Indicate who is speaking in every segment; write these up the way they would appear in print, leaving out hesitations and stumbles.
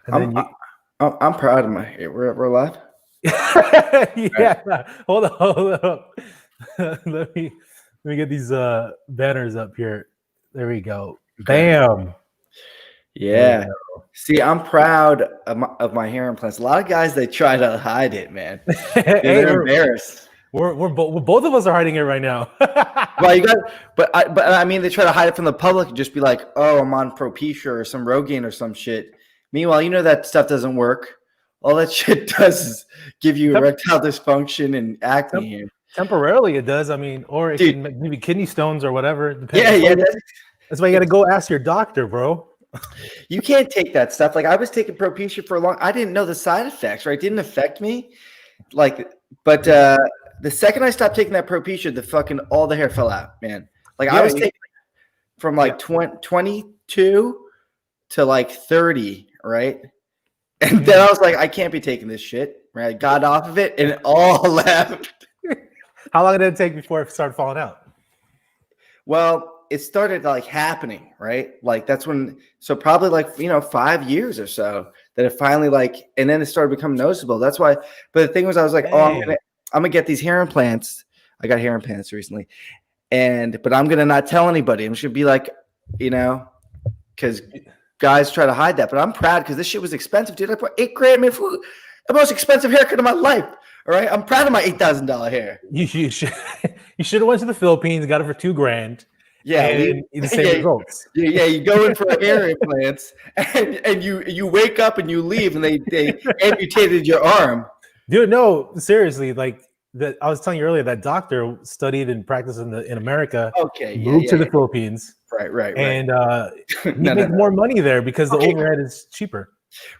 Speaker 1: And then you.
Speaker 2: I'm proud of my hair. We're live.
Speaker 1: Yeah. Right. Hold up. let me get these banners up here. There we go.
Speaker 2: Okay.
Speaker 1: Bam.
Speaker 2: Yeah. See, I'm proud of my hair implants. A lot of guys, they try to hide it, man. They're embarrassed.
Speaker 1: We're both of us are hiding it right now.
Speaker 2: Well, but I mean, they try to hide it from the public and just be like, "Oh, I'm on Propecia or some Rogaine or some shit." Meanwhile, you know that stuff doesn't work. All that shit does is give you erectile dysfunction and acne here.
Speaker 1: Temporarily, it does. I mean, or it can give you kidney stones or whatever.
Speaker 2: Yeah.
Speaker 1: That's why you got to go ask your doctor, bro.
Speaker 2: You can't take that stuff. Like I was taking Propecia for a long. I didn't know the side effects. Right, it didn't affect me. But the second I stopped taking that Propecia, all the hair fell out, man. Like I was taking from like 22 to like 30, right? And then I was like, I can't be taking this shit. Right, I got off of it and it all left.
Speaker 1: How long did it take before it started falling out?
Speaker 2: Well, it started like happening, right? Like that's when, so probably like, 5 years or so that it finally and then it started becoming noticeable. That's why, but the thing was, I was like, I'm gonna get these hair implants. I got hair implants recently. But I'm going to not tell anybody. I'm just going to be like, because guys try to hide that, but I'm proud because this shit was expensive, dude. I put $8,000, man, for the most expensive haircut of my life. All right, I'm proud of my $8,000 hair.
Speaker 1: You should have went to the Philippines, got it for $2,000.
Speaker 2: Yeah,
Speaker 1: and the same results.
Speaker 2: Yeah, you go in for hair implants, and you wake up and you leave, and they amputated your arm.
Speaker 1: Dude, no, seriously, like that. I was telling you earlier that doctor studied and practiced in America.
Speaker 2: Okay,
Speaker 1: moved to the Philippines.
Speaker 2: Right.
Speaker 1: And he makes more money there because the overhead is cheaper.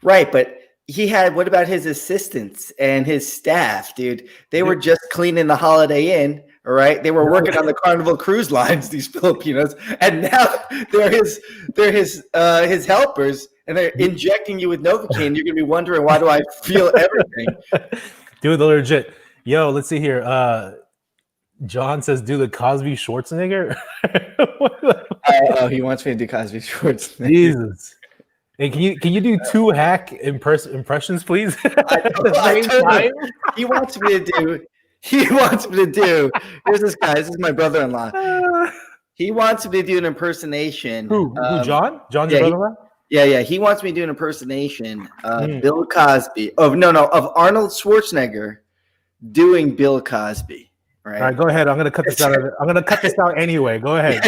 Speaker 2: Right, but what about his assistants and his staff, dude? They were just cleaning the Holiday Inn, all right? They were working on the Carnival Cruise Lines, these Filipinos, and now they're his helpers, and they're injecting you with Novocaine. You're gonna be wondering, why do I feel everything?
Speaker 1: Dude, they're legit. Yo, let's see here. John says, do the Cosby Schwarzenegger.
Speaker 2: Oh, he wants me to do Cosby Schwarzenegger.
Speaker 1: Jesus. Hey, can you do 2 hack impressions, please?
Speaker 2: He wants me to do. Here's this guy. This is my brother-in-law. He wants me to do an impersonation.
Speaker 1: Who? John? John's your brother-in-law?
Speaker 2: Yeah. He wants me to do an impersonation of Bill Cosby. Of Arnold Schwarzenegger doing Bill Cosby. Right.
Speaker 1: All right, go ahead. I'm gonna cut this out. I'm gonna cut this out anyway. Go ahead.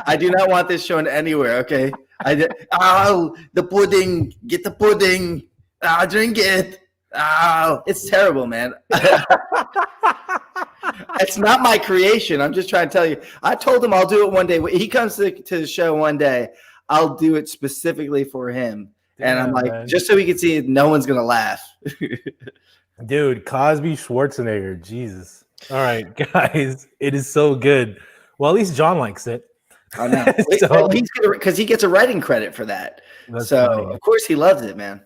Speaker 2: I do not want this shown anywhere. Okay. The pudding. Get the pudding. Drink it. It's terrible, man. It's not my creation. I'm just trying to tell you. I told him I'll do it one day. He comes to the show one day. I'll do it specifically for him. And I'm like, man, just so he can see it, no one's gonna laugh.
Speaker 1: Dude, Cosby Schwarzenegger, Jesus. All right, guys, it is so good. Well, at least John likes it.
Speaker 2: I know. Well, because he gets a writing credit for that. So funny. Of course he loves it, man.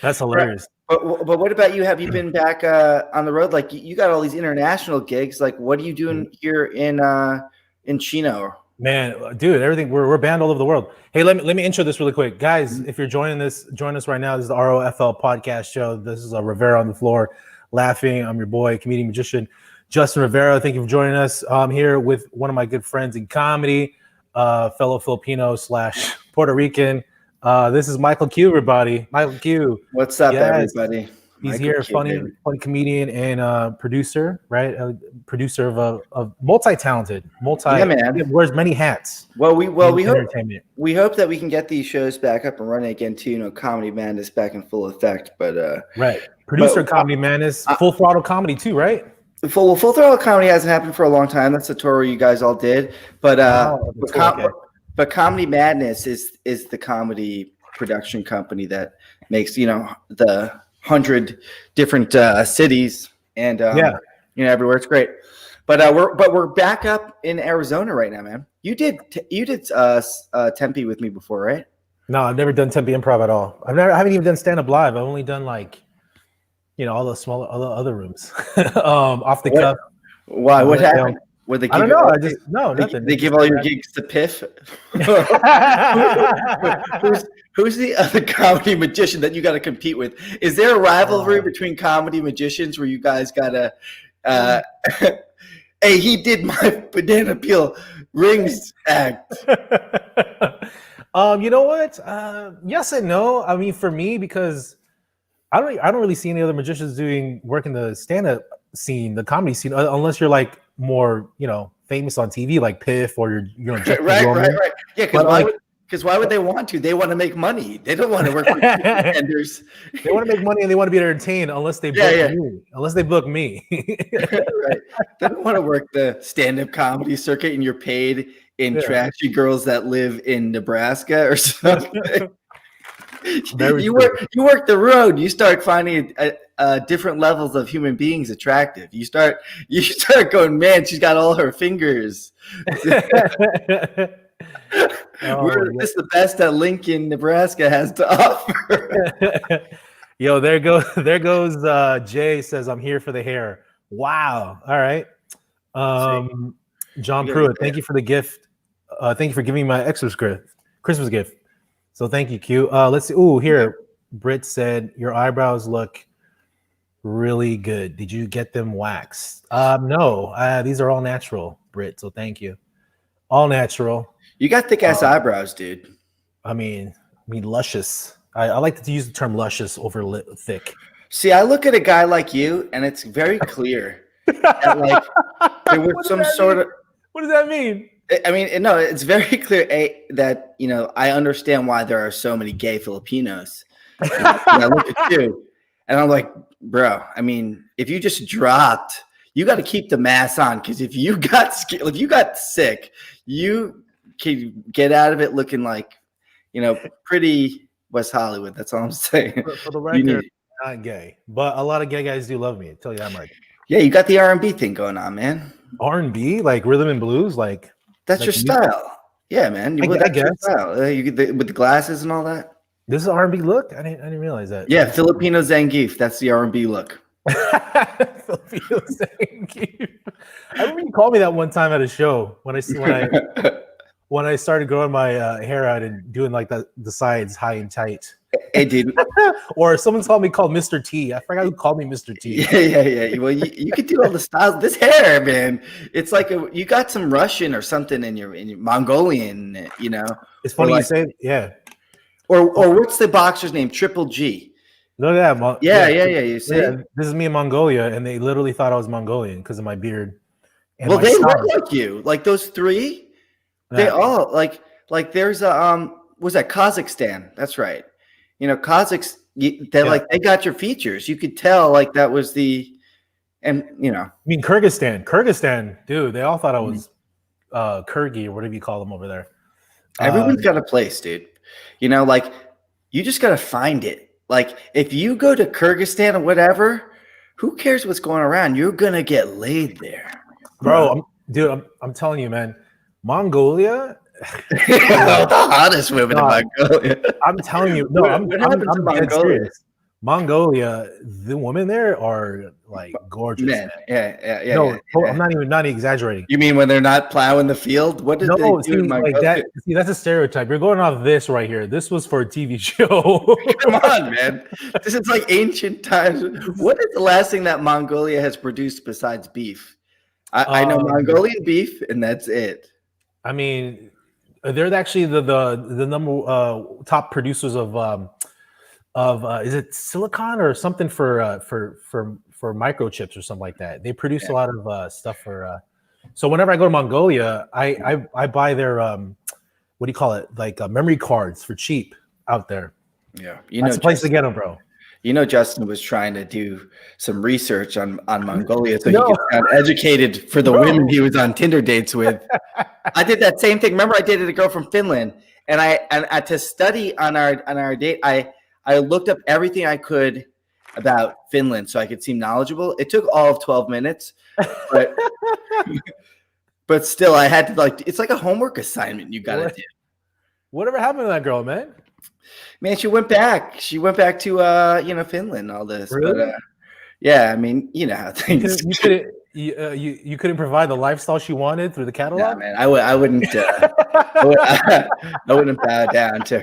Speaker 1: That's hilarious.
Speaker 2: But what about you? Have you been back on the road? Like you got all these international gigs. Like what are you doing here in Chino?
Speaker 1: Man, dude, everything we're banned all over the world. Hey, let me intro this really quick, guys. If you're join us right now. This is the ROFL podcast show. This is Rivera on the floor, laughing. I'm your boy, comedian magician Justin Rivera. Thank you for joining us. I'm here with one of my good friends in comedy, fellow Filipino / Puerto Rican. This is MICHAEL QUU, everybody. MICHAEL QUU.
Speaker 2: What's up, everybody?
Speaker 1: He's here, funny comedian and producer, right? Producer of multi-talented,
Speaker 2: yeah, man.
Speaker 1: Wears many hats.
Speaker 2: Well, we hope that we can get these shows back up and running again too. Comedy Madness back in full effect. But
Speaker 1: right, producer Comedy Madness, Full Throttle Comedy too, right?
Speaker 2: Full Throttle Comedy hasn't happened for a long time. That's the tour you guys all did. But but Comedy Madness is the comedy production company that makes the 100 different cities and everywhere. It's great. But we're back up in Arizona right now, man. You did Tempe with me before, right?
Speaker 1: No, I've never done Tempe Improv at all. I haven't even done stand up live. I've only done all the other rooms off the cuff.
Speaker 2: Why? What happened? Would they
Speaker 1: I
Speaker 2: give
Speaker 1: don't
Speaker 2: you
Speaker 1: know.
Speaker 2: all,
Speaker 1: I just no nothing.
Speaker 2: they give all your gigs to Piff? Who's the other comedy magician that you got to compete with? Is there a rivalry between comedy magicians where you guys gotta hey, he did my banana peel rings act.
Speaker 1: You know what? Yes and no. I mean, for me, because I don't really see any other magicians doing work in the stand-up scene, the comedy scene, unless you're like more, famous on TV, like Piff or Justin
Speaker 2: right. Yeah, because why
Speaker 1: like,
Speaker 2: would they want to? They want to make money. They don't want to work for vendors.
Speaker 1: They want to make money and they want to be entertained unless they book me. Unless they book me.
Speaker 2: Right. They don't want to work the stand-up comedy circuit and you're paid in trashy girls that live in Nebraska or something. You work the road. You start finding different levels of human beings attractive. You start going, man, she's got all her fingers. This is the best that Lincoln, Nebraska has to offer.
Speaker 1: Yo, there goes Jay says, I'm here for the hair. Wow. All right. John Pruitt, thank you for the gift. Thank you for giving me my Christmas gift. So thank you, Q. Let's see. Oh, here. Britt said, your eyebrows look really good. Did you get them waxed? No. These are all natural, Britt. So thank you. All natural.
Speaker 2: You got thick ass eyebrows, dude.
Speaker 1: I mean, luscious. I like to use the term luscious over thick.
Speaker 2: See, I look at a guy like you, and it's very clear that like there was some sort of.
Speaker 1: What does that mean?
Speaker 2: I mean, no, it's very clear that I understand why there are so many gay Filipinos. And I look at you, and I'm like, bro. I mean, if you just dropped, you got to keep the mask on because if you got sick, you can get out of it looking like, pretty West Hollywood. That's all I'm saying.
Speaker 1: For the record, I'm not gay, but a lot of gay guys do love me. I tell you that much.
Speaker 2: Yeah, you got the R&B thing going on, man.
Speaker 1: R&B, like rhythm and blues, like
Speaker 2: that's your style. Yeah, man.
Speaker 1: I guess.
Speaker 2: Style. With the glasses and all that.
Speaker 1: This is R&B look. I didn't realize that.
Speaker 2: Yeah, Filipino Zangief. That's the R&B look.
Speaker 1: Filipino Zangief. I remember you called me that one time at a show when I started growing my hair out and doing like the sides high and tight.
Speaker 2: Hey, dude.
Speaker 1: Or someone called Mr. T. I forgot who called me Mr. T.
Speaker 2: Yeah. Well, you could do all the styles. This hair, man, it's like you got some Russian or something in your Mongolian.
Speaker 1: It's funny you say, yeah.
Speaker 2: Or what's the boxer's name? Triple G.
Speaker 1: Look at that.
Speaker 2: Yeah. You see,
Speaker 1: this is me in Mongolia, and they literally thought I was Mongolian because of my beard.
Speaker 2: Well, they look like you. Like those three. They all like there's a was that Kazakhstan? That's right. Kazakhs, they got your features. You could tell like that was I mean
Speaker 1: Kyrgyzstan, dude. They all thought I was Kyrgy or whatever you call them over there.
Speaker 2: Everyone's got a place, dude. Like you just got to find it. Like if you go to Kyrgyzstan or whatever, who cares what's going around? You're gonna get laid there,
Speaker 1: bro. I'm telling you, man. Mongolia,
Speaker 2: the hottest women in Mongolia.
Speaker 1: I'm telling you, no, I'm dead serious. Mongolia, the women there are like gorgeous. Man.
Speaker 2: Yeah.
Speaker 1: No, I'm not even exaggerating.
Speaker 2: You mean when they're not plowing the field? What did they do in Mongolia?
Speaker 1: Like that? See, that's a stereotype. You're going off this right here. This was for a TV show.
Speaker 2: Come on, man. This is like ancient times. What is the last thing that Mongolia has produced besides beef? I know Mongolian beef, and that's it.
Speaker 1: I mean, they're actually the number top producers of is it silicon or something for microchips or something like that. They produce a lot of stuff for. So whenever I go to Mongolia, I buy their what do you call it, like memory cards for cheap out there.
Speaker 2: Yeah,
Speaker 1: that's the place to get them, bro.
Speaker 2: Justin was trying to do some research on Mongolia so he could get educated for the women he was on Tinder dates with. I did that same thing. Remember, I dated a girl from Finland, and I to study on our date, I looked up everything I could about Finland so I could seem knowledgeable. It took all of 12 minutes, but still, I had to it's like a homework assignment you got to do.
Speaker 1: Whatever happened to that girl, man?
Speaker 2: Man, she went back. She went back to Finland. All this,
Speaker 1: really?
Speaker 2: But, yeah. I mean, how things.
Speaker 1: You you couldn't provide the lifestyle she wanted through the
Speaker 2: Nah,
Speaker 1: catalog?
Speaker 2: man, I wouldn't. I wouldn't bow down to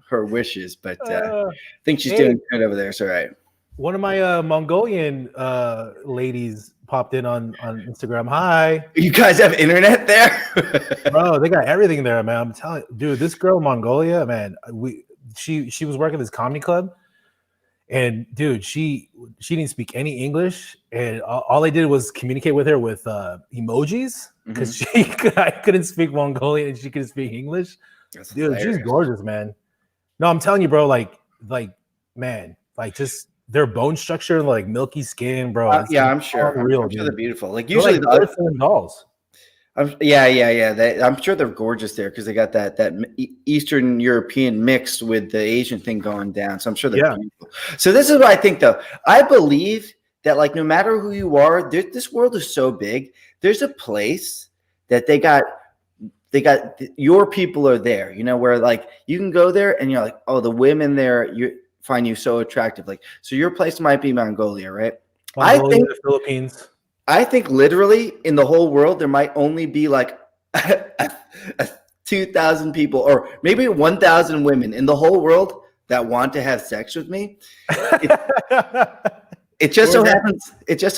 Speaker 2: her wishes, but I think she's
Speaker 1: Hey,
Speaker 2: doing good over there. It's all right.
Speaker 1: one of my Mongolian ladies popped in on Instagram. Hi,
Speaker 2: You guys have internet there?
Speaker 1: bro. They got everything there, man. I'm telling you, dude. This girl in Mongolia, man. She was working this comedy club, and dude, she didn't speak any English, and all I did was communicate with her with emojis because I couldn't speak Mongolian and she couldn't speak English.
Speaker 2: That's
Speaker 1: Dude,
Speaker 2: hilarious.
Speaker 1: she's gorgeous, man. No, I'm telling you, bro. Like, man, like just their bone structure, like milky skin, bro.
Speaker 2: Yeah, I'm sure.
Speaker 1: Unreal,
Speaker 2: I'm sure they're beautiful. Like
Speaker 1: They're
Speaker 2: usually,
Speaker 1: like porcelain dolls.
Speaker 2: yeah. I'm sure they're gorgeous there because they got that Eastern European mixed with the Asian thing going down. So I'm sure they're beautiful. So this is what I think, though. I believe that like no matter who you are, this world is so big. There's a place that they got your people are there. You know, where like you can go there and you're like, oh, the women there find you so attractive. Like, so your place might be Mongolia, right?
Speaker 1: Mongolia,
Speaker 2: I think
Speaker 1: the Philippines.
Speaker 2: I think literally in the whole world, there might only be like 2,000 people or maybe 1,000 women in the whole world that want to have sex with me. It just so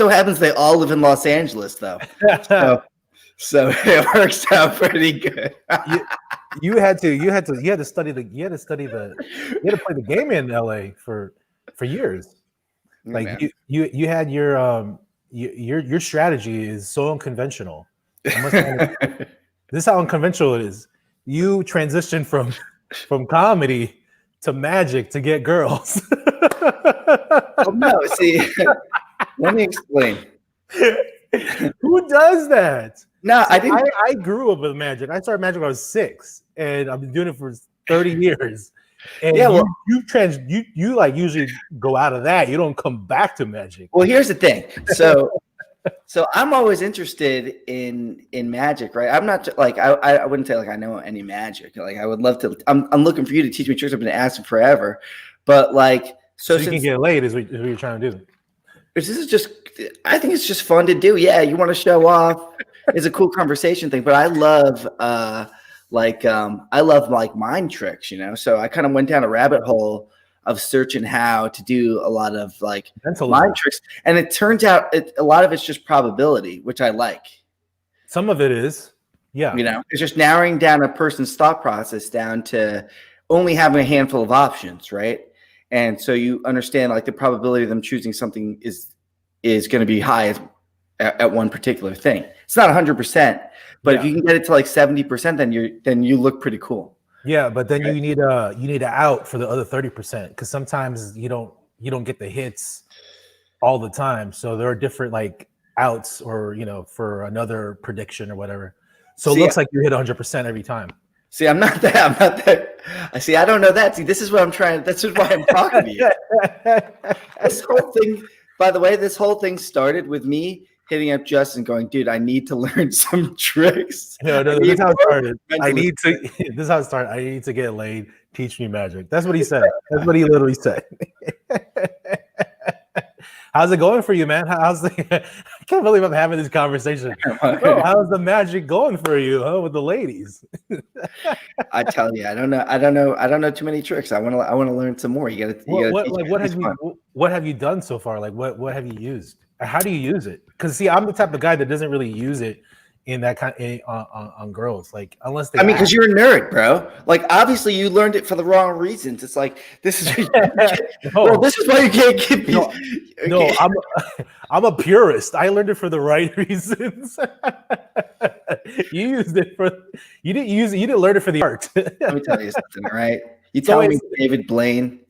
Speaker 2: happens they all live in Los Angeles, though. So it works out pretty good.
Speaker 1: you had to play the game in LA for years. Like you had your strategy is so unconventional. This is how unconventional it is. You transition from comedy to magic to get girls.
Speaker 2: Oh, no, see, let me explain.
Speaker 1: Who does that?
Speaker 2: No, I didn't.
Speaker 1: I grew up with magic. I started magic when I was 6, and I've been doing it for 30 years. And
Speaker 2: yeah, well,
Speaker 1: you like usually go out of that. You don't come back to magic.
Speaker 2: Well, here's the thing. So I'm always interested in magic, right? I'm not like I wouldn't say like I know any magic. Like I would love to. I'm looking for you to teach me tricks. I've been asking forever, but like
Speaker 1: so you can get laid is what you're trying to do.
Speaker 2: This is just. I think it's just fun to do. Yeah, you want to show off. It's a cool conversation thing, but I love like mind tricks, you know. So I kind of went down a rabbit hole of searching how to do a lot of like mind tricks, and it turns out a lot of it's just probability, which I like.
Speaker 1: Some of it is, yeah.
Speaker 2: You know, it's just narrowing down a person's thought process down to only having a handful of options, right? And so you understand like the probability of them choosing something is going to be high at one particular thing. It's not 100%, but if you can get it to like 70%, then you look pretty cool.
Speaker 1: Yeah, but then you need an out for the other 30% because sometimes you don't get the hits all the time. So there are different like outs or for another prediction or whatever. So it looks like you hit 100% every time.
Speaker 2: See, I'm not that. I see. I don't know that. See, this is what I'm trying. This is why I'm talking to you. This whole thing, by the way, this whole thing started with me hitting up Justin, going, "Dude, I need to learn some tricks."
Speaker 1: No, this is how it started. This is how it started. I need to get laid. Teach me magic. That's what he said. That's what he literally said. How's it going for you, man? I can't believe I'm having this conversation. Bro, how's the magic going for you, with the ladies?
Speaker 2: I tell you, I don't know too many tricks. I want to learn some more. You got to.
Speaker 1: What have you done so far? Like what have you used? How do you use it? Because see, I'm the type of guy that doesn't really use it in that kind on girls. Like unless they.
Speaker 2: I mean, because you're a nerd, bro. Like obviously you learned it for the wrong reasons. It's like this is. This is why you can't get these.
Speaker 1: No, I'm a purist. I learned it for the right reasons. You used it for. You didn't use it. You didn't learn it for the art.
Speaker 2: Let me tell you something, all right? You tell me David Blaine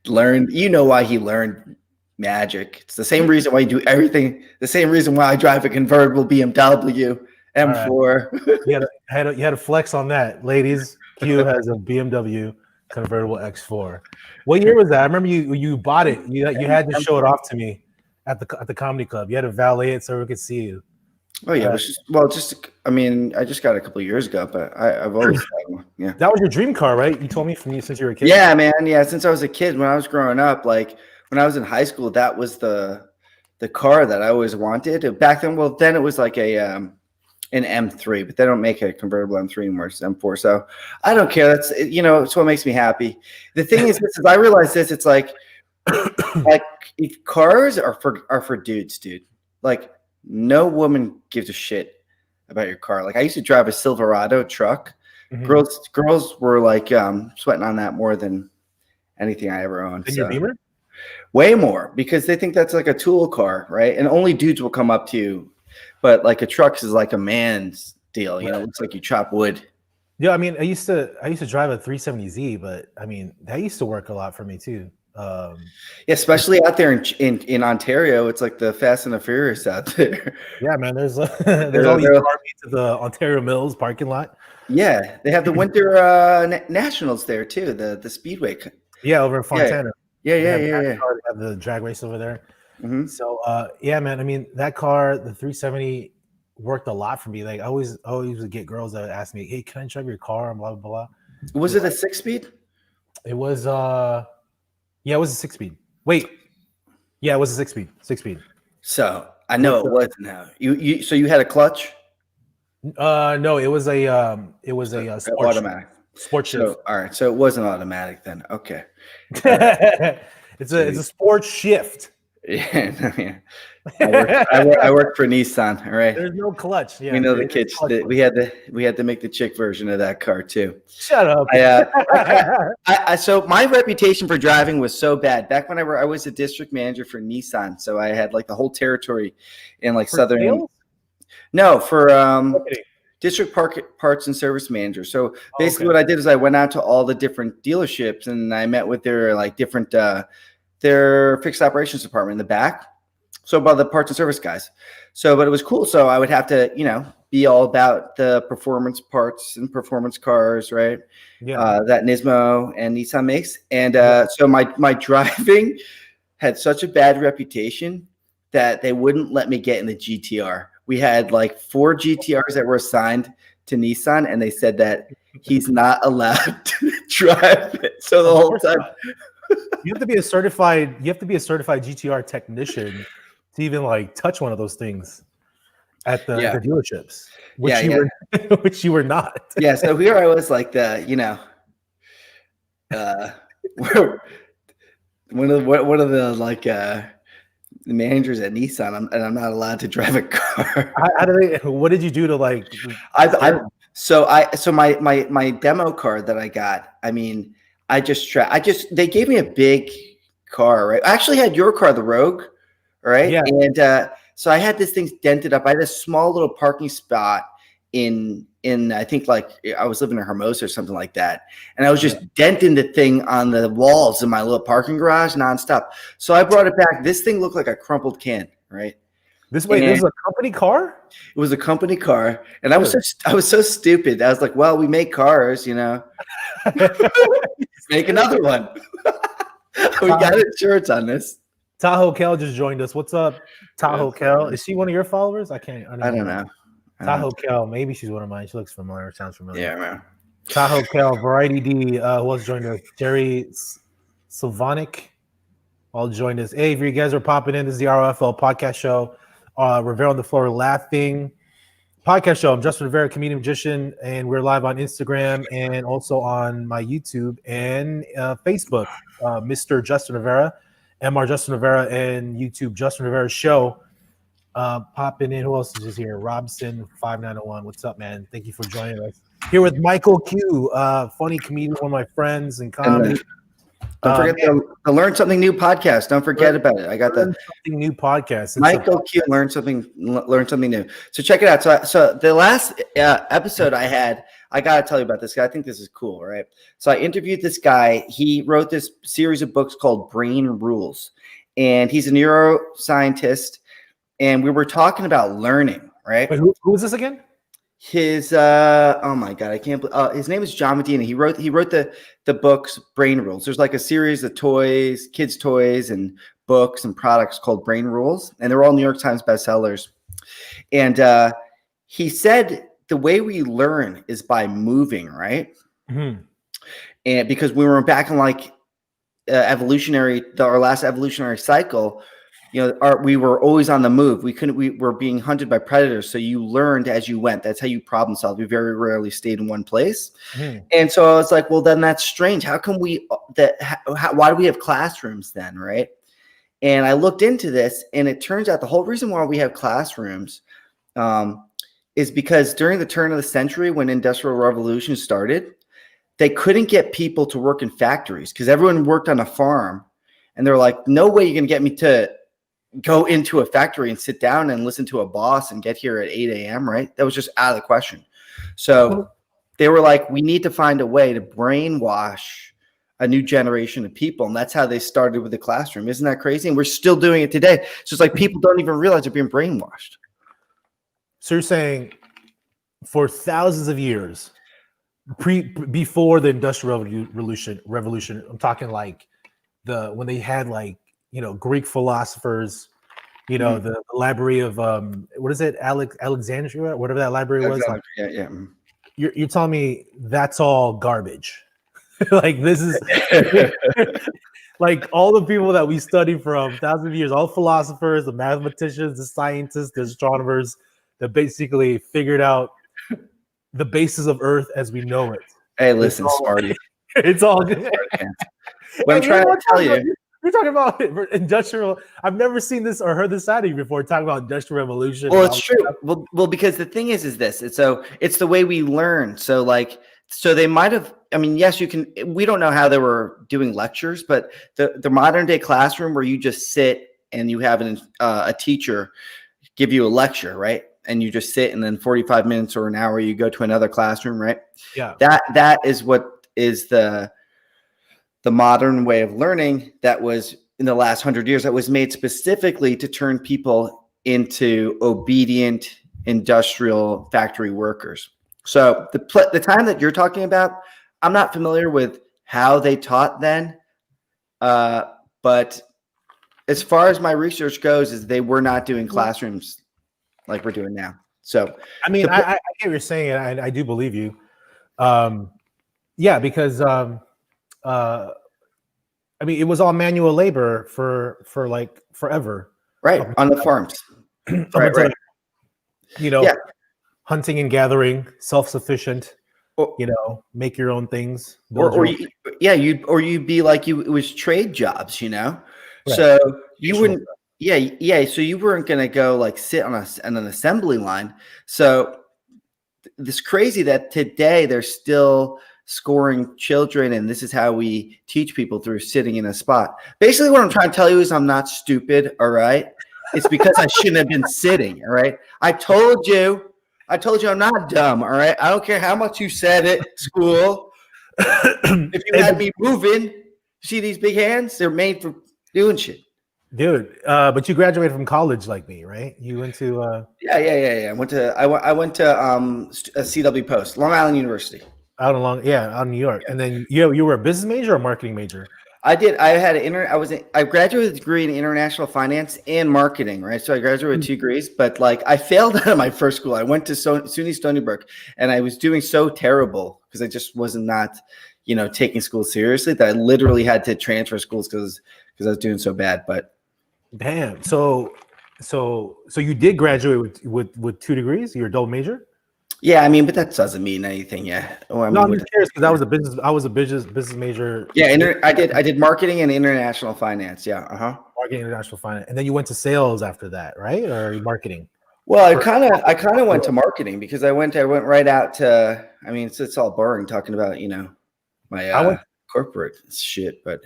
Speaker 2: learned. You know why he learned magic. It's the same reason why you do everything. The same reason why I drive a convertible BMW M4.
Speaker 1: Right. You had to flex on that, ladies. Q has a BMW convertible X4. What year was that? I remember you bought it. You had to show it off to me at the comedy club. You had to valet it so we could see you.
Speaker 2: Oh yeah, I mean, I just got it a couple of years ago, but I've always had one. Yeah,
Speaker 1: that was your dream car, right? You told me since you were a kid.
Speaker 2: Yeah, man. Yeah, since I was a kid, when I was growing up, like when I was in high school, that was the the car that I always wanted back then. Well, then it was like an M3, but they don't make a convertible M3 anymore. It's M4. So I don't care. That's, it's what makes me happy. The thing is, this is I realize this. It's like if cars are for dudes, dude. Like no woman gives a shit about your car. Like I used to drive a Silverado truck. Mm-hmm. Girls were like sweating on that more than anything I ever owned.
Speaker 1: And your Beamer?
Speaker 2: Way more, because they think that's like a tool car, right? And only dudes will come up to you. But like a truck is like a man's deal. It looks like you chop wood.
Speaker 1: Yeah, I mean, I used to drive a 370Z, but I mean that used to work a lot for me too.
Speaker 2: Yeah, especially out there in Ontario, it's like the Fast and the Furious out there.
Speaker 1: Yeah, man. There's all these car meets at the Ontario Mills parking lot.
Speaker 2: Yeah, they have the Winter Nationals there too. The Speedway.
Speaker 1: Yeah, over in Fontana.
Speaker 2: Yeah.
Speaker 1: They have the drag race over there. Mm-hmm. So yeah, man. I mean, that car, the 370, worked a lot for me. Like I always would get girls that would ask me, "Hey, can I drive your car?" And blah blah blah.
Speaker 2: Was it a 6-speed?
Speaker 1: It was yeah, it was a 6-speed. Wait. Yeah, it was a 6-speed. 6-speed.
Speaker 2: So I know it was now. So you had a clutch?
Speaker 1: No, it was a sport
Speaker 2: automatic.
Speaker 1: Sport shift.
Speaker 2: So, all right. So it wasn't automatic then. Okay.
Speaker 1: It's a sport shift.
Speaker 2: Yeah. I work for Nissan. All right.
Speaker 1: There's no clutch. Yeah,
Speaker 2: we know the kids. We had to make the chick version of that car too.
Speaker 1: Shut up.
Speaker 2: So my reputation for driving was so bad back when I was a district manager for Nissan. So I had like the whole territory in like southern.
Speaker 1: Sales?
Speaker 2: No, for district parts and service manager. So basically, what I did is I went out to all the different dealerships and I met with their like different their fixed operations department in the back. So about the parts and service guys. So, but it was cool. So I would have to, be all about the performance parts and performance cars, right? Yeah. That Nismo and Nissan makes. And so my driving had such a bad reputation that they wouldn't let me get in the GTR. We had like 4 GTRs that were assigned to Nissan, and they said that he's not allowed to drive it. So the whole time.
Speaker 1: You have to be a certified GTR technician to even like touch one of those things at the dealerships, which you were not.
Speaker 2: Yeah. So here I was like one of the like the managers at Nissan, and I'm not allowed to drive a car.
Speaker 1: What did you do to like?
Speaker 2: So my demo car that I got. I mean, they gave me a big car, right? I actually had your car, the Rogue, right? Yeah. And so I had this thing dented up. I had a small little parking spot in I think like I was living in Hermosa or something like that. And I was just denting the thing on the walls in my little parking garage nonstop. So I brought it back. This thing looked like a crumpled can, right?
Speaker 1: This was a company car?
Speaker 2: It was a company car. And I was so stupid. I was like, well, we make cars, Make another one. We got insurance on this.
Speaker 1: Tahoe Kel just joined us. What's up, Tahoe Kel? Is she one of your followers? I don't know. Tahoe Kel, maybe she's one of mine. She looks familiar. Sounds familiar.
Speaker 2: Yeah, man.
Speaker 1: Tahoe Kel, Variety D, who else joined us? Jerry Sylvanic all joined us. Hey, if you guys are popping in, this is the ROFL podcast show. Rivera on the floor laughing. Podcast show. I'm Justin Rivera, comedian magician, and we're live on Instagram and also on my YouTube and Facebook. Mr. Justin Rivera, MR Justin Rivera, and YouTube Justin Rivera Show. Popping in. Who else is here? Robson 5901. What's up, man? Thank you for joining us. Here with Michael Q, funny comedian, one of my friends in comedy.
Speaker 2: Don't forget the Learn Something New podcast. Don't forget about it. I got the
Speaker 1: Something New podcast.
Speaker 2: Michael Q, learn something new. So check it out. So the last episode I had, I got to tell you about this guy. I think this is cool, right? So I interviewed this guy. He wrote this series of books called Brain Rules, and he's a neuroscientist. And we were talking about learning, right?
Speaker 1: Wait, who is this again?
Speaker 2: His oh my god, I can't believe his name is John Medina. He wrote the books Brain Rules. There's like a series of toys, kids' toys and books and products called Brain Rules, and they're all New York Times bestsellers. And he said the way we learn is by moving, right? Mm-hmm. And because we were back in like our last evolutionary cycle, we were always on the move. We were being hunted by predators. So you learned as you went. That's how you problem solved. You very rarely stayed in one place. And so I was like, well, then that's strange. How come why do we have classrooms then? Right. And I looked into this, and it turns out the whole reason why we have classrooms is because during the turn of the century, when Industrial Revolution started, they couldn't get people to work in factories because everyone worked on a farm. And they're like, no way you're going to get me to go into a factory and sit down and listen to a boss and get here at 8 a.m., right? That was just out of the question. So they were like, we need to find a way to brainwash a new generation of people. And that's how they started with the classroom. Isn't that crazy? And we're still doing it today. So it's like people don't even realize they're being brainwashed.
Speaker 1: So you're saying for thousands of years, before the Industrial Revolution, I'm talking like when they had like, Greek philosophers, the library of what is it, Alexandria, whatever that library was. Like,
Speaker 2: yeah.
Speaker 1: You're telling me that's all garbage? Like this is like all the people that we study from thousands of years, all philosophers, the mathematicians, the scientists, the astronomers, that basically figured out the basis of Earth as we know it.
Speaker 2: Hey, listen, Smarty.
Speaker 1: It's all good.
Speaker 2: What I'm trying to tell you.
Speaker 1: You're talking about industrial. I've never seen this or heard this out of you before. Talking about industrial revolution.
Speaker 2: Well, it's true. Well, because the thing is this. It's the way we learn. So they might have. I mean, yes, you can. We don't know how they were doing lectures, but the modern day classroom where you just sit and you have a teacher give you a lecture, right? And you just sit, and then 45 minutes or an hour you go to another classroom, right?
Speaker 1: Yeah.
Speaker 2: That is what is the modern way of learning that was in the last 100 years, that was made specifically to turn people into obedient industrial factory workers. So the time that you're talking about, I'm not familiar with how they taught then, but as far as my research goes, is they were not doing classrooms like we're doing now. So
Speaker 1: I mean, I get what you're saying, and I do believe you. Yeah, because I mean, it was all manual labor for like forever,
Speaker 2: right? On the farms, right.
Speaker 1: Hunting and gathering, self-sufficient. Make your own things.
Speaker 2: You'd be like it was trade jobs, Right. So you wouldn't. Yeah. So you weren't going to go like sit on an assembly line. So it's crazy that today they're still scoring children, and this is how we teach people, through sitting in a spot. Basically, what I'm trying to tell you is I'm not stupid. All right. It's because I shouldn't have been sitting. All right. I told you I'm not dumb. All right. I don't care how much you said it at school. If you had me moving, see these big hands? They're made for doing shit.
Speaker 1: Dude, but you graduated from college like me, right? You went to
Speaker 2: Yeah. I went to CW Post, Long Island University.
Speaker 1: Out in New York. And then you were a business major or marketing major?
Speaker 2: I did. I had I graduated with a degree in international finance and marketing, right? So I graduated with 2 degrees, but like I failed out of my first school. I went to SUNY Stony Brook, and I was doing so terrible because I just was not, taking school seriously, that I literally had to transfer schools because I was doing so bad. But
Speaker 1: damn. So you did graduate with 2 degrees? You're a double major?
Speaker 2: Yeah, I mean, but that doesn't mean anything. Yeah.
Speaker 1: I'm just curious because I was a business major.
Speaker 2: Yeah, I did marketing and international finance. Yeah.
Speaker 1: Marketing, international finance, and then you went to sales after that, right? Or marketing?
Speaker 2: Well, I kind of went to marketing because I went right out to. I mean, it's all boring talking about my corporate shit, but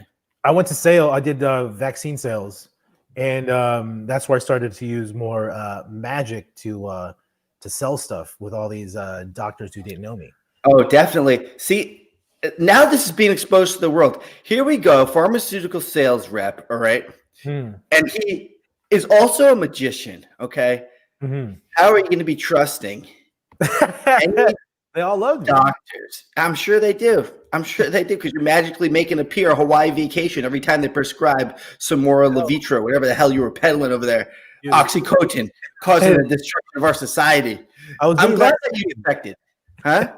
Speaker 1: I went to sales. I did vaccine sales, and that's where I started to use more magic to sell stuff with all these doctors who didn't know me.
Speaker 2: Oh, definitely. See, now this is being exposed to the world. Here we go, pharmaceutical sales rep, all right? And he is also a magician, okay? How are you going to be trusting?
Speaker 1: They all love
Speaker 2: doctors. I'm sure they do. Because you're magically making appear a Hawaii vacation every time they prescribe some more Levitra, whatever the hell you were peddling over there. Oxycontin, causing the destruction of our society. I'm glad that you infected. Huh?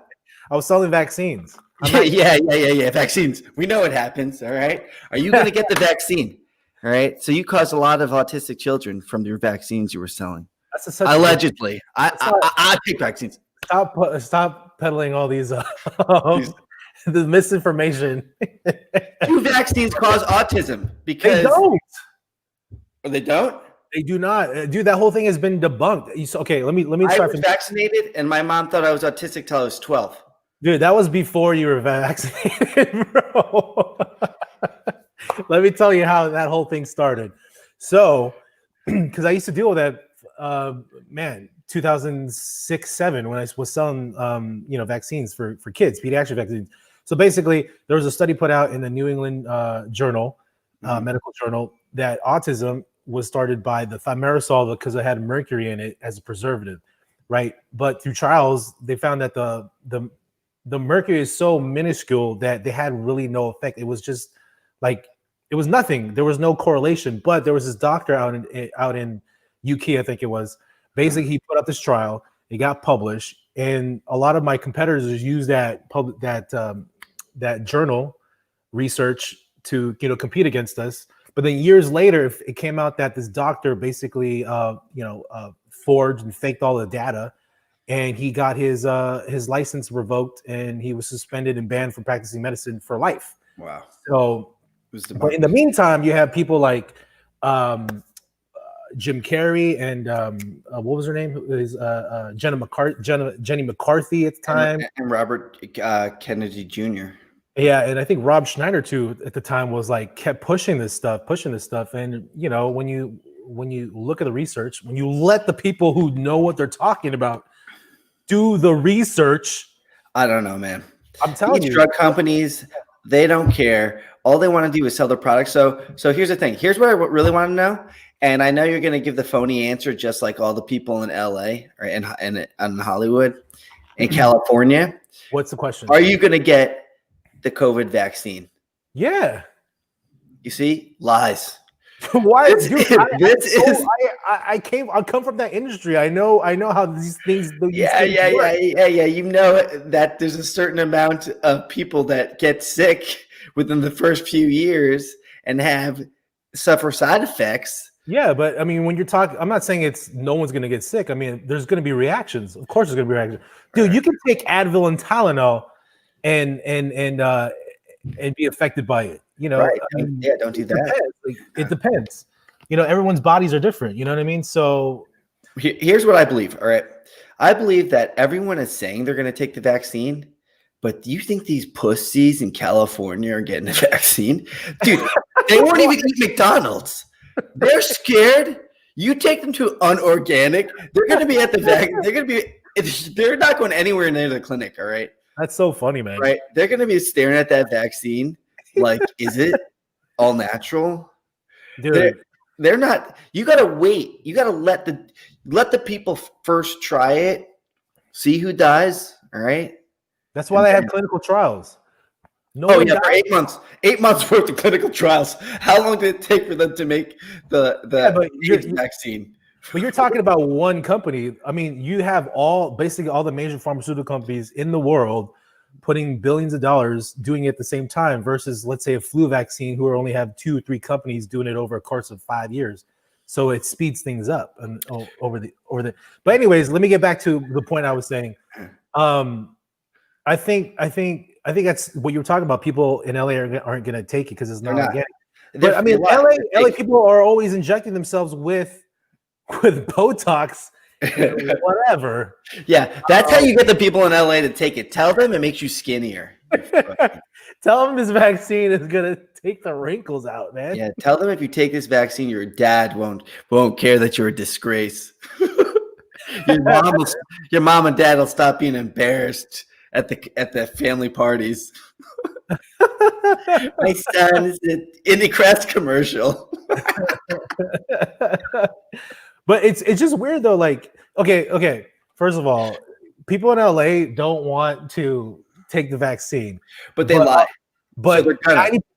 Speaker 1: I was selling vaccines.
Speaker 2: Yeah. Vaccines. We know it happens. All right. Are you going to get the vaccine? All right. So you caused a lot of autistic children from your vaccines you were selling.
Speaker 1: That's such
Speaker 2: Allegedly. I take vaccines.
Speaker 1: Stop peddling all these
Speaker 2: These-
Speaker 1: the misinformation.
Speaker 2: Two vaccines cause autism because
Speaker 1: They don't.
Speaker 2: They don't.
Speaker 1: They do not, dude. That whole thing has been debunked. Okay, let me
Speaker 2: I
Speaker 1: start
Speaker 2: was
Speaker 1: from
Speaker 2: vaccinated, and my mom thought I was autistic till I was 12.
Speaker 1: dude. That was before you were vaccinated, bro. Let me tell you how that whole thing started. So, because I used to deal with that, 2006-7 when I was selling, vaccines for kids, pediatric vaccines. So basically, there was a study put out in the New England Journal, medical journal, that autism was started by the thimerosal because it had mercury in it as a preservative, right? But through trials, they found that the mercury is so minuscule that they had really no effect. It was just like it was nothing. There was no correlation. But there was this doctor out in UK, I think it was. Basically, he put up this trial. It got published, and a lot of my competitors use that journal research to compete against us. But then years later, it came out that this doctor basically forged and faked all the data, and he got his license revoked, and he was suspended and banned from practicing medicine for life.
Speaker 2: Wow.
Speaker 1: So, but in the meantime, you have people like Jim Carrey and what was her name? It was Jenny McCarthy at the time,
Speaker 2: and Robert Kennedy Jr.
Speaker 1: Yeah, and I think Rob Schneider too at the time was like kept pushing this stuff, and when you look at the research, when you let the people who know what they're talking about do the research,
Speaker 2: I don't know, man.
Speaker 1: I'm telling you,
Speaker 2: drug companies, they don't care. All they want to do is sell their products. So here's the thing. Here's what I really want to know, and I know you're going to give the phony answer, just like all the people in LA or in Hollywood, in California.
Speaker 1: What's the question?
Speaker 2: Are you going to get the COVID vaccine?
Speaker 1: Yeah.
Speaker 2: You see, lies.
Speaker 1: Why? I come from that industry. I know how these things.
Speaker 2: Yeah. You know that there's a certain amount of people that get sick within the first few years and suffer side effects.
Speaker 1: Yeah, but I mean, when you're talking, I'm not saying no one's going to get sick. I mean, there's going to be reactions. Of course, there's going to be reactions. Dude, you can take Advil and Tylenol and be affected by it.
Speaker 2: Right. Don't do that.
Speaker 1: It depends. Everyone's bodies are different. You know what I mean? So
Speaker 2: here's what I believe. All right. I believe that everyone is saying they're going to take the vaccine, but do you think these pussies in California are getting a vaccine? Dude, they won't even eat McDonald's. They're scared. You take them to unorganic. They're going to be at the vaccine. They're not going anywhere near the clinic. All right.
Speaker 1: That's so funny, man.
Speaker 2: Right. They're going to be staring at that vaccine like, is it all natural?
Speaker 1: Dude,
Speaker 2: they're not. You got to wait. You got to let the people first try it, see who dies. All right.
Speaker 1: That's why they have clinical trials.
Speaker 2: For 8 months. 8 months worth of clinical trials. How long did it take for them to make the vaccine?
Speaker 1: But you're talking about one company. I mean, you have basically all the major pharmaceutical companies in the world putting billions of dollars doing it at the same time versus, let's say, a flu vaccine who only have 2 or 3 companies doing it over a course of 5 years. So it speeds things up and over the. But anyways, let me get back to the point I was saying. I think that's what you were talking about. People in LA aren't going to take it because it's not organic. But I mean, LA people are always injecting themselves with Botox, whatever.
Speaker 2: Yeah, that's how you get the people in LA to take it. Tell them it makes you skinnier.
Speaker 1: Tell them this vaccine is gonna take the wrinkles out, man.
Speaker 2: Yeah, tell them if you take this vaccine, your dad won't care that you're a disgrace. Your mom and dad will stop being embarrassed at the family parties. My son is an Indie Crest commercial.
Speaker 1: But it's just weird though. Like, okay. First of all, people in LA don't want to take the vaccine,
Speaker 2: but they lie.
Speaker 1: But so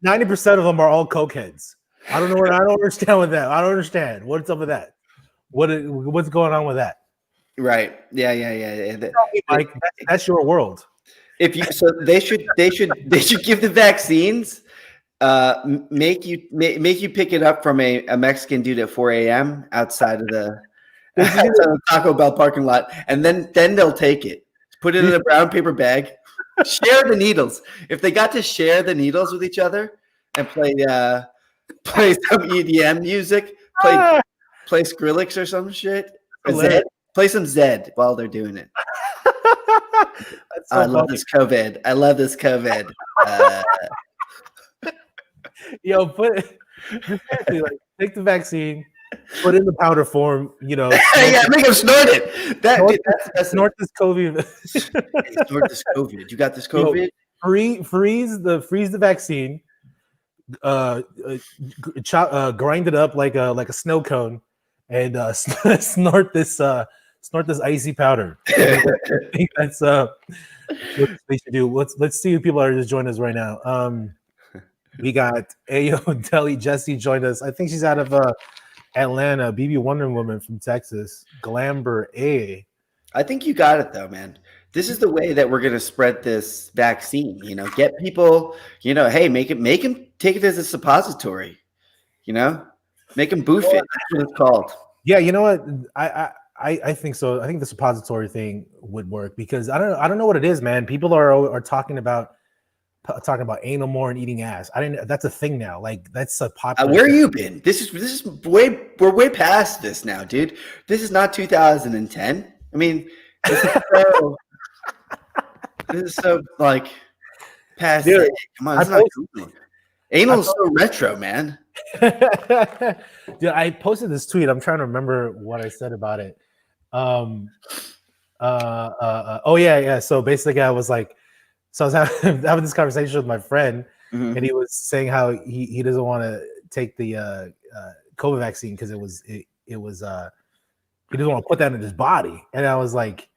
Speaker 1: 90% of them are all cokeheads. I don't know. I don't understand with that. I don't understand what's up with that. What's going on with that?
Speaker 2: Right. Yeah.
Speaker 1: Mike, that's your world.
Speaker 2: They should give the vaccines Make you pick it up from a Mexican dude at 4 a.m. outside of the Taco Bell parking lot, and then they'll take it, put it in a brown paper bag, share the needles. If they got to share the needles with each other and play some EDM music, play Skrillex or some shit, play some Zed while they're doing it. I love this COVID. I love this COVID.
Speaker 1: Yo, take the vaccine, put it in the powder form,
Speaker 2: yeah, make them snort it.
Speaker 1: Snort this COVID.
Speaker 2: Hey, snort this COVID. You got this COVID?
Speaker 1: Freeze the vaccine, grind it up like a snow cone, and snort this icy powder. I think that's what they should do. Let's see who people are just joining us right now. We got Ayo Deli Jessie joined us. I think she's out of Atlanta. BB Wonder Woman from Texas. Glamber A.
Speaker 2: I think you got it though, man. This is the way that we're gonna spread this vaccine. Get people. Hey, make them take it as a suppository. Make them boof it. That's what it's called.
Speaker 1: Yeah, you know what? I think so. I think the suppository thing would work because I don't know what it is, man. People are talking about anal more and eating ass. That's a thing now. Like that's a popular.
Speaker 2: Where you been? We're way past this now, dude. This is not 2010. I mean, this is so like past.
Speaker 1: Dude,
Speaker 2: come on, it's not cool. Anal's so retro, man.
Speaker 1: Dude, I posted this tweet. I'm trying to remember what I said about it. Oh yeah. So basically, I was like. So I was having this conversation with my friend, and he was saying how he doesn't want to take the COVID vaccine because he doesn't want to put that in his body. And I was like,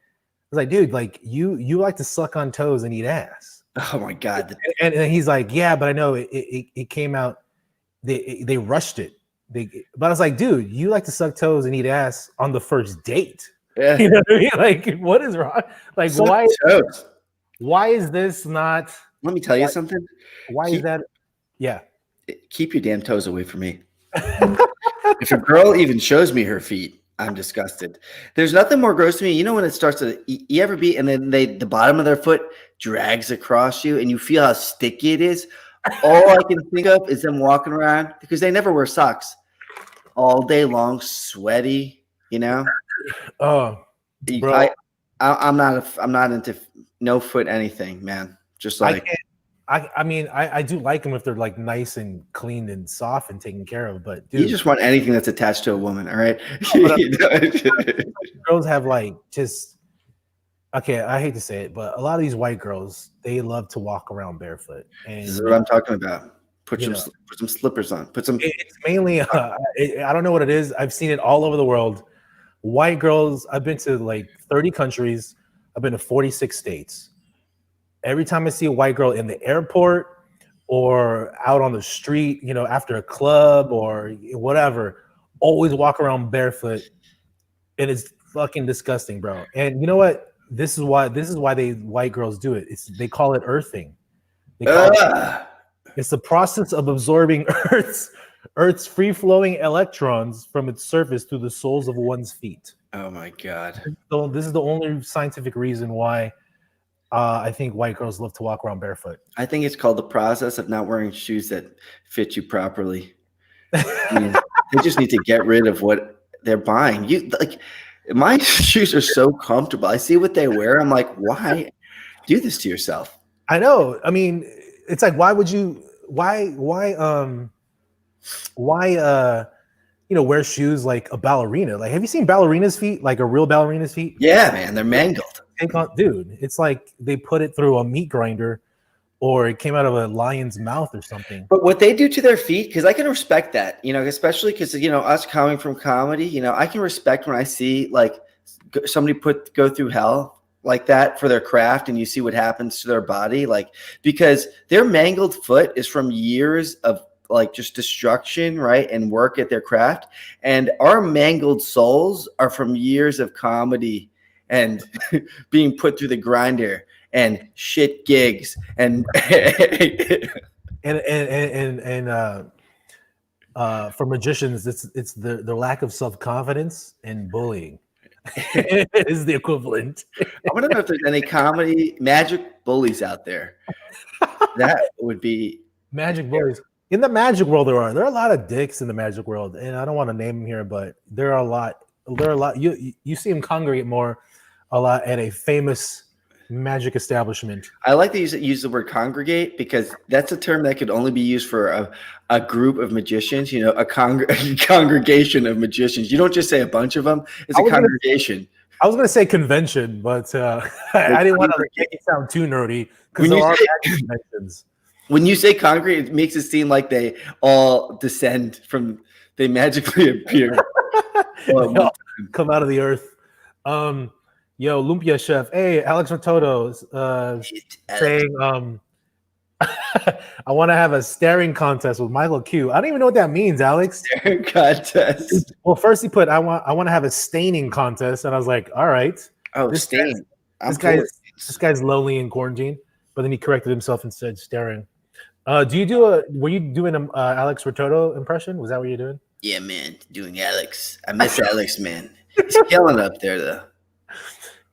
Speaker 1: dude, like you like to suck on toes and eat ass.
Speaker 2: Oh my god!
Speaker 1: And he's like, yeah, but I know it came out. They rushed it. But I was like, dude, you like to suck toes and eat ass on the first date.
Speaker 2: Yeah.
Speaker 1: You know what I mean? Like, what is wrong? Like,
Speaker 2: suck toes.
Speaker 1: Why is this not?
Speaker 2: Let me tell you something.
Speaker 1: Why is that? Yeah.
Speaker 2: Keep your damn toes away from me. If a girl even shows me her feet, I'm disgusted. There's nothing more gross to me. When it starts to, you ever be, and then the bottom of their foot drags across you and you feel how sticky it is. All I can think of is them walking around because they never wear socks all day long, sweaty,
Speaker 1: Oh, bro.
Speaker 2: I'm not into no foot anything, man. Just like
Speaker 1: I do like them if they're like nice and clean and soft and taken care of. But dude,
Speaker 2: you just want anything that's attached to a woman, all right?
Speaker 1: Girls have like just okay. I hate to say it, but a lot of these white girls they love to walk around barefoot. And
Speaker 2: this is what I'm talking about. Put some slippers on.
Speaker 1: It's mainly I don't know what it is. I've seen it all over the world. White girls. I've been to like 30 countries. I've been to 46 states. Every time I see a white girl in the airport or out on the street, after a club or whatever, always walk around barefoot. And it's fucking disgusting, bro. And you know what? This is why white girls do it. They call it earthing. It's the process of absorbing Earth's free-flowing electrons from its surface through the soles of one's feet.
Speaker 2: Oh my god!
Speaker 1: So this is the only scientific reason why I think white girls love to walk around barefoot.
Speaker 2: I think it's called the process of not wearing shoes that fit you properly. They just need to get rid of what they're buying. My shoes are so comfortable. I see what they wear. I'm like, why do this to yourself?
Speaker 1: I know. I mean, it's like, why would you? Why wear shoes like a ballerina? Like, have you seen ballerinas' feet? Like a real ballerina's feet?
Speaker 2: Yeah, man, they're mangled.
Speaker 1: Dude, it's like they put it through a meat grinder, or it came out of a lion's mouth or something.
Speaker 2: But what they do to their feet, because I can respect that, especially because us coming from comedy, I can respect when I see like somebody go through hell like that for their craft, and you see what happens to their body, like because their mangled foot is from years of like just destruction, right, and work at their craft, and our mangled souls are from years of comedy and being put through the grinder and shit gigs and
Speaker 1: and for magicians, it's the lack of self-confidence and bullying is the equivalent.
Speaker 2: I want to know if there's any comedy magic bullies out there. That would be
Speaker 1: Magic bullies. In the magic world, there are a lot of dicks in the magic world, and I don't want to name them here, but there are a lot. You see them congregate a lot at a famous magic establishment.
Speaker 2: I like to use the word congregate because that's a term that could only be used for a group of magicians. You know, a congregation of magicians. You don't just say a bunch of them. It's a congregation.
Speaker 1: I was going to say convention, but I didn't want to make it sound too nerdy because there are conventions.
Speaker 2: When you say congregate, it makes it seem like they all descend from. They magically appear.
Speaker 1: Come out of the earth. Yo, Lumpia Chef. Hey, Alex Matoto saying, I want to have a staring contest with Michael Q. I don't even know what that means, Alex.
Speaker 2: Staring contest.
Speaker 1: Well, first he put, I want to have a staining contest, and I was like, all right.
Speaker 2: Oh, stain.
Speaker 1: This guy's lonely in quarantine, but then he corrected himself and said staring. Were you doing an Alex Matoto impression? Was that what you're doing?
Speaker 2: Yeah, man, doing Alex. I miss Alex, man. He's killing up there, though.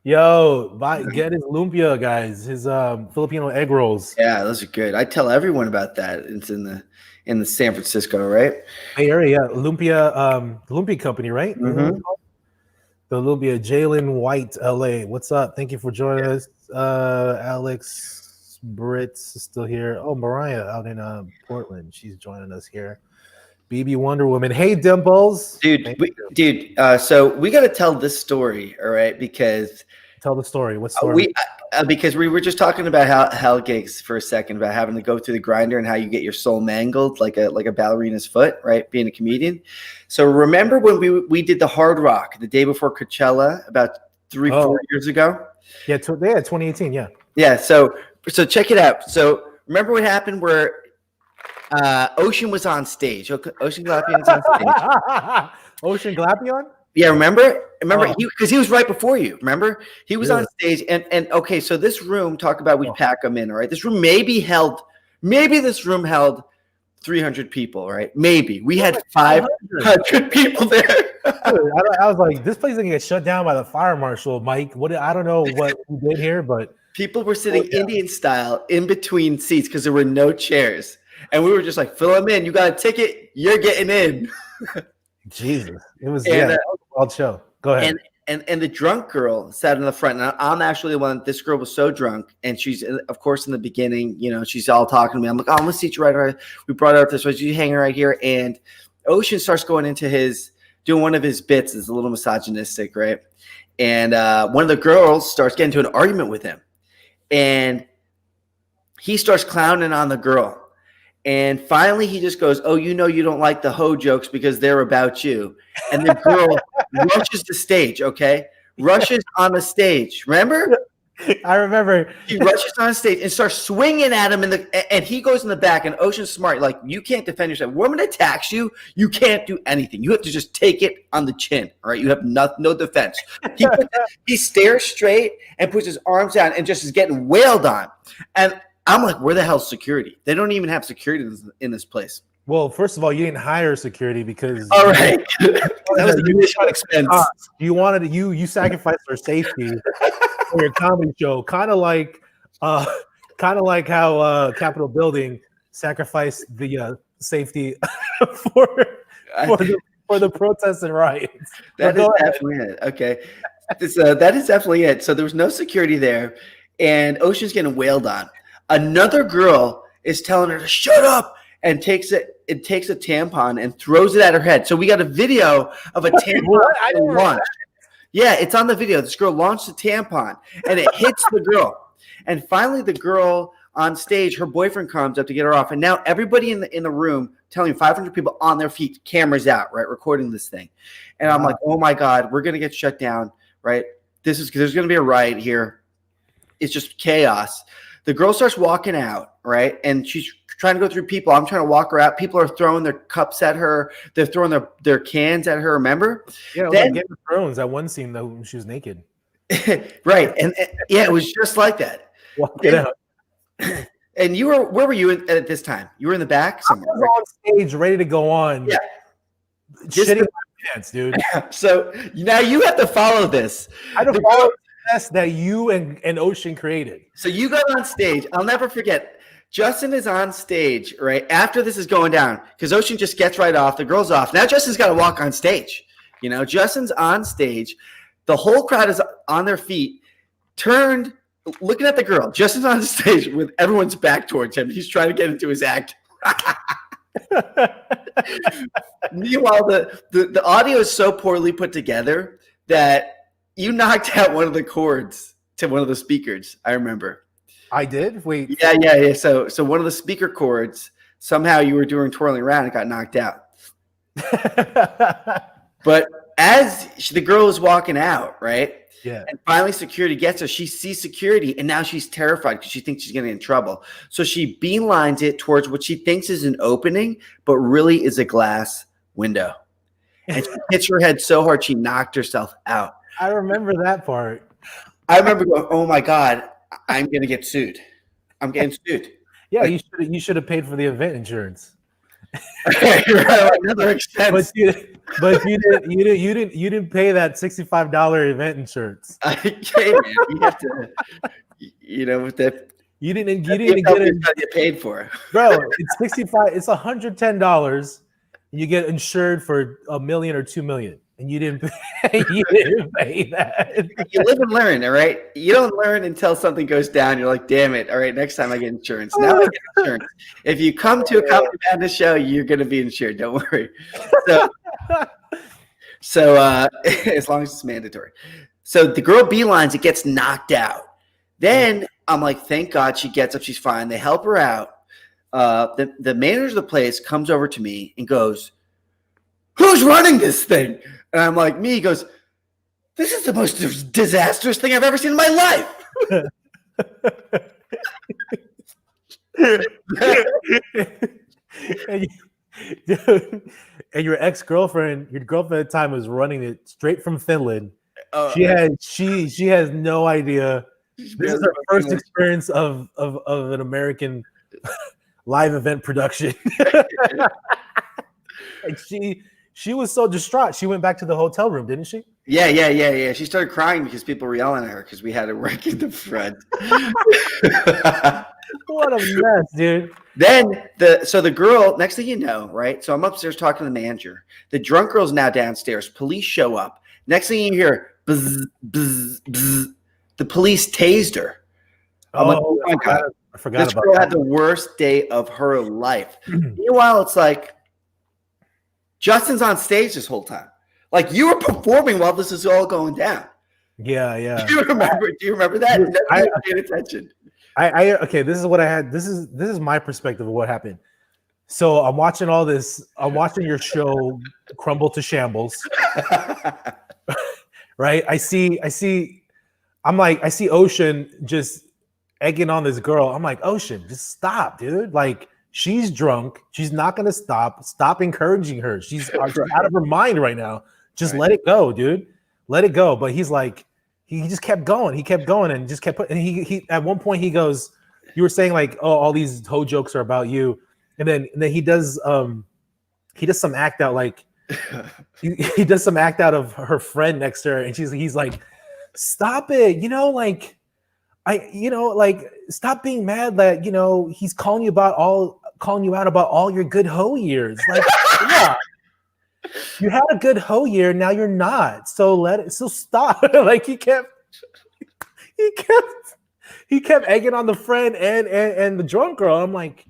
Speaker 1: Yo, get his lumpia, guys. His Filipino egg rolls.
Speaker 2: Yeah, those are good. I tell everyone about that. It's in the San Francisco, right?
Speaker 1: Bay Area, yeah. Lumpia, the Lumpia Company, right?
Speaker 2: Mm-hmm.
Speaker 1: The Lumpia, Jalen White, LA. What's up? Thank you for joining us. Alex Brits is still here. Oh, Mariah out in Portland. She's joining us here. BB Wonder Woman. Hey, Dimples.
Speaker 2: Dude, so we got to tell this story, all right? Because
Speaker 1: tell the story. What story?
Speaker 2: Because we were just talking about how hell gigs for a second, about having to go through the grinder and how you get your soul mangled like a ballerina's foot, right? Being a comedian. So remember when we did the Hard Rock the day before Coachella about 4 years ago?
Speaker 1: Yeah, 2018. Yeah.
Speaker 2: Yeah. So check it out. So remember what happened where Ocean was on stage. Ocean Glapion was on stage.
Speaker 1: Ocean Glapion?
Speaker 2: Yeah, remember, because he was right before you. Remember, he was on stage, and okay. So this room, talk about we pack them in. All right, this room maybe held 300 people. Right, maybe we had 500 people there.
Speaker 1: Dude, I was like, this place is gonna get shut down by the fire marshal, Mike. I don't know what we did here, but
Speaker 2: people were sitting Indian style in between seats because there were no chairs. And we were just like, fill them in. You got a ticket. You're getting in.
Speaker 1: Jesus. It was a wild show. Go ahead.
Speaker 2: And the drunk girl sat in the front. And I'm actually the one. This girl was so drunk. And she's, of course, in the beginning, you know, she's all talking to me. I'm like, oh, I'm going to seat you right here. We brought her up this way. She's hanging right here. And Ocean starts going into doing one of his bits. It's a little misogynistic, right? And one of the girls starts getting into an argument with him. And he starts clowning on the girl. And finally, he just goes, oh, you know you don't like the hoe jokes because they're about you. And the girl rushes the stage, okay? Rushes on the stage. Remember?
Speaker 1: I remember.
Speaker 2: He rushes on stage and starts swinging at him, and he goes in the back, and Ocean's smart. Like, you can't defend yourself. Woman attacks you. You can't do anything. You have to just take it on the chin, all right? You have no defense. He stares straight and puts his arms down and just is getting wailed on. And I'm like, where the hell's security? They don't even have security in this place.
Speaker 1: Well, first of all, you didn't hire security because
Speaker 2: all right, that was the initial expense.
Speaker 1: You sacrificed for safety for your comedy show, kind of like how Capitol Building sacrificed the safety for the protests and riots.
Speaker 2: That is definitely it. Okay, that is definitely it. So there was no security there, and Ocean's getting wailed on. Another girl is telling her to shut up and takes a tampon and throws it at her head. So we got a video of a tampon launch. Yeah, it's on the video. This girl launched a tampon and it hits the girl. And finally the girl on stage, her boyfriend comes up to get her off. And now everybody in the room telling 500 people on their feet, cameras out, right, recording this thing. And I'm like, oh my God, we're going to get shut down, right? There's going to be a riot here. It's just chaos. The girl starts walking out, right? And she's trying to go through people. I'm trying to walk her out. People are throwing their cups at her. They're throwing their cans at her, remember?
Speaker 1: Yeah, like Game of Thrones, that one scene, though, when she was naked.
Speaker 2: Right. And yeah, it was just like that.
Speaker 1: Walk it out.
Speaker 2: And you were, where were you at this time? You were in the back somewhere.
Speaker 1: I was on stage, ready to go on.
Speaker 2: Yeah.
Speaker 1: Shitting my pants, dude.
Speaker 2: So now you have to follow this.
Speaker 1: I have to follow the test that you and Ocean created.
Speaker 2: So you got on stage. I'll never forget. Justin is on stage, right? After this is going down, because Ocean just gets right off. The girl's off. Now Justin's got to walk on stage. You know, Justin's on stage. The whole crowd is on their feet, turned, looking at the girl. Justin's on stage with everyone's back towards him. He's trying to get into his act. Meanwhile, the audio is so poorly put together that you knocked out one of the cords to one of the speakers. I remember.
Speaker 1: I did? Wait.
Speaker 2: Yeah. So one of the speaker cords, somehow you were doing twirling around and got knocked out. But as the girl is walking out, right?
Speaker 1: Yeah.
Speaker 2: And finally security gets her. She sees security and now she's terrified because she thinks she's getting in trouble. So she beelines it towards what she thinks is an opening, but really is a glass window. And she hits her head so hard she knocked herself out.
Speaker 1: I remember that part.
Speaker 2: I remember going, oh my God, I'm going to get sued. I'm getting sued.
Speaker 1: Yeah, you should have paid for the event insurance.
Speaker 2: Another expense.
Speaker 1: But you didn't pay that $65 event insurance.
Speaker 2: Okay, man. You have to, you know, with that.
Speaker 1: You didn't get it.
Speaker 2: Get paid for,
Speaker 1: bro. It's $65. It's $110. You get insured for $1 million or $2 million, and you didn't pay. You didn't pay that.
Speaker 2: You live and learn, all right. You don't learn until something goes down. You're like, damn it! All right, next time I get insurance. Now I get insurance. If you come to a Comedy Madness show, you're going to be insured. Don't worry. So as long as it's mandatory. So the girl beelines, it gets knocked out. Then I'm like, thank God she gets up. She's fine. They help her out. The manager of the place comes over to me and goes, who's running this thing? And I'm like, me. He goes, this is the most disastrous thing I've ever seen in my life.
Speaker 1: And your ex-girlfriend, your girlfriend at the time was running it straight from Finland. She has no idea. This is her first experience of an American live event production. And she was so distraught. She went back to the hotel room, didn't she?
Speaker 2: Yeah. She started crying because people were yelling at her because we had to work in the front.
Speaker 1: What a mess, dude.
Speaker 2: Then the girl, next thing you know, right? So I'm upstairs talking to the manager. The drunk girl's now downstairs. Police show up. Next thing you hear, bzz, bzz, bzz. The police tased her. I'm like, oh my God.
Speaker 1: I forgot
Speaker 2: this
Speaker 1: about
Speaker 2: girl
Speaker 1: that.
Speaker 2: had the worst day of her life. Meanwhile, it's like Justin's on stage this whole time. Like you were performing while this is all going down.
Speaker 1: Yeah.
Speaker 2: Do you remember that? I paid attention.
Speaker 1: Okay, this is what I had. This is my perspective of what happened. So I'm watching all this. I'm watching your show crumble to shambles. Right? I see Ocean just egging on this girl. I'm like, Ocean, just stop, dude. Like, she's drunk. She's not gonna stop. Stop encouraging her. She's out of her mind right now. Just let it go, dude. Let it go. But he's like, he just kept going. He kept going and just kept putting. And he at one point he goes, you were saying like, oh, all these hoe jokes are about you, and then he does some act out like he does some act out of her friend next to her, and he's like, stop it, like stop being mad that he's calling you out about all your good hoe years. Like, yeah. You had a good hoe year, now you're not. So stop. Like he kept egging on the friend and the drunk girl. I'm like,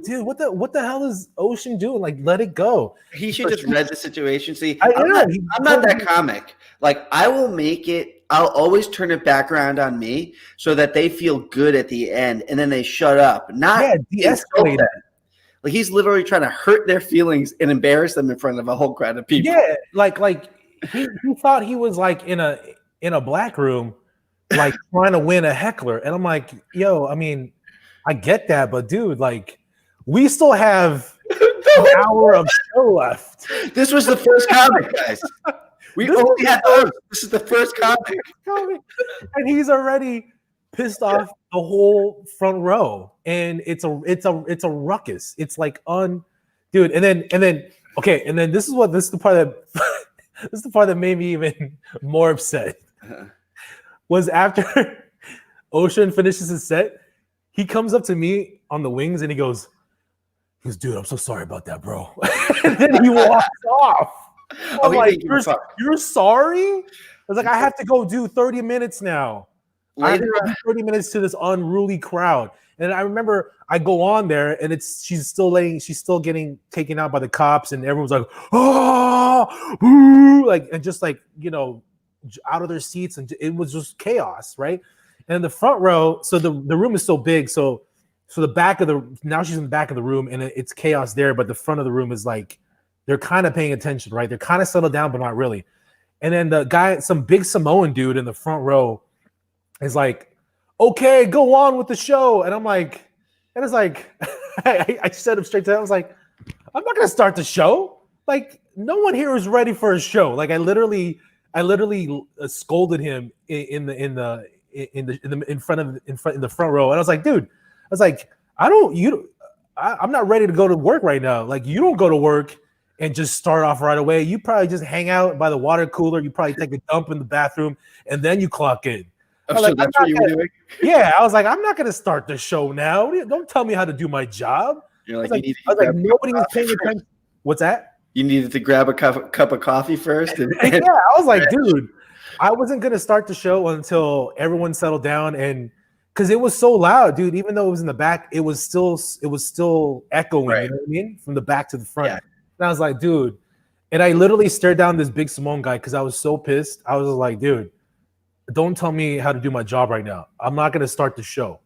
Speaker 1: dude, what the hell is Ocean doing? Like, let it go.
Speaker 2: He should just read the situation. See,
Speaker 1: I'm
Speaker 2: not that comic. Like, I'll always turn it back around on me so that they feel good at the end and then they shut up. De-escalate. Like he's literally trying to hurt their feelings and embarrass them in front of a whole crowd of people.
Speaker 1: Yeah, like he thought he was like in a black room, like trying to win a heckler. And I'm like, yo, I mean, I get that, but dude, like, we still have an hour of show left.
Speaker 2: This was the first comic, guys. We only had those. This is the first comic.
Speaker 1: And he's already pissed off the whole front row, and it's a ruckus. It's like dude. And then okay, and then this is the part that this is the part that made me even more upset. Was after Ocean finishes his set, he comes up to me on the wings and he goes, dude, I'm so sorry about that, bro. And then he walks off. I'm like, you're sorry? I was like, I have to go do 30 minutes now. I have to go do 30 minutes to this unruly crowd. And I remember I go on there and she's still getting taken out by the cops, and everyone's like, oh, ooh, like, and just like, you know, out of their seats, and it was just chaos, right? And the front row, so the room is so big, so the back of now she's in the back of the room, and it's chaos there, but the front of the room is like, they're kind of paying attention, right? They're kind of settled down, but not really. And then the guy, some big Samoan dude in the front row, is like, okay, go on with the show. And I'm like, and it's like, I said him straight to that. I was like, I'm not gonna start the show. Like, no one here is ready for a show. Like, I literally scolded him in the front row. And I was like, dude, I was like, I'm not ready to go to work right now. Like, you don't go to work and just start off right away. You probably just hang out by the water cooler. You probably take a dump in the bathroom, and then you clock in.
Speaker 2: Oh, so that's what you were doing?
Speaker 1: Yeah, I was like, I'm not going to start the show now. Don't tell me how to do my job.
Speaker 2: You're like,
Speaker 1: nobody was paying attention. What's that?
Speaker 2: You needed to grab a cup of coffee first.
Speaker 1: Yeah, I was like, dude, I wasn't going to start the show until everyone settled down, and because it was so loud, dude. Even though it was in the back, it was still echoing. Right. You know what I mean? From the back to the front. Yeah. And I was like, dude, and I literally stared down this big Samoan guy because I was so pissed. I was like, dude, don't tell me how to do my job right now. I'm not going to start the show.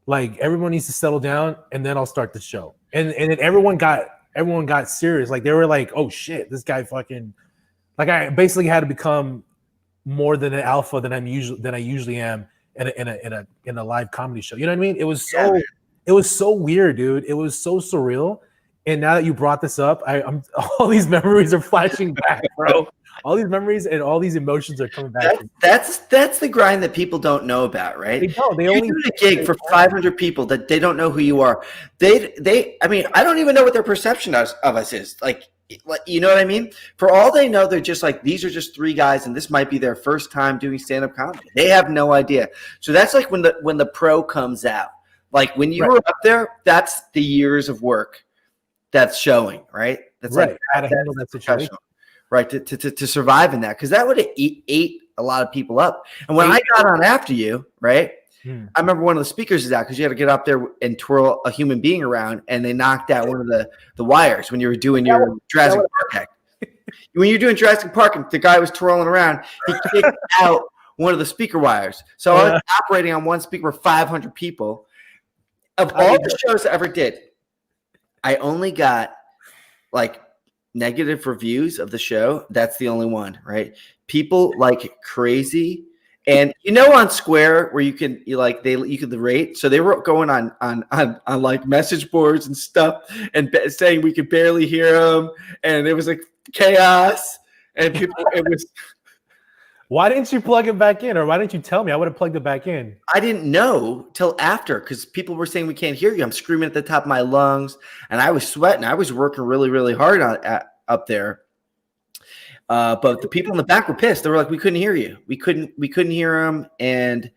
Speaker 1: Like, everyone needs to settle down, and then I'll start the show. And then everyone got serious. Like, they were like, oh shit, this guy fucking, like, I basically had to become more than an alpha than I usually am in a live comedy show. You know what I mean? It was so weird, dude. It was so surreal. And now that you brought this up, I'm all these memories are flashing back, bro. All these memories and all these emotions are coming back.
Speaker 2: That's the grind that people don't know about, right?
Speaker 1: They don't. They only
Speaker 2: do a gig for 500 people that they don't know who you are. I mean, I don't even know what their perception of us is. Like, you know what I mean? For all they know, they're just like, these are just three guys, and this might be their first time doing stand-up comedy. They have no idea. So that's like when the pro comes out. Like, when you were up there, that's the years of work that's showing, right? That's
Speaker 1: right.
Speaker 2: Like
Speaker 1: how to handle that situation.
Speaker 2: Right, to survive in that, because that would have ate a lot of people up. And when I got on after you, right, I remember one of the speakers is out because you had to get up there and twirl a human being around, and they knocked out one of the wires when you were doing your Jurassic Park act. When you're doing Jurassic Park and the guy was twirling around, he kicked out one of the speaker wires. So I was operating on one speaker for 500 people. Of all the shows I ever did, I only got like negative reviews of the show. That's the only one, right? People like crazy. And you know, on Square where you can rate. So they were going on like message boards and stuff and saying we could barely hear them, and it was like chaos. And people, it was.
Speaker 1: Why didn't you plug it back in, or why didn't you tell me? I would have plugged it back in.
Speaker 2: I didn't know till after, because people were saying we can't hear you. I'm screaming at the top of my lungs, and I was sweating. I was working really, really hard up there. But the people in the back were pissed. They were like, "We couldn't hear you. We couldn't hear them." And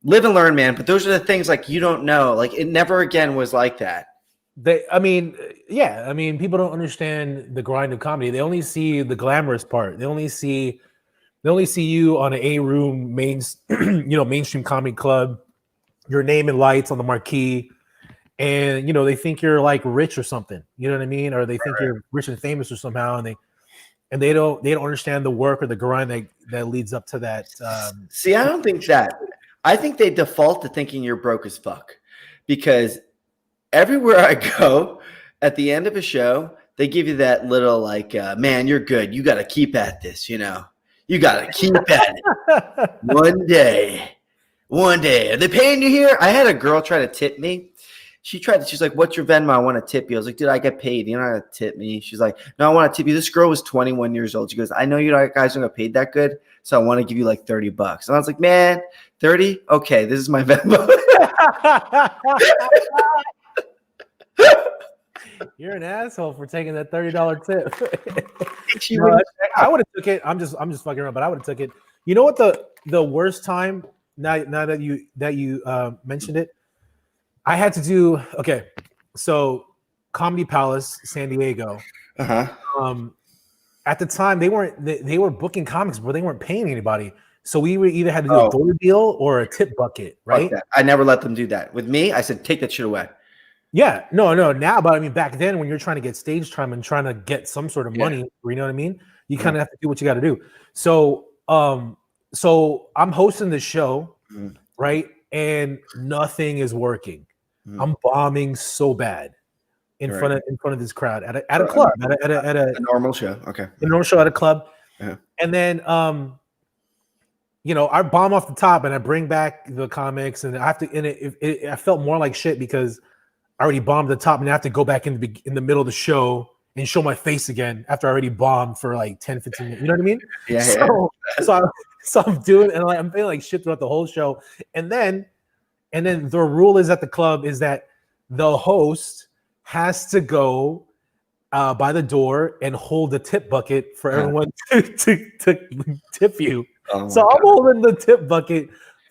Speaker 2: live and learn, man. But those are the things like you don't know. Like, it never again was like that.
Speaker 1: People don't understand the grind of comedy. They only see the glamorous part. They only see you on an A-room mainstream comedy club, your name in lights on the marquee, and they think you're like rich or something. You know what I mean? Or they think you're rich and famous or somehow, and they don't understand the work or the grind that leads up to that.
Speaker 2: See, I don't think that. I think they default to thinking you're broke as fuck, because everywhere I go at the end of a show, they give you that little like, man, you're good. You got to keep at this, You got to keep at it. One day. Are they paying you here? I had a girl try to tip me. she tried. She's like, "What's your Venmo? I want to tip you." I was like, "Dude, I get paid. You don't have to tip me." She's like, "No, I want to tip you." This girl was 21 years old. She goes, "I know you guys don't get paid that good, so I want to give you like $30." And I was like, "Man, 30? Okay, this is my Venmo."
Speaker 1: You're an asshole for taking that $30 tip.
Speaker 2: She
Speaker 1: No,
Speaker 2: wouldn't-
Speaker 1: I would have took it. I'm just fucking around, but I would have took it. You know what the worst time? Now that you mentioned it, I had to do. Okay, so Comedy Palace, San Diego. At the time, they were booking comics, but they weren't paying anybody. So we either had to do a door deal or a tip bucket, right?
Speaker 2: I never let them do that. With me, I said, take that shit away.
Speaker 1: Yeah, no. Now, but I mean, back then, when you're trying to get stage time and trying to get some sort of money, you know what I mean? You kind of have to do what you got to do. So, so I'm hosting this show, right? And nothing is working. I'm bombing so bad in front of this crowd at a club, at a
Speaker 2: normal show. Okay,
Speaker 1: a normal show at a club, and then you know, I bomb off the top and I bring back the comics, and I have to. I felt more like shit because I already bombed the top, and I have to go back in the middle of the show and show my face again after I already bombed for like 10, 15 minutes. You know what I mean?
Speaker 2: Yeah.
Speaker 1: So I'm doing, and I'm feeling like shit throughout the whole show. And then the rule is at the club is that the host has to go by the door and hold the tip bucket for everyone to tip you. So I'm holding the tip bucket,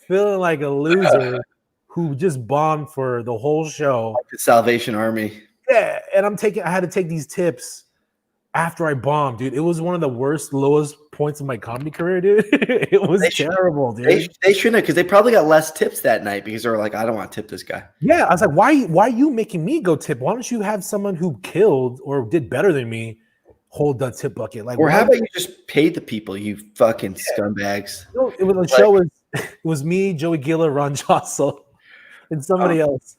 Speaker 1: feeling like a loser who just bombed for the whole show.
Speaker 2: Like the Salvation Army.
Speaker 1: Yeah, and I had to take these tips after I bombed, dude. It was one of the lowest points of my comedy career, dude. It was terrible, dude.
Speaker 2: They shouldn't have, because they probably got less tips that night because they were like, I don't want to tip this guy.
Speaker 1: Yeah, I was like, why are you making me go tip? Why don't you have someone who killed or did better than me hold the tip bucket? Like,
Speaker 2: or how about you just pay the people, you fucking scumbags?
Speaker 1: You know, the show was it was me, Joey Giller, Ron Jossel, and somebody else.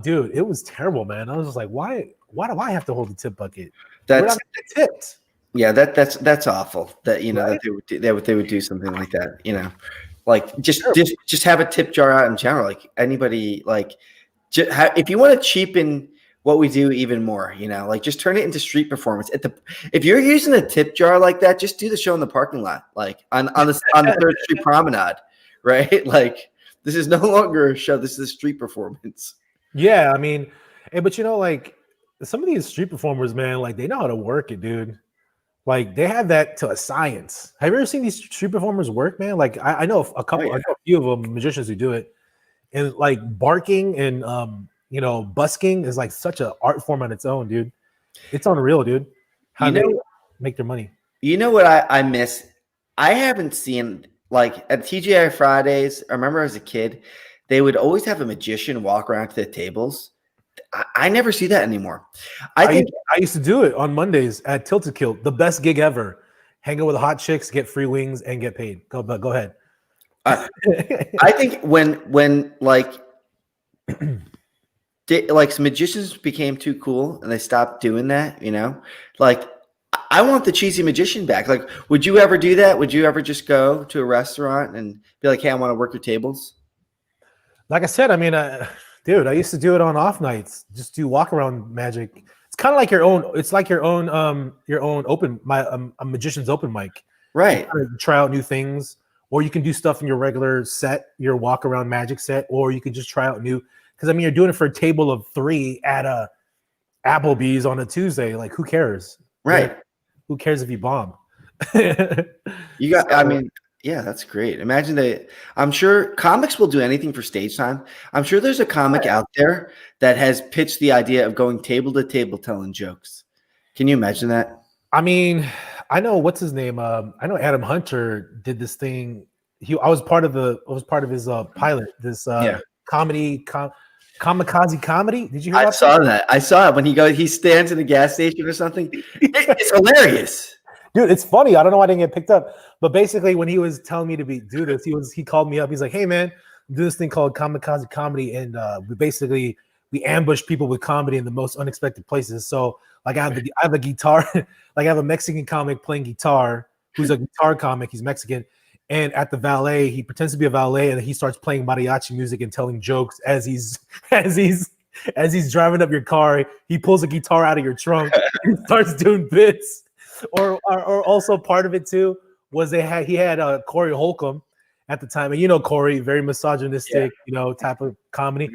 Speaker 1: Dude, it was terrible, man. I was just like, why do I have to hold the tip bucket?
Speaker 2: That's
Speaker 1: tipped.
Speaker 2: Yeah, that's awful. That that they would do something like that. You know, like just have a tip jar out in general. Like anybody, like if you want to cheapen what we do even more, you know, like just turn it into street performance. If you're using a tip jar like that, just do the show in the parking lot, like on the 3rd Street Promenade, right? Like this is no longer a show. This is a street performance.
Speaker 1: Yeah, I mean, but you know, like some of these street performers, man, like they know how to work it, dude. Like they have that to a science. Have you ever seen these street performers work, man? Like I know a couple, I know a few of them magicians who do it, and like barking and you know, busking is like such an art form on its own, dude. It's unreal, dude. How they make their money.
Speaker 2: You know what I miss? I haven't seen, like at TGI Fridays. I remember as a kid, they would always have a magician walk around to the tables. I never see that anymore. I
Speaker 1: used to do it on Mondays at Tilted Kilt, the best gig ever. Hang out with hot chicks, get free wings, and get paid. Go ahead.
Speaker 2: I think when like magicians became too cool and they stopped doing that, you know, like I want the cheesy magician back. Like, would you ever do that? Would you ever just go to a restaurant and be like, hey, I want to work your tables?
Speaker 1: Like I said, I mean, dude, I used to do it on off nights. Just do walk around magic. It's kind of like your own. It's like your own open a magician's open mic.
Speaker 2: Right.
Speaker 1: You try out new things, or you can do stuff in your regular set, your walk around magic set, or you can just try out new. Because I mean, you're doing it for a table of 3 at a Applebee's on a Tuesday. Like, who cares?
Speaker 2: Right.
Speaker 1: Like, who cares if you bomb?
Speaker 2: You got. I mean. Yeah, that's great. Imagine I'm sure comics will do anything for stage time. I'm sure there's a comic out there that has pitched the idea of going table to table telling jokes. Can you imagine that?
Speaker 1: I mean, I know what's his name. I know Adam Hunter did this thing. I was part of his pilot. This comedy, kamikaze comedy. Did you hear
Speaker 2: I saw that. I saw it when he stands in a gas station or something. It's hilarious.
Speaker 1: Dude, it's funny. I don't know why I didn't get picked up. But basically, when he was telling me to do this, he called me up. He's like, "Hey, man, do this thing called kamikaze comedy, and we ambush people with comedy in the most unexpected places." So, like, I have a guitar, like I have a Mexican comic playing guitar, who's a guitar comic. He's Mexican, and at the valet, he pretends to be a valet, and he starts playing mariachi music and telling jokes as he's as he's driving up your car, he pulls a guitar out of your trunk and starts doing bits. Or also part of it too was he had Corey Holcomb at the time, and you know Corey, very misogynistic, type of comedy,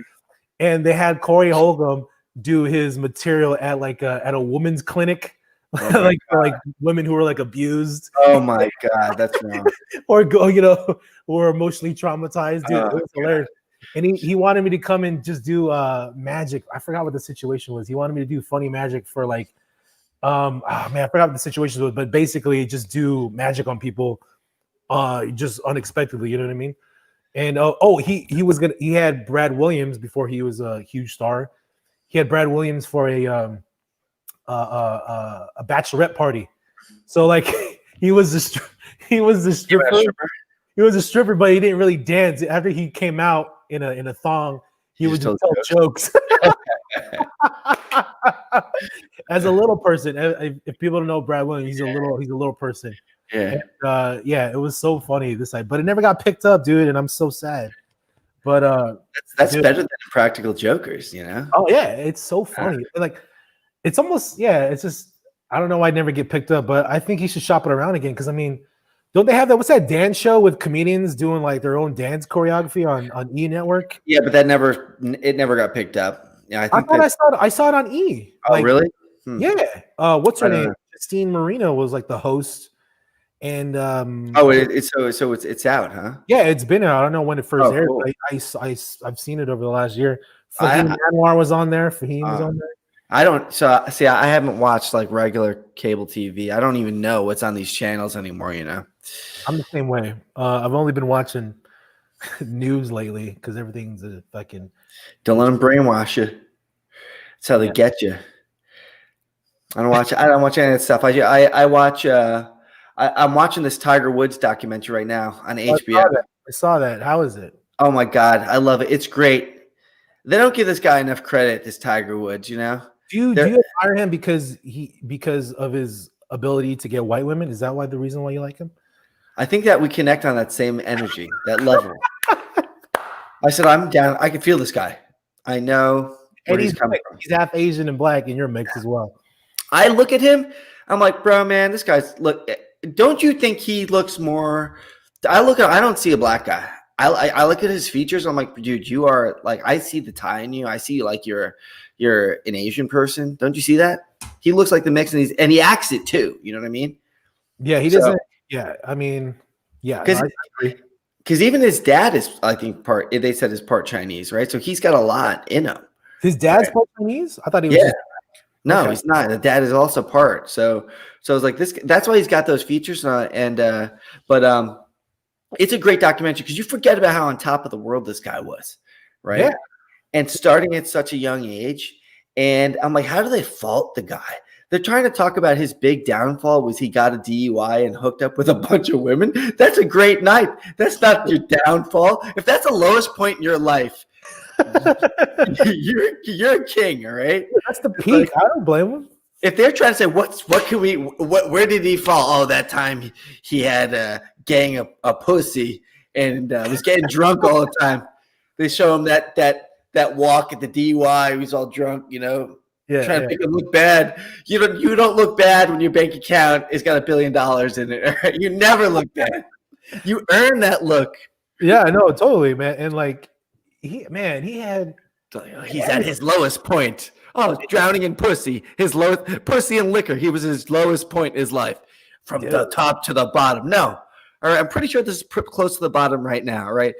Speaker 1: and they had Corey Holcomb do his material at at a women's clinic, like for like women who were like abused.
Speaker 2: Oh my God, that's wrong.
Speaker 1: Or who were emotionally traumatized, dude. It was hilarious. And he wanted me to come and just do magic. I forgot what the situation was. He wanted me to do funny magic for like, I forgot what the situation was, but basically just do magic on people, just unexpectedly. You know what I mean? And he had Brad Williams before he was a huge star. He had Brad Williams for a bachelorette party. So like he was the stripper. He was a stripper, but he didn't really dance. After he came out in a thong, he would just tell jokes. As a little person, if people don't know Brad Williams, he's a little person.
Speaker 2: Yeah.
Speaker 1: And, it was so funny this night, but it never got picked up, dude, and I'm so sad. But
Speaker 2: that's dude, better than Practical Jokers, you know?
Speaker 1: Oh yeah, it's so funny. Like it's almost it's just I don't know why I never get picked up, but I think he should shop it around again because I mean, don't they have that? What's that dance show with comedians doing like their own dance choreography on E Network?
Speaker 2: Yeah, but it never got picked up. Yeah,
Speaker 1: I saw it on E.
Speaker 2: Oh, really?
Speaker 1: Yeah. What's her name? Christine Marino was like the host. And
Speaker 2: it's out, huh?
Speaker 1: Yeah, it's been out. I don't know when it first aired.
Speaker 2: Cool.
Speaker 1: I've seen it over the last year. Fahim Anwar was on there. Fahim was on there.
Speaker 2: I haven't watched like regular cable TV. I don't even know what's on these channels anymore, you know.
Speaker 1: I'm the same way. I've only been watching news lately because everything's a fucking.
Speaker 2: Don't let them brainwash you. That's how they get you. I don't watch any of that stuff. I watch. I'm watching this Tiger Woods documentary right now on HBO.
Speaker 1: I saw that. How is it?
Speaker 2: Oh my God, I love it. It's great. They don't give this guy enough credit. This Tiger Woods, you know.
Speaker 1: Do you admire him because of his ability to get white women? Is that the reason why you like him?
Speaker 2: I think that we connect on that same energy, that level. I said I'm down. I can feel this guy. I know where he's coming from.
Speaker 1: He's half Asian and black, and you're mixed as well.
Speaker 2: I look at him. I'm like, bro, man, this guy's look. Don't you think he looks more? I don't see a black guy. I look at his features. I'm like, dude, you are like. I see the tie in you. I see like you're an Asian person. Don't you see that? He looks like the mix, and he acts it too. You know what I mean?
Speaker 1: Yeah, he doesn't. Yeah, I mean, yeah.
Speaker 2: Because even his dad is, I think, they said is part Chinese, right? So he's got a lot in him.
Speaker 1: His dad's part Chinese? I thought he was.
Speaker 2: Yeah. No, he's not. The dad is also part. So I was like, this. That's why he's got those features. But it's a great documentary because you forget about how on top of the world this guy was, right?
Speaker 1: Yeah.
Speaker 2: And starting at such a young age, and I'm like, how do they fault the guy? They're trying to talk about his big downfall was he got a DUI and hooked up with a bunch of women. That's a great night. That's not your downfall. If that's the lowest point in your life, you're a king, all right?
Speaker 1: That's the peak. I don't blame him.
Speaker 2: If they're trying to say where did he fall? Oh, that time he had a gang of a pussy and was getting drunk all the time. They show him that walk at the DUI. He was all drunk, you know. Trying to make him look bad. You don't look bad when your bank account has got $1 billion in it. Right? You never look bad. You earn that look.
Speaker 1: Yeah, I know, totally, man. And like he's
Speaker 2: at his lowest point. Oh, drowning in pussy. His lowest pussy and liquor. He was his lowest point in his life. From the top to the bottom. No. All right, I'm pretty sure this is close to the bottom right now, right?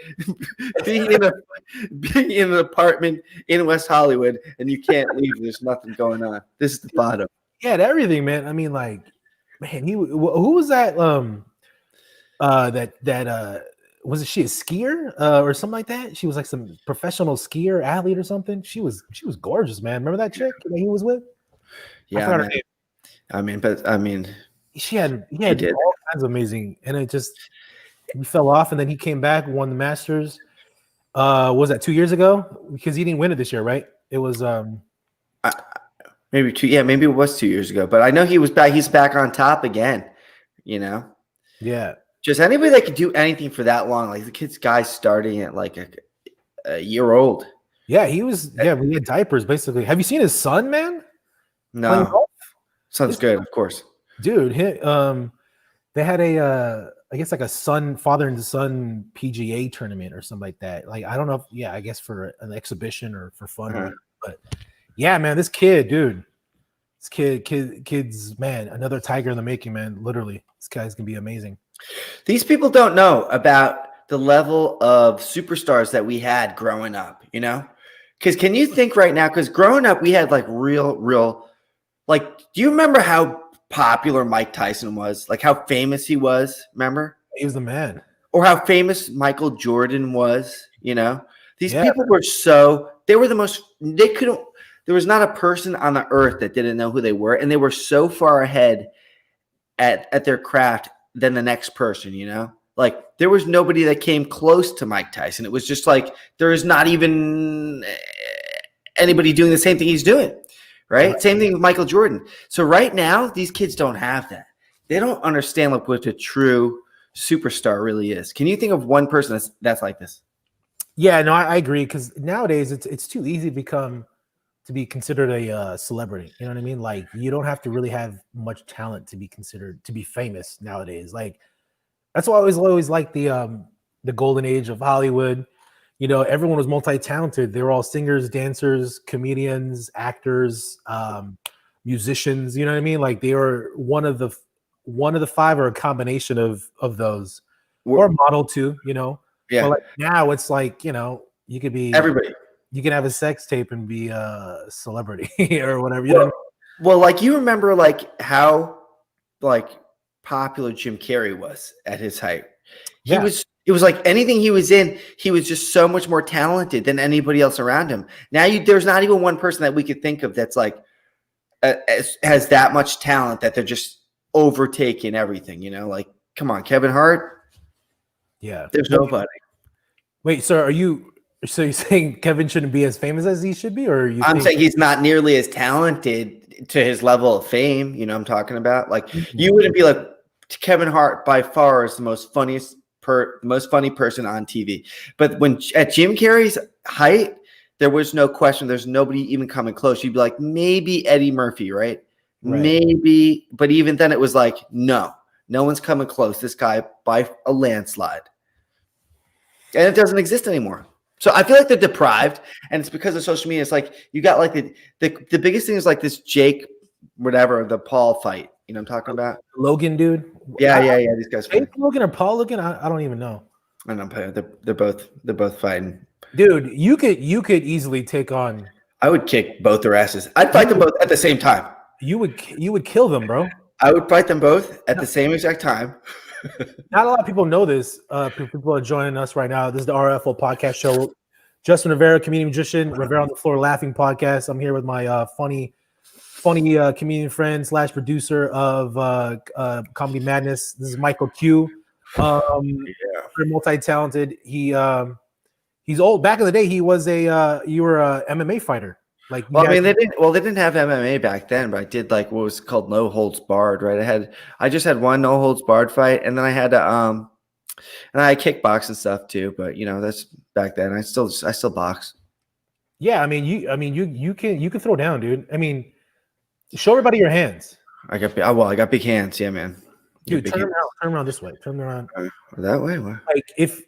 Speaker 2: being in an apartment in West Hollywood and you can't leave. There's nothing going on. This is the bottom.
Speaker 1: Yeah, everything, man. I mean, like, man, who was that? Was she a skier or something like that? She was like some professional skier athlete or something. She was gorgeous, man. Remember that chick that he was with?
Speaker 2: Yeah, man. I mean,
Speaker 1: he had all kinds of amazing, and he fell off, and then he came back, won the Masters. Was that 2 years ago? Because he didn't win it this year, right? It was
Speaker 2: maybe two. Yeah, maybe it was 2 years ago. But I know he was back. He's back on top again. You know.
Speaker 1: Yeah.
Speaker 2: Just anybody that could do anything for that long, like the guy's starting at like a year old,
Speaker 1: Yeah, he was. Yeah, we had diapers basically. Have you seen his son, man? Playing
Speaker 2: No,
Speaker 1: golf?
Speaker 2: sounds good, of course.
Speaker 1: Dude, they had I guess like a father and son PGA tournament or something like that. Like I don't know. Yeah, I guess for an exhibition or for fun. Or whatever. But yeah, man, this kid, dude, kids, man, another tiger in the making, man. Literally, this guy's gonna be amazing.
Speaker 2: These people don't know about the level of superstars that we had growing up, you know? Because can you think right now? Because growing up, we had like real, like, do you remember how popular Mike Tyson was? Like how famous he was, remember?
Speaker 1: He was the man.
Speaker 2: Or how famous Michael Jordan was, you know? These
Speaker 1: Yeah.
Speaker 2: people were they were the most, there was not a person on the earth that didn't know who they were. And they were so far ahead at their craft than the next person, you know? Like there was nobody that came close to Mike Tyson. It was just like there is not even anybody doing the same thing he's doing, right? Same thing with Michael Jordan. So right now, these kids don't have that. They don't understand like what a true superstar really is. Can you think of one person that's like this?
Speaker 1: Yeah, no, I agree. Because nowadays it's too easy to be considered a celebrity. You know what I mean? Like you don't have to really have much talent to be considered to be famous nowadays. Like that's why I always like the golden age of Hollywood. You know, everyone was multi-talented. They were all singers, dancers, comedians, actors, musicians. You know what I mean? Like they were one of the five or a combination of those, or model too. You know,
Speaker 2: yeah.
Speaker 1: But like now it's like, you know, you could be
Speaker 2: everybody.
Speaker 1: You can have a sex tape and be a celebrity or whatever. You know.
Speaker 2: Well, like you remember like how like popular Jim Carrey was at his height. It was like anything he was in, he was just so much more talented than anybody else around him. Now there's not even one person that we could think of that's like has that much talent that they're just overtaking everything, you know? Like, come on, Kevin Hart.
Speaker 1: Yeah.
Speaker 2: There's nobody.
Speaker 1: Wait, so you're saying Kevin shouldn't be as famous as he should be, or
Speaker 2: I'm saying he's not nearly as talented to his level of fame, you know what I'm talking about? Like you wouldn't be like Kevin Hart by far is the most funny person on TV. But when at Jim Carrey's height, there was no question. There's nobody even coming close. You'd be like, maybe Eddie Murphy, right? Maybe. But even then it was like, no one's coming close. This guy by a landslide. And it doesn't exist anymore. So I feel like they're deprived, and it's because of social media. It's like you got like the biggest thing is like this Jake, whatever, the Paul fight. You know what I'm talking about?
Speaker 1: Logan, dude.
Speaker 2: Yeah. These guys.
Speaker 1: Logan or Paul Logan? I don't even know.
Speaker 2: I don't know. They're both fighting.
Speaker 1: Dude, you could easily take on.
Speaker 2: I would kick both their asses. I'd fight them both at the same time.
Speaker 1: You would kill them, bro.
Speaker 2: I would fight them both at the same exact time.
Speaker 1: Not a lot of people know this. People are joining us right now. This is the ROFL podcast show. Justin Rivera, comedian magician, Rivera on the Floor Laughing podcast. I'm here with my funny comedian friend / producer of Comedy Madness. This is Michael QUU. Very multi-talented. He's old. Back in the day, he was you were a MMA fighter. Like,
Speaker 2: well, I mean, they didn't have MMA back then, but I did like what was called no holds barred, right? I just had one no holds barred fight, and then I had to and I kickbox and stuff too. But you know, that's back then. I still box.
Speaker 1: Yeah, I mean, you can throw down, dude. I mean, show everybody your hands.
Speaker 2: I got big hands, yeah, man.
Speaker 1: Dude, turn around this way. Turn around
Speaker 2: that way. What?
Speaker 1: Like if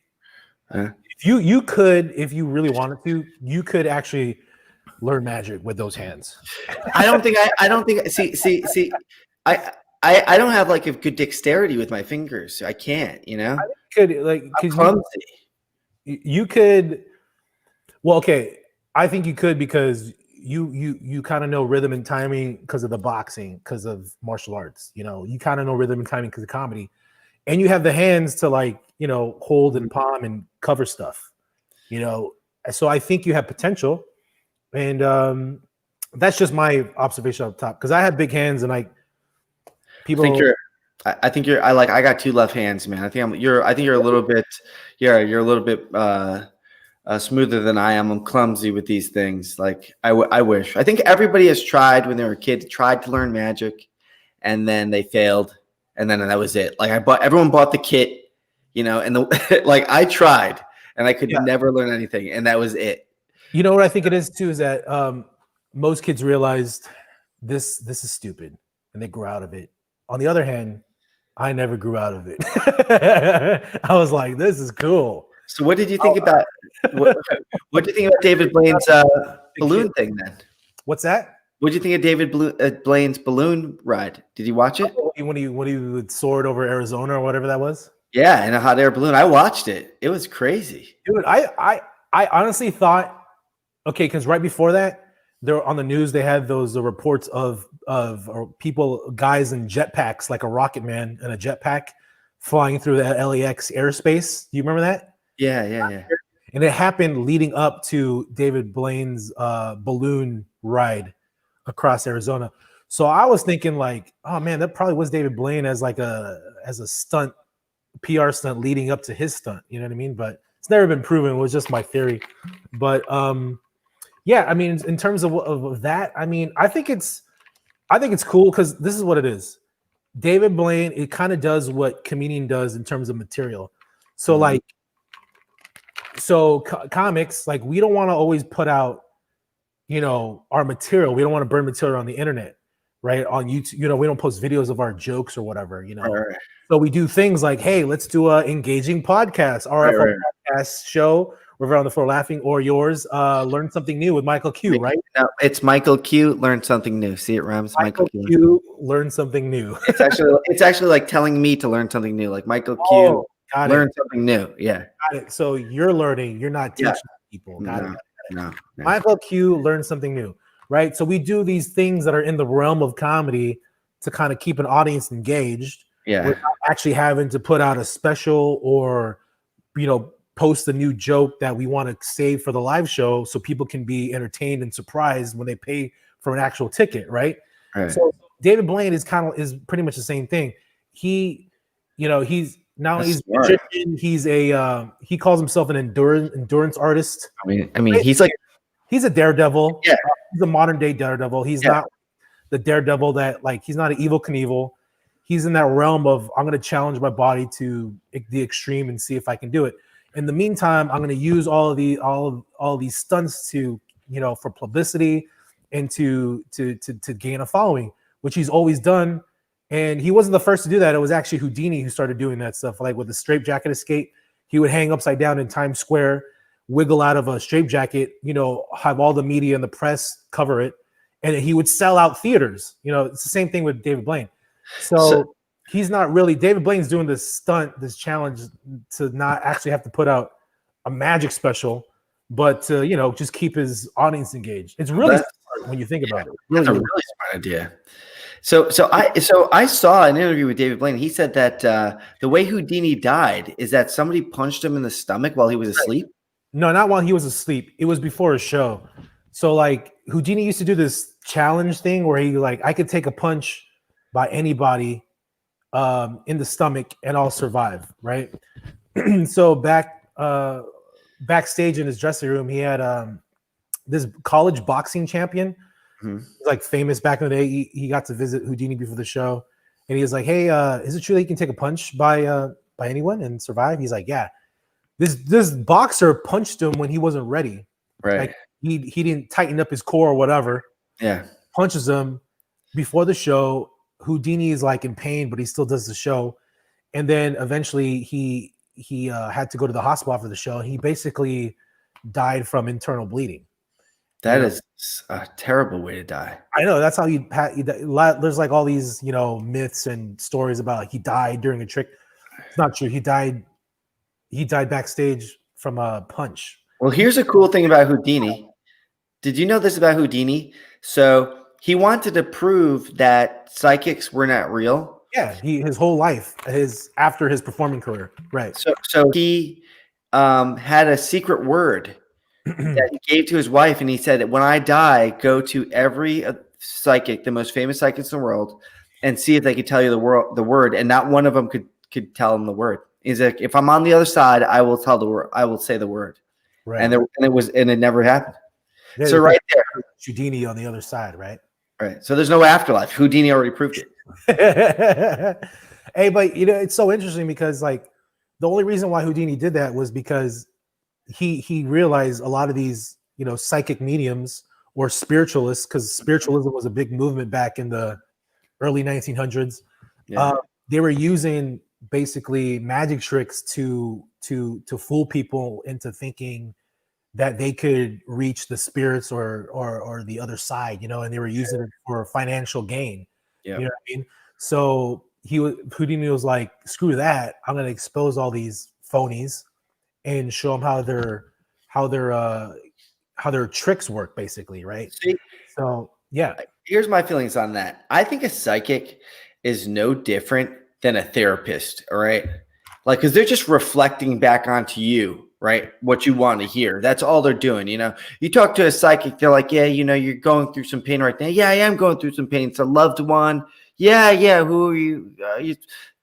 Speaker 1: you could, if you really wanted to, you could actually learn magic with those hands.
Speaker 2: I don't think. See. I don't have like a good dexterity with my fingers. I can't. You know.
Speaker 1: I could like because you could. Well, okay. I think you could because you kind of know rhythm and timing because of the boxing, because of martial arts. You know, you kind of know rhythm and timing because of comedy, and you have the hands to like, you know, hold and palm and cover stuff. You know, so I think you have potential, and that's just my observation up top because I have big hands and like people.
Speaker 2: I think you're. I got two left hands, man. I think you're a little bit. Yeah, you're a little bit. Smoother than I am. I'm clumsy with these things. Like I wish. I think everybody has tried when they were a kid, tried to learn magic, and then they failed, and then that was it. Like everyone bought the kit, you know, and like I tried, and I could never learn anything, and that was it.
Speaker 1: You know what I think it is too is that most kids realized this is stupid and they grew out of it. On the other hand, I never grew out of it. I was like, this is cool.
Speaker 2: So what did you think about what do you think about David Blaine's balloon thing then?
Speaker 1: What's that?
Speaker 2: What do you think of David Blaine's balloon ride? Did you watch it?
Speaker 1: When he would soared over Arizona or whatever that was?
Speaker 2: Yeah, in a hot air balloon. I watched it. It was crazy.
Speaker 1: Dude, I honestly thought, okay, because right before that, there on the news they had those reports of people, guys in jetpacks, like a rocket man in a jetpack flying through the LAX airspace. Do you remember that?
Speaker 2: Yeah.
Speaker 1: And it happened leading up to David Blaine's balloon ride across Arizona. So I was thinking like, oh man, that probably was David Blaine as a stunt, PR stunt leading up to his stunt. You know what I mean? But it's never been proven. It was just my theory. But yeah, I mean, in terms of that, I mean, I think it's cool because this is what it is. David Blaine, it kind of does what comedian does in terms of material. So like, comics, like we don't want to always put out, you know, our material. We don't want to burn material on the internet, right? On YouTube, you know, we don't post videos of our jokes or whatever, you know. Right. So we do things like, hey, let's do a engaging podcast, ROFL podcast show, Rivera on the Floor Laughing, or yours, Learn Something New with Michael Q, right?
Speaker 2: No, it's Michael Q, Learn Something New. See, it rhymes.
Speaker 1: Michael Q, Learn Something New.
Speaker 2: It's actually like telling me to learn something new, like Michael Q, learn something new. Yeah.
Speaker 1: Got it. So you're learning, you're not teaching people. Got it.
Speaker 2: No.
Speaker 1: Michael Q, Learn Something New, right? So we do these things that are in the realm of comedy to kind of keep an audience engaged.
Speaker 2: Yeah.
Speaker 1: Without actually having to put out a special or, you know, post a new joke that we want to save for the live show so people can be entertained and surprised when they pay for an actual ticket, right? So David Blaine is pretty much the same thing. He, you know, he's now he's a magician, he's a he calls himself an endurance artist.
Speaker 2: I mean he's
Speaker 1: a daredevil.
Speaker 2: Yeah.
Speaker 1: He's a modern day daredevil. He's not the daredevil that, like, he's not an Evil Knievel. He's in that realm of, I'm going to challenge my body to the extreme and see if I can do it. In the meantime, I'm going to use all these stunts to, you know, for publicity and to gain a following, which he's always done. And he wasn't the first to do that. It was actually Houdini who started doing that stuff, like with the straitjacket escape. He would hang upside down in Times Square, wiggle out of a straitjacket, you know, have all the media and the press cover it, and he would sell out theaters. You know, it's the same thing with David Blaine. So he's not really, David Blaine's doing this stunt, this challenge to not actually have to put out a magic special, but to, you know, just keep his audience engaged. It's really smart when you think about it.
Speaker 2: That's a really smart idea. So I saw an interview with David Blaine. He said that the way Houdini died is that somebody punched him in the stomach while he was asleep.
Speaker 1: No, not while he was asleep. It was before a show. So like Houdini used to do this challenge thing where he, like, I could take a punch by anybody in the stomach and I'll survive, right? So backstage in his dressing room, he had this college boxing champion, like famous back in the day. He got to visit Houdini before the show, and he was like, "Hey, is it true that you can take a punch by anyone and survive?" He's like, "Yeah." This boxer punched him when he wasn't ready.
Speaker 2: Right.
Speaker 1: Like he didn't tighten up his core or whatever.
Speaker 2: Yeah.
Speaker 1: Punches him before the show. Houdini is like in pain, but he still does the show. And then eventually he had to go to the hospital after the show. He basically died from internal bleeding.
Speaker 2: That is a terrible way to die.
Speaker 1: I know. That's how there's like all these, you know, myths and stories about, like, he died during a trick. It's not true. He died backstage from a punch.
Speaker 2: Well, here's a cool thing about Houdini. Did you know this about Houdini? So he wanted to prove that psychics were not real.
Speaker 1: Yeah, his whole life, after his performing career, right?
Speaker 2: So he had a secret word that he gave to his wife, and he said, "When I die, go to every psychic, the most famous psychics in the world, and see if they could tell you the word." And not one of them could tell him the word. He's like, "If I'm on the other side, I will tell the word. I will say the word." Right. And it never happened.
Speaker 1: Yeah,
Speaker 2: so right there,
Speaker 1: Houdini on the other side, right?
Speaker 2: Right. So there's no afterlife. Houdini already proved
Speaker 1: it. Hey, but you know, it's so interesting because, like, the only reason why Houdini did that was because he realized a lot of these psychic mediums or spiritualists, because spiritualism was a big movement back in the early 1900s.
Speaker 2: Yeah.
Speaker 1: They were using basically magic tricks to fool people into thinking that they could reach the spirits or the other side, and they were using it for financial gain.
Speaker 2: Yeah.
Speaker 1: You know what I mean? So Houdini was like, screw that. I'm going to expose all these phonies and show them how their tricks work, basically, right?
Speaker 2: See,
Speaker 1: so yeah.
Speaker 2: Here's my feelings on that. I think a psychic is no different than a therapist, all right? Like, because they're just reflecting back onto you, right? What you want to hear. That's all they're doing, You talk to a psychic, they're like, yeah, you're going through some pain right now. Yeah, I am going through some pain. It's a loved one. Yeah. Who are you?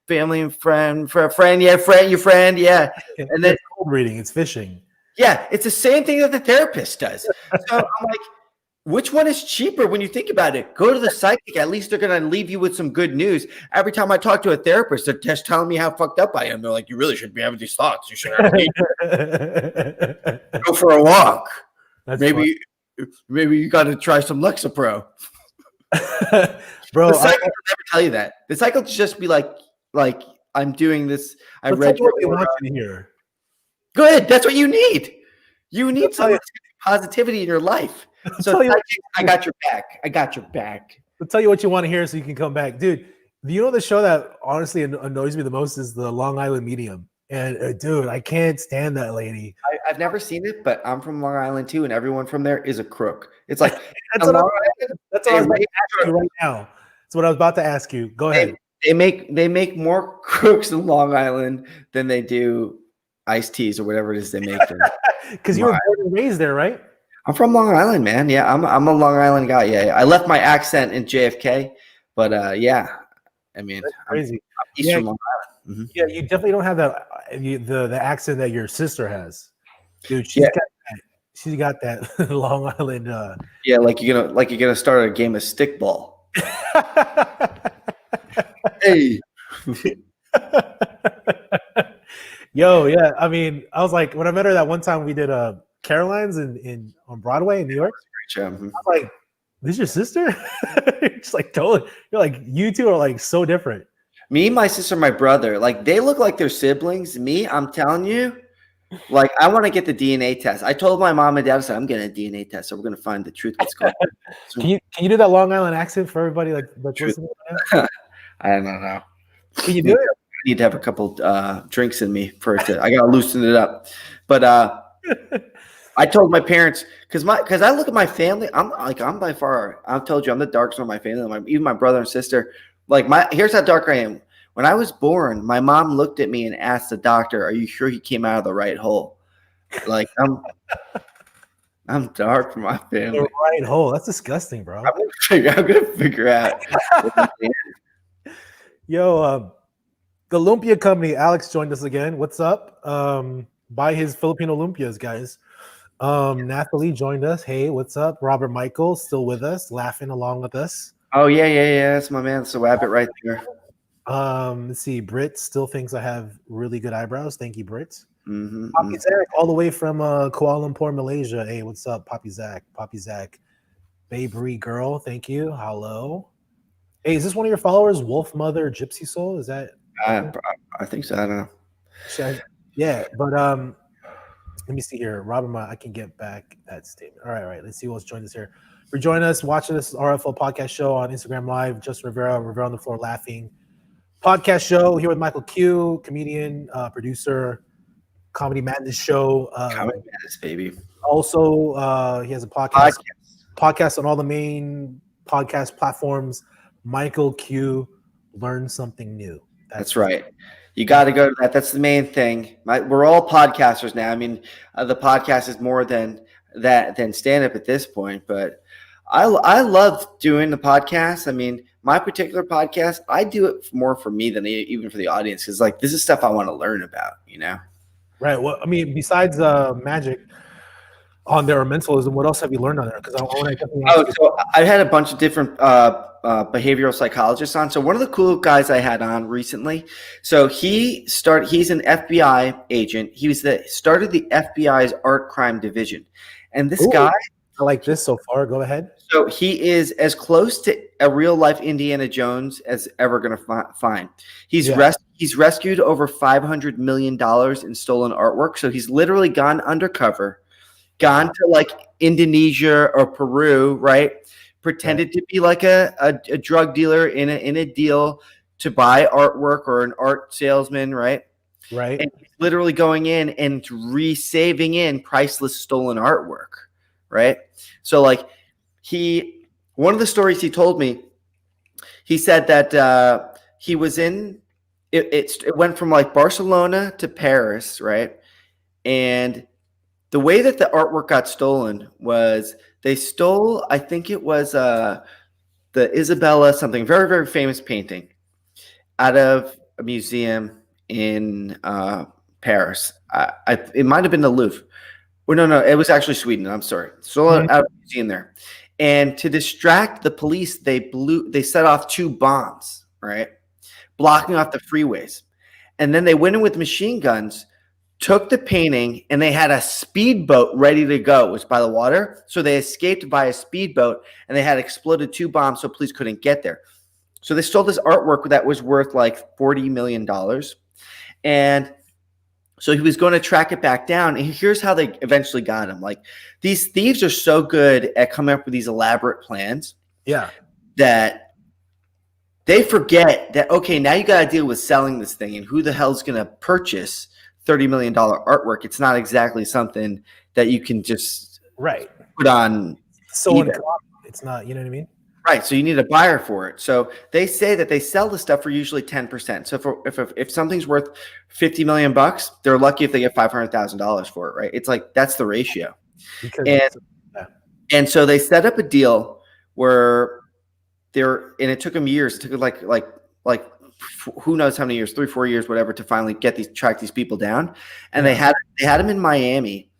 Speaker 2: Family and friend. Yeah, your friend. Yeah. And then
Speaker 1: cold reading, it's fishing.
Speaker 2: Yeah, it's the same thing that the therapist does. So I'm like, which one is cheaper when you think about it? Go to the psychic. At least they're going to leave you with some good news. Every time I talk to a therapist, they're just telling me how fucked up I am. They're like, you really shouldn't be having these thoughts. You should go for a walk. Maybe you got to try some Lexapro.
Speaker 1: Bro,
Speaker 2: the psychic will never tell you that. The psychic will just be like I'm doing this. I read
Speaker 1: what you want to hear.
Speaker 2: Good. That's what you need. You need some positivity in your life. So I got your back. I got your back.
Speaker 1: I'll tell you what you want to hear so you can come back. Dude, the show that honestly annoys me the most is the Long Island Medium. And dude, I can't stand that lady.
Speaker 2: I've never seen it, but I'm from Long Island too, and everyone from there is a crook. It's like
Speaker 1: that's what I was about to ask you right now. That's what I was about to ask you. Go ahead.
Speaker 2: They make more crooks in Long Island than they do iced teas or whatever it is they make.
Speaker 1: Because you were born and raised there, right?
Speaker 2: I'm from Long Island, man. Yeah, I'm a Long Island guy. Yeah, I left my accent in JFK, but yeah, I mean,
Speaker 1: that's crazy.
Speaker 2: I'm Eastern Long Island. Mm-hmm.
Speaker 1: Yeah, you definitely don't have the accent that your sister has, dude. She's got that Long Island.
Speaker 2: Yeah, like you're gonna start a game of stickball. Hey.
Speaker 1: Yo, yeah. I mean, I was like, when I met her that one time, we did Caroline's on Broadway in New York. I was like, "This is your sister?" It's like totally. You're like, you two are like so different.
Speaker 2: Me, my sister, my brother, like they look like they're siblings. Me, I'm telling you, like I want to get the DNA test. I told my mom and dad, I said, I'm getting a DNA test, so we're gonna find the truth. What's going on. So,
Speaker 1: can you do that Long Island accent for everybody? Like listening right
Speaker 2: I don't know.
Speaker 1: Can you do it?
Speaker 2: I need to have a couple drinks in me for it to. I gotta loosen it up. But I told my parents because I look at my family. I'm by far. I've told you I'm the darkest one of my family. Even my brother and sister. Like here's how dark I am. When I was born, my mom looked at me and asked the doctor, "Are you sure he came out of the right hole?" Like I'm dark for my family.
Speaker 1: The right hole. That's disgusting, bro.
Speaker 2: I'm gonna figure out.
Speaker 1: Yo, the Lumpia Company. Alex joined us again. What's up? Buy his Filipino lumpias, guys. Nathalie joined us. Hey, what's up? Robert Michael still with us, laughing along with us.
Speaker 2: Oh yeah. That's my man. It's a rabbit right there.
Speaker 1: Let's see. Britt still thinks I have really good eyebrows. Thank you, Britt.
Speaker 2: Mm-hmm.
Speaker 1: Poppy Zach, all the way from Kuala Lumpur, Malaysia. Hey, what's up, Poppy Zach? Poppy Zach, Babery girl. Thank you. Hello. Hey, is this one of your followers? Wolf Mother Gypsy Soul? Is that?
Speaker 2: I think so. I don't know.
Speaker 1: Yeah, but let me see here. Robin, I can get back that statement. All right. Let's see what's joined us here. For joining us, watching this RFL podcast show on Instagram Live, Justin Rivera on the floor laughing. Podcast show here with Michael Q, comedian, producer, Comedy Madness show.
Speaker 2: Comedy Madness, baby.
Speaker 1: Also, he has a podcast on all the main podcast platforms. Michael Q, learn something new.
Speaker 2: That's right. You got to go to that. That's the main thing. We're all podcasters now. I mean, the podcast is more than stand-up at this point. But I love doing the podcast. I mean, my particular podcast, I do it more for me than even for the audience because, like, this is stuff I want to learn about,
Speaker 1: Right. Well, I mean, besides magic on there or mentalism, what else have you learned on there? Because I want to definitely.
Speaker 2: So I had a bunch of different behavioral psychologists on. So one of the cool guys I had on recently. So he's an FBI agent. He started the FBI's art crime division. And this
Speaker 1: Ooh,
Speaker 2: guy,
Speaker 1: I like this so far. Go ahead.
Speaker 2: so he is as close to a real life Indiana Jones as ever going to find. He's he's rescued over $500 million in stolen artwork. So he's literally gone undercover, gone to like Indonesia or Peru, right? Pretended to be like a drug dealer in a deal to buy artwork or an art salesman, right?
Speaker 1: Right.
Speaker 2: And he's literally going in and resaving in priceless stolen artwork, right? So like one of the stories he told me, he said that he was in it went from like Barcelona to Paris, right? And the way that the artwork got stolen was they stole, I think it was the Isabella something, very, very famous painting out of a museum in Paris. It might have been the Louvre. Well, no, it was actually Sweden. I'm sorry. Stole out of a museum there. And to distract the police, they set off 2 bombs, right? Blocking off the freeways. And then they went in with machine guns, took the painting, and they had a speedboat ready to go. It was by the water. So they escaped by a speedboat, and they had exploded 2 bombs so police couldn't get there. So they stole this artwork that was worth like $40 million. And so he was going to track it back down. And here's how they eventually got him. Like, these thieves are so good at coming up with these elaborate plans.
Speaker 1: Yeah.
Speaker 2: That they forget that, okay, now you got to deal with selling this thing. And who the hell's going to purchase $30 million artwork? It's not exactly something that you can just put on.
Speaker 1: So it's not, you know what I mean?
Speaker 2: Right. So you need a buyer for it. So they say that they sell the stuff for usually 10%. So if something's worth $50 million, they're lucky if they get $500,000 for it. Right. It's like, that's the ratio. And so they set up a deal where and it took them years. It took like who knows how many years, 3-4 years, whatever, to finally track these people down. And they had them in Miami,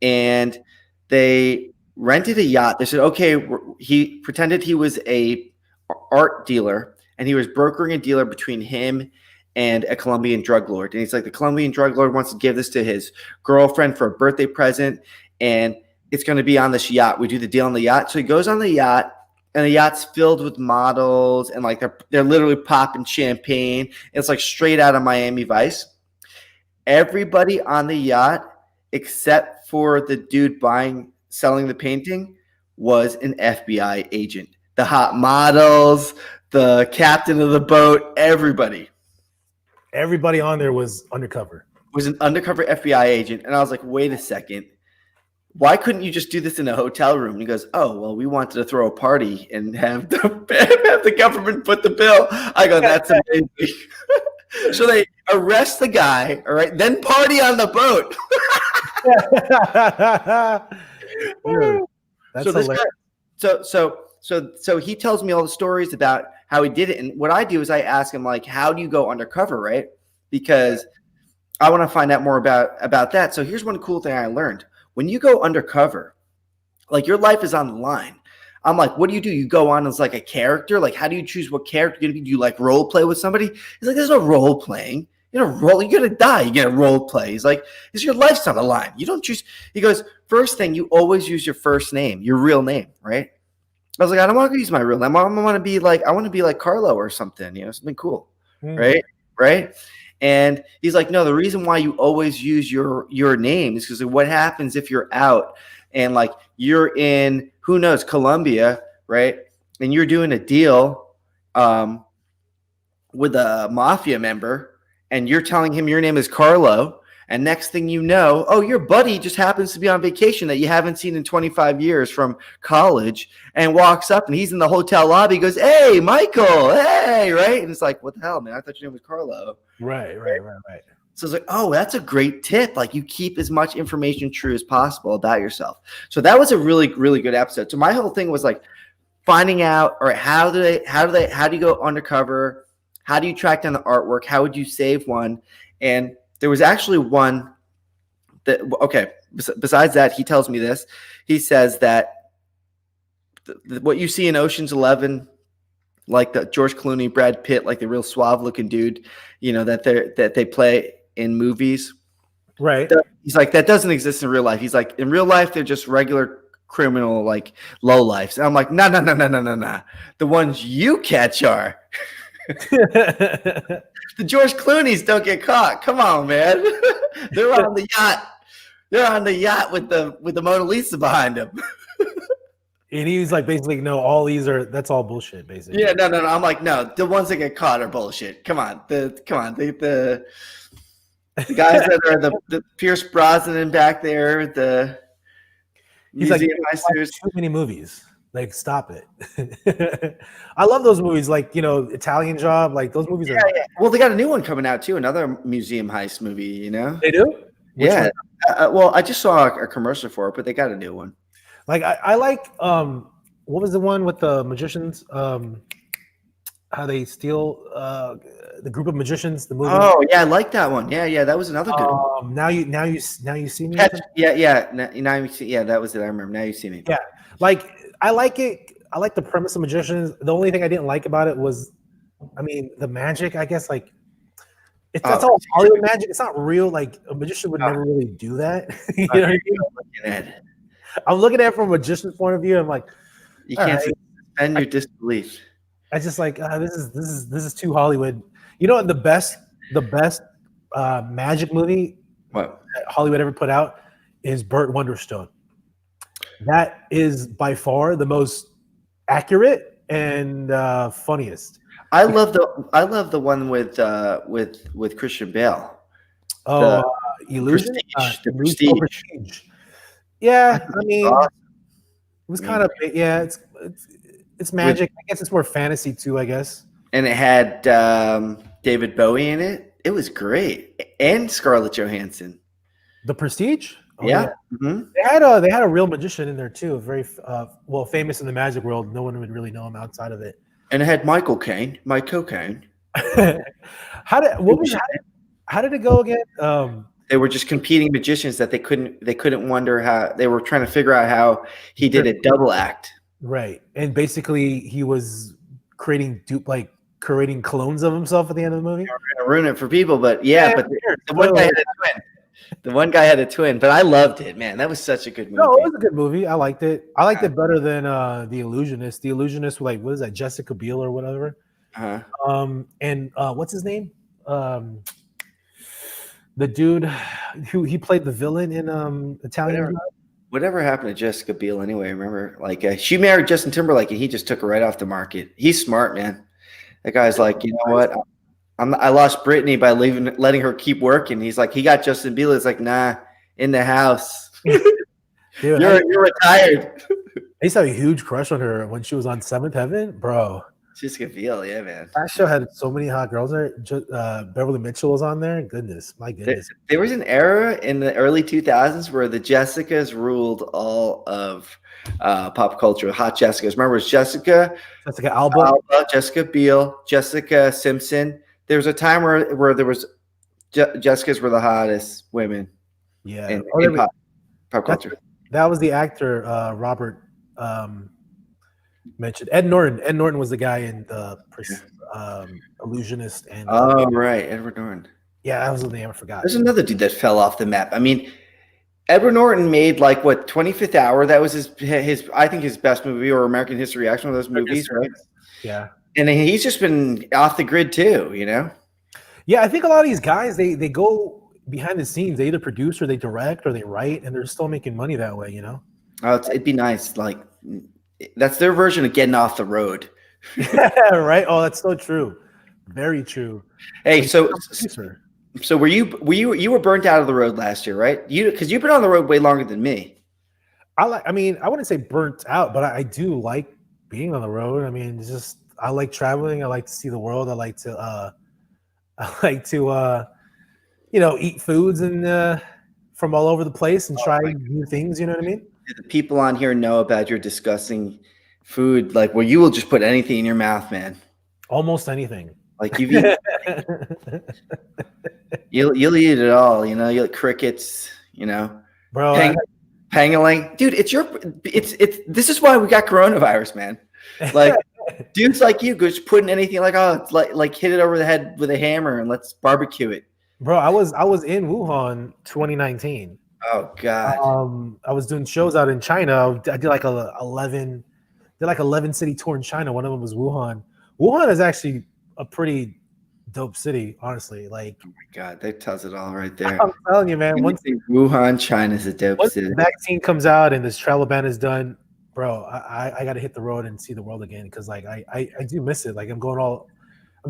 Speaker 2: and they rented a yacht. They said, okay, he pretended he was a art dealer, and he was brokering a dealer between him and a Colombian drug lord. And he's like, the Colombian drug lord wants to give this to his girlfriend for a birthday present, and it's going to be on this yacht. We do the deal on the yacht. So he goes on the yacht, and the yacht's filled with models, and like they're literally popping champagne. It's like straight out of Miami Vice. Everybody on the yacht, except for the dude selling the painting, was an FBI agent. The hot models, the captain of the boat, everybody
Speaker 1: on there was undercover.
Speaker 2: Was an undercover FBI agent. And I was like, wait a second. Why couldn't you just do this in a hotel room? And he goes, oh, well, we wanted to throw a party and have the government put the bill. I go, that's amazing. So they arrest the guy, all right, then party on the boat.
Speaker 1: Dude, that's
Speaker 2: so he tells me all the stories about how he did it. And what I do is I ask him, like, how do you go undercover, right? Because I want to find out more about that. So here's one cool thing I learned. When you go undercover, like, your life is on the line. I'm like, what do? You go on as like a character? Like, how do you choose what character you're gonna be? Do you like role play with somebody? He's like, there's no role playing. You're gonna die. You get a role play. He's like, it's your life's on the line. You don't choose. He goes, first thing, you always use your first name, your real name, right? I was like, I don't want to use my real name. I want to be like Carlo or something, something cool, right? And he's like, no, the reason why you always use your name is because of what happens if you're out and like you're in, who knows, Colombia, right? And you're doing a deal with a mafia member, and you're telling him your name is Carlo, and next thing you know, oh, your buddy just happens to be on vacation that you haven't seen in 25 years from college, and walks up, and he's in the hotel lobby, goes, hey, Michael, hey, right? And it's like, what the hell, man? I thought your name was Carlo.
Speaker 1: Right.
Speaker 2: So it's like, oh, that's a great tip. Like, you keep as much information true as possible about yourself. So that was a really, really good episode. So my whole thing was like finding out, all right, how do you go undercover? How do you track down the artwork? How would you save one? And there was actually one that, okay, besides that, he tells me this. He says that what you see in Ocean's 11, like the George Clooney, Brad Pitt, like the real suave looking dude, that they play in movies.
Speaker 1: Right.
Speaker 2: He's like, that doesn't exist in real life. He's like, in real life, they're just regular criminal, like low lives. And I'm like, no. The ones you catch are. The George Clooney's don't get caught. Come on, man. They're on the yacht. They're on the yacht with the Mona Lisa behind them.
Speaker 1: And he's like, basically, no, all these that's all bullshit, basically.
Speaker 2: Yeah, no. I'm like, no, the ones that get caught are bullshit. Come on, the guys that are the Pierce Brosnan back there, the
Speaker 1: he's like,
Speaker 2: heisters.
Speaker 1: Too many movies. Like, stop it. I love those movies, like, you know, Italian Job, like those movies.
Speaker 2: Yeah. Well, they got a new one coming out too, another museum heist movie. You know,
Speaker 1: they do.
Speaker 2: Yeah. Well, I just saw a commercial for it, but they got a new one.
Speaker 1: Like I like what was the one with the magicians? How they steal the group of magicians, the movie.
Speaker 2: Oh yeah, I like that one. Yeah, that was another good one.
Speaker 1: Now you see me.
Speaker 2: Yeah. Now you see. Yeah, that was it. I remember. Now you see me.
Speaker 1: Yeah, like I like it. I like the premise of magicians. The only thing I didn't like about it was, I mean, the magic. I guess like that's all Hollywood magic. It's not real. Like a magician would never really do that. You know what I mean? I'm looking at it from a magician's point of view. I'm like,
Speaker 2: you can't suspend your disbelief.
Speaker 1: I just like this is too Hollywood. You know what the best magic movie that Hollywood ever put out is Burt Wonderstone. That is by far the most accurate and funniest.
Speaker 2: I love the one with Christian Bale.
Speaker 1: Illusion.
Speaker 2: The Prestige.
Speaker 1: Yeah, I mean, it was kind of it's magic. I guess it's more fantasy too. I guess.
Speaker 2: And it had David Bowie in it. It was great, and Scarlett Johansson.
Speaker 1: The Prestige.
Speaker 2: Oh, yeah. Mm-hmm.
Speaker 1: They had a real magician in there too. Very famous in the magic world. No one would really know him outside of it.
Speaker 2: And it had Michael Caine.
Speaker 1: How did it go again?
Speaker 2: They were just competing magicians that they couldn't wonder how they were trying to figure out how he did a double act.
Speaker 1: Right. And basically he was creating clones of himself at the end of the movie.
Speaker 2: I'm gonna ruin it for people, but the one guy had a twin. The one guy had a twin, but I loved it, man. That was such a good movie.
Speaker 1: No, it was a good movie. I liked it. I liked it better than The Illusionist. The Illusionist, like, what is that? Jessica Biel or whatever. And what's his name? The dude who he played the villain in Italian.
Speaker 2: Whatever happened to Jessica Biel anyway? Remember, like she married Justin Timberlake, and he just took her right off the market. He's smart, man. That guy's like, you know what? I lost Brittany by letting her keep working. He's like, he got Justin Bieber. It's like, nah, in the house. Dude, you're retired.
Speaker 1: I used to have a huge crush on her when she was on Seventh Heaven, bro.
Speaker 2: Jessica Biel, yeah, man.
Speaker 1: That show had so many hot girls there. Beverly Mitchell was on there. Goodness, my goodness.
Speaker 2: There was an era in the early 2000s where the Jessicas ruled all of pop culture. Hot Jessicas. Remember, it was Jessica Alba, Jessica Biel, Jessica Simpson. There was a time where there was Jessicas were the hottest women.
Speaker 1: Yeah,
Speaker 2: in pop culture.
Speaker 1: That was the actor Robert mentioned. Ed Norton. Ed Norton was the guy in the Illusionist. And
Speaker 2: right, Edward Norton.
Speaker 1: Yeah, that was the name I forgot.
Speaker 2: There's another dude that fell off the map. I mean, Edward Norton made 25th Hour. That was his I think his best movie, or American History X, one of those movies, right?
Speaker 1: Yeah.
Speaker 2: And he's just been off the grid too, you know?
Speaker 1: Yeah, I think a lot of these guys, they go behind the scenes. They either produce or they direct or they write, and they're still making money that way, you know?
Speaker 2: It'd be nice. Like, that's their version of getting off the road.
Speaker 1: Yeah, right? Oh, that's so true. Very true.
Speaker 2: Hey, so were you burnt out of the road last year, right? Because you've been on the road way longer than me.
Speaker 1: I wouldn't say burnt out, but I do like being on the road. I mean, it's just I like traveling. I like to see the world. I like to eat foods and from all over the place and try new things. You know what I mean?
Speaker 2: The people on here know about your disgusting food, like where you will just put anything in your mouth, man.
Speaker 1: Almost anything.
Speaker 2: Like you've eaten, you'll eat it all. You know, you'll eat crickets. You know,
Speaker 1: bro.
Speaker 2: Pangolin, dude. It's this is why we got coronavirus, man. Like. Dudes like you just putting anything it's like hit it over the head with a hammer and let's barbecue it.
Speaker 1: Bro, I was in Wuhan 2019.
Speaker 2: Oh God.
Speaker 1: I was doing shows out in China. I did like 11 city tour in China. One of them was Wuhan. Wuhan is actually a pretty dope city, honestly. Like
Speaker 2: Oh my God, that tells it all right there.
Speaker 1: I'm telling you, man.
Speaker 2: When you think Wuhan, China's a dope
Speaker 1: Once
Speaker 2: city.
Speaker 1: the vaccine comes out and this travel ban is done, bro, I got to hit the road and see the world again because like I do miss it. Like I'm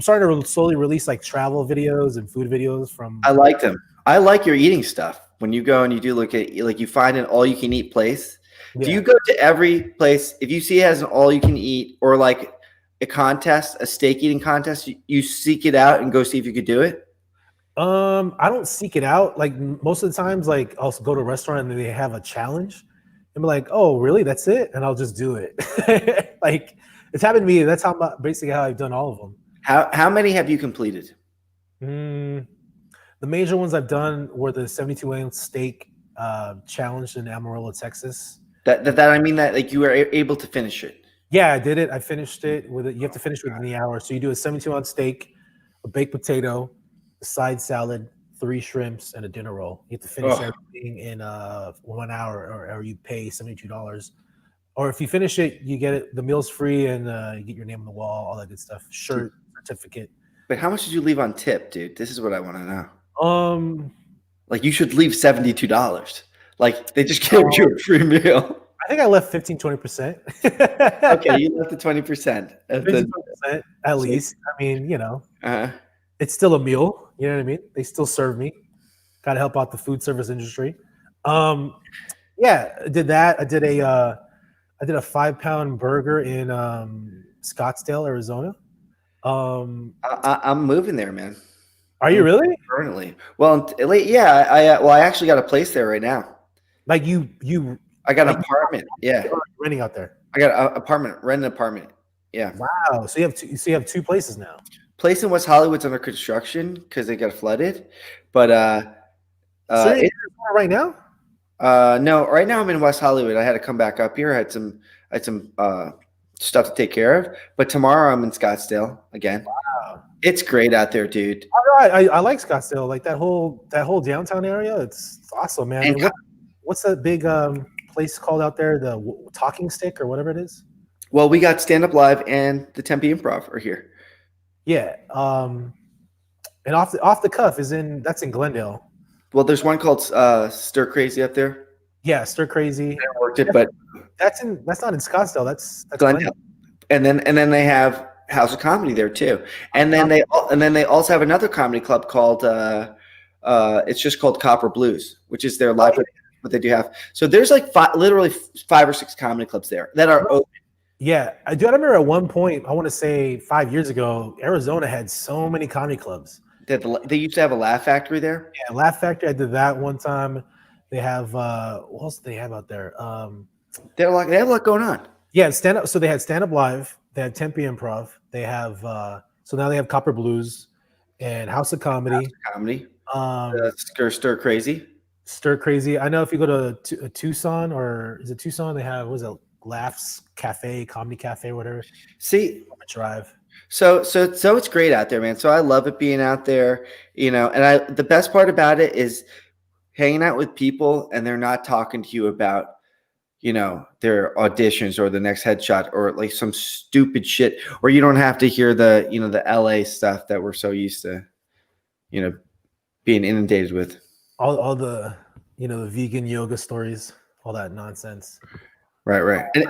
Speaker 1: starting to slowly release like travel videos and food videos from.
Speaker 2: I like them. I like your eating stuff. When you go and you do look at like you find an all you can eat place. Do you
Speaker 1: Yeah.
Speaker 2: go to every place if you see it has an all you can eat or like a contest, a steak eating contest, you seek it out and go see if you could do it?
Speaker 1: I don't seek it out. Like most of the times, like I'll go to a restaurant and they have a challenge, and be like, "Oh, really? That's it?" And I'll just do it. Like it's happened to me. That's basically how I've done all of them.
Speaker 2: How many have you completed?
Speaker 1: Mm, the major ones I've done were the 72-ounce steak challenge in Amarillo, Texas.
Speaker 2: That I mean that like you were able to finish it.
Speaker 1: Yeah, I did it. I finished it with it. You have to finish within the hour. So you do a 72-ounce steak, a baked potato, a side salad, 3 shrimps, and a dinner roll. You have to finish everything in 1 hour, or you pay $72. Or if you finish it, you get it. The meal's free, and you get your name on the wall, all that good stuff. Shirt, certificate.
Speaker 2: But how much did you leave on tip, dude? This is what I want to know.
Speaker 1: Um,
Speaker 2: Like you should leave $72. Like they just gave you a free meal.
Speaker 1: I think I left 15-20%.
Speaker 2: Okay, you left the 20%.
Speaker 1: 15-20% at least. I mean,
Speaker 2: Uh-huh.
Speaker 1: it's still a meal. You know what I mean? They still serve me. Got to help out the food service industry. Yeah, I did that. I did a 5-pound burger in Scottsdale, Arizona.
Speaker 2: I'm moving there, man.
Speaker 1: Are you really?
Speaker 2: Permanently. Well, yeah. I actually got a place there right now.
Speaker 1: Like you
Speaker 2: I got an apartment. Yeah,
Speaker 1: renting out there?
Speaker 2: I got an apartment. Rent an apartment. Yeah.
Speaker 1: Wow. So you have 2 places now.
Speaker 2: Place in West Hollywood's under construction because they got flooded. But
Speaker 1: So you're in Arizona right now?
Speaker 2: no, right now I'm in West Hollywood. I had to come back up here. I had some stuff to take care of. But tomorrow I'm in Scottsdale again.
Speaker 1: Wow.
Speaker 2: It's great out there, dude.
Speaker 1: I like Scottsdale. Like that whole downtown area. It's awesome, man.
Speaker 2: And
Speaker 1: What's that big place called out there? The Talking Stick or whatever it is.
Speaker 2: well, we got Stand Up Live and the Tempe Improv are here.
Speaker 1: Yeah. And off the cuff that's in Glendale.
Speaker 2: Well, there's one called Stir Crazy up there.
Speaker 1: Yeah, Stir Crazy.
Speaker 2: I worked it, but
Speaker 1: That's not in Scottsdale. That's
Speaker 2: Glendale. And then they have House of Comedy there too. And then they also have another comedy club called it's just called Copper Blues, which is their live. What they do have. So there's like literally 5 or 6 comedy clubs there that are open.
Speaker 1: Yeah, I remember at one point, I want to say 5 years ago, Arizona had so many comedy clubs.
Speaker 2: They used to have a Laugh Factory there.
Speaker 1: Yeah, Laugh Factory. I did that one time. They have what else do they have out there?
Speaker 2: They have a lot going on.
Speaker 1: Yeah, stand up. So they had Stand Up Live. They had Tempe Improv. They have so now they have Copper Blues and House of Comedy.
Speaker 2: Stir Crazy.
Speaker 1: Stir Crazy. I know if you go to Tucson, or is it Tucson? They have, what is it, Laughs Cafe, Comedy Cafe, whatever.
Speaker 2: See,
Speaker 1: Drive.
Speaker 2: So it's great out there, man. So I love it being out there, and the best part about it is hanging out with people and they're not talking to you about, their auditions or the next headshot or like some stupid shit, or you don't have to hear the LA stuff that we're so used to, being inundated with.
Speaker 1: All the the vegan yoga stories, all that nonsense.
Speaker 2: Right. And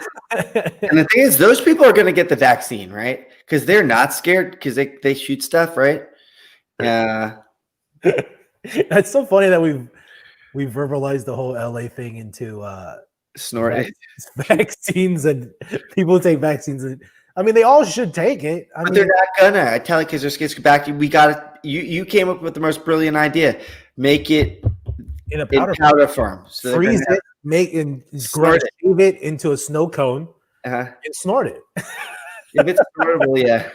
Speaker 2: the thing is, those people are going to get the vaccine, right? Because they're not scared because they shoot stuff, right?
Speaker 1: That's so funny that we've verbalized the whole LA thing into
Speaker 2: snort
Speaker 1: vaccines, and people take vaccines. And I mean, they all should take it.
Speaker 2: But they're not gonna. I tell you, because there's back. We got it. You came up with the most brilliant idea. Make it
Speaker 1: in a powder
Speaker 2: form. So
Speaker 1: freeze it, shave it into a snow cone, and snort it.
Speaker 2: If it's snortable, yeah,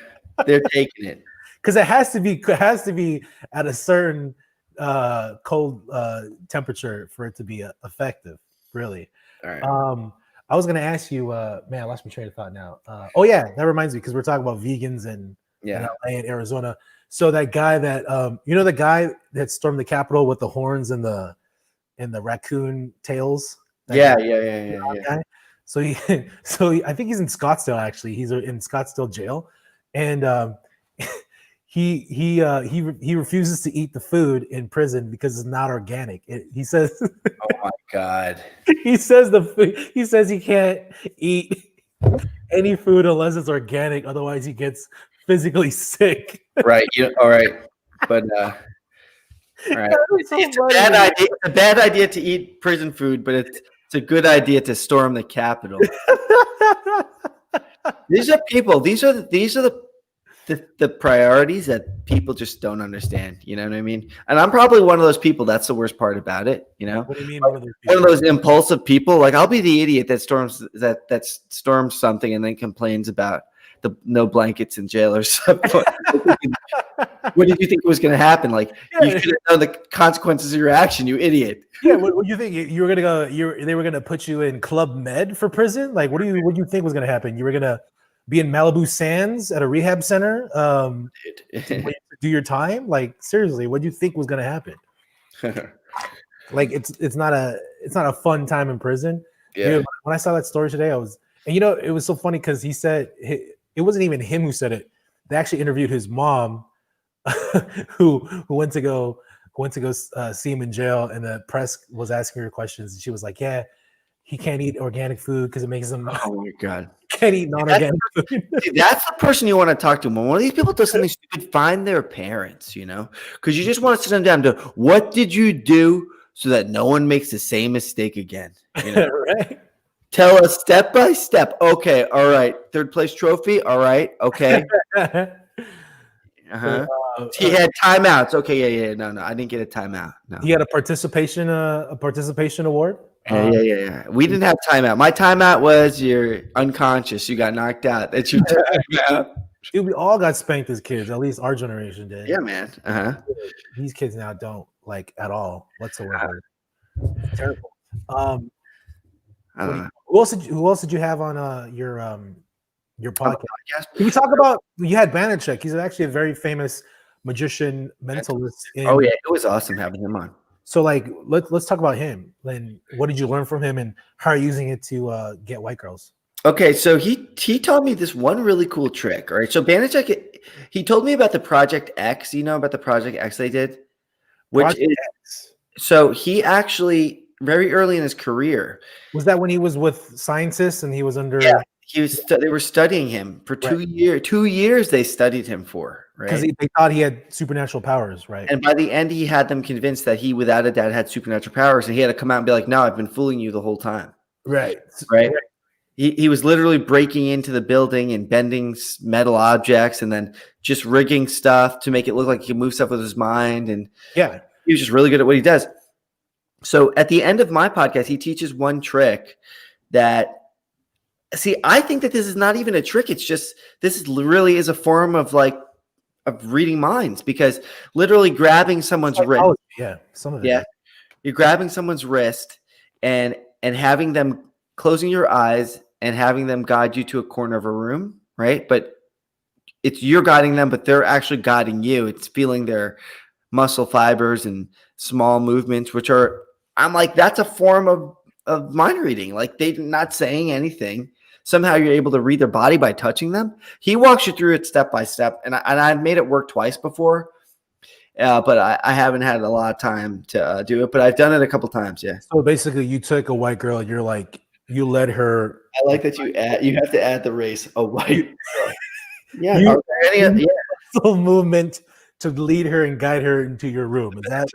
Speaker 2: they're taking it
Speaker 1: because it has to be at a certain cold temperature for it to be effective. Really.
Speaker 2: All right.
Speaker 1: I was gonna ask you, man, I lost my train of thought now. Oh yeah, that reminds me because we're talking about vegans and LA and Arizona. So that guy that you know, the guy that stormed the Capitol with the horns and the raccoon tails. That
Speaker 2: Yeah,
Speaker 1: guy,
Speaker 2: yeah.
Speaker 1: guy. So I think he's in Scottsdale. Actually, he's in Scottsdale jail, and he refuses to eat the food in prison because it's not organic. He says
Speaker 2: Oh my God.
Speaker 1: he says he says he can't eat any food unless it's organic, otherwise he gets physically sick.
Speaker 2: Right. All right. But all right.
Speaker 1: So
Speaker 2: It's a bad idea. It's a bad idea to eat prison food, but it's a good idea to storm the Capitol. These are people. These are the priorities that people just don't understand. You know what I mean? And I'm probably one of those people. That's the worst part about it. You know,
Speaker 1: What do you mean?
Speaker 2: one of those impulsive people. Like I'll be the idiot that storms something and then complains about the no blankets in jail or something. What did you think was going to happen? Like you should have known the consequences of your action, you idiot.
Speaker 1: Yeah, what do you think? You were gonna go? They were gonna put you in Club Med for prison? Like, what do you think was gonna happen? You were gonna be in Malibu Sands at a rehab center to do your time? Like, seriously, what do you think was gonna happen? Like, it's not a fun time in prison.
Speaker 2: Yeah.
Speaker 1: Dude, when I saw that story today, and it was so funny because he said it wasn't even him who said it. They actually interviewed his mom, who went to go see him in jail, and the press was asking her questions, and she was like, "Yeah, he can't eat organic food because it makes him
Speaker 2: Oh my God,
Speaker 1: can't eat non-organic food."
Speaker 2: That's the person you want to talk to. When one of these people does something stupid, find their parents. You know, because you just want to sit them down to what did you do so that no one makes the same mistake again. You know?
Speaker 1: Right?
Speaker 2: Tell us step by step. Okay, all right. Third place trophy. All right. Okay. He had timeouts. Okay, yeah. No, I didn't get a timeout. No.
Speaker 1: He had a participation award.
Speaker 2: Yeah. We didn't have timeout. My timeout was you're unconscious. You got knocked out. That's your timeout.
Speaker 1: Dude, we all got spanked as kids. At least our generation did.
Speaker 2: Yeah, man.
Speaker 1: These kids now don't, like, at all whatsoever. Terrible.
Speaker 2: I don't know.
Speaker 1: Who else did you have on your podcast? Can we talk about, you had Banachek. He's actually a very famous magician, mentalist.
Speaker 2: Oh yeah, it was awesome having him on.
Speaker 1: So, like, let's talk about him. Then, what did you learn from him, and how are you using it to get white girls?
Speaker 2: Okay, so he taught me this one really cool trick. All right, so Banachek, he told me about the Project X. You know about the Project X they did, so he actually very early in his career.
Speaker 1: Was that when he was with scientists and he was under?
Speaker 2: Yeah, they were studying him for 2 years. 2 years they studied him for, right?
Speaker 1: Because they thought he had supernatural powers, right?
Speaker 2: And by the end, he had them convinced that he, without a doubt, had supernatural powers, and he had to come out and be like, "No, I've been fooling you the whole time."
Speaker 1: Right.
Speaker 2: He was literally breaking into the building and bending metal objects, and then just rigging stuff to make it look like he could move stuff with his mind. And
Speaker 1: yeah,
Speaker 2: he was just really good at what he does. So at the end of my podcast, he teaches one trick that. See, I think that this is not even a trick. It's just really is a form of reading minds, because literally grabbing someone's wrist.
Speaker 1: Yeah, some of it.
Speaker 2: Yeah, you're grabbing someone's wrist and having them closing your eyes and having them guide you to a corner of a room, right? But you're guiding them, but they're actually guiding you. It's feeling their muscle fibers and small movements, which are, I'm like, that's a form of mind reading. Like, they're not saying anything. Somehow you're able to read their body by touching them. He walks you through it step by step. And I've made it work twice before, but I haven't had a lot of time to do it, but I've done it a couple times. Yeah.
Speaker 1: So basically you took a white girl and you're like, you led her.
Speaker 2: I like that you have to add the race, a white. Yeah.
Speaker 1: Muscle movement to lead her and guide her into your room. Is that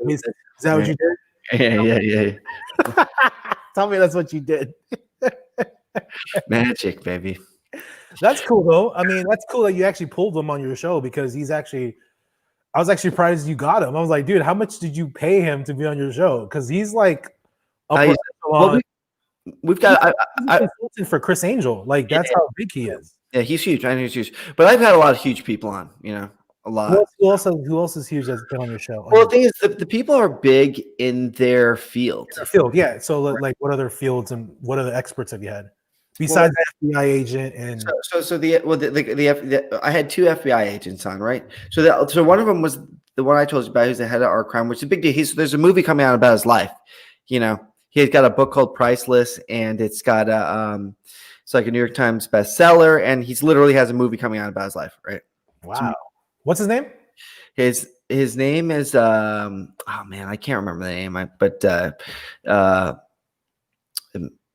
Speaker 1: what you did?
Speaker 2: Yeah.
Speaker 1: Tell me that's what you did.
Speaker 2: Magic, baby.
Speaker 1: That's cool, though. I mean, that's cool that you actually pulled him on your show, because I was actually surprised you got him. I was like, dude, how much did you pay him to be on your show? Because he's like,
Speaker 2: we've got
Speaker 1: consultant for Chris Angel. Like, that's how big he is.
Speaker 2: Yeah, he's huge. I know he's huge. But I've had a lot of huge people on, a lot.
Speaker 1: Who else is huge that's been on your show?
Speaker 2: Well, the thing is, the people are big in their field.
Speaker 1: Yeah. So, like, what other fields and what other experts have you had? Besides the FBI agent and
Speaker 2: I had two FBI agents on, right? So one of them was the one I told you about, who's the head of our crime, which is a big deal. There's a movie coming out about his life. You know, he's got a book called Priceless, and it's got it's like a New York Times bestseller, and he's literally has a movie coming out about his life, right?
Speaker 1: wow. What's his name?
Speaker 2: His name is oh man, I can't remember the name, but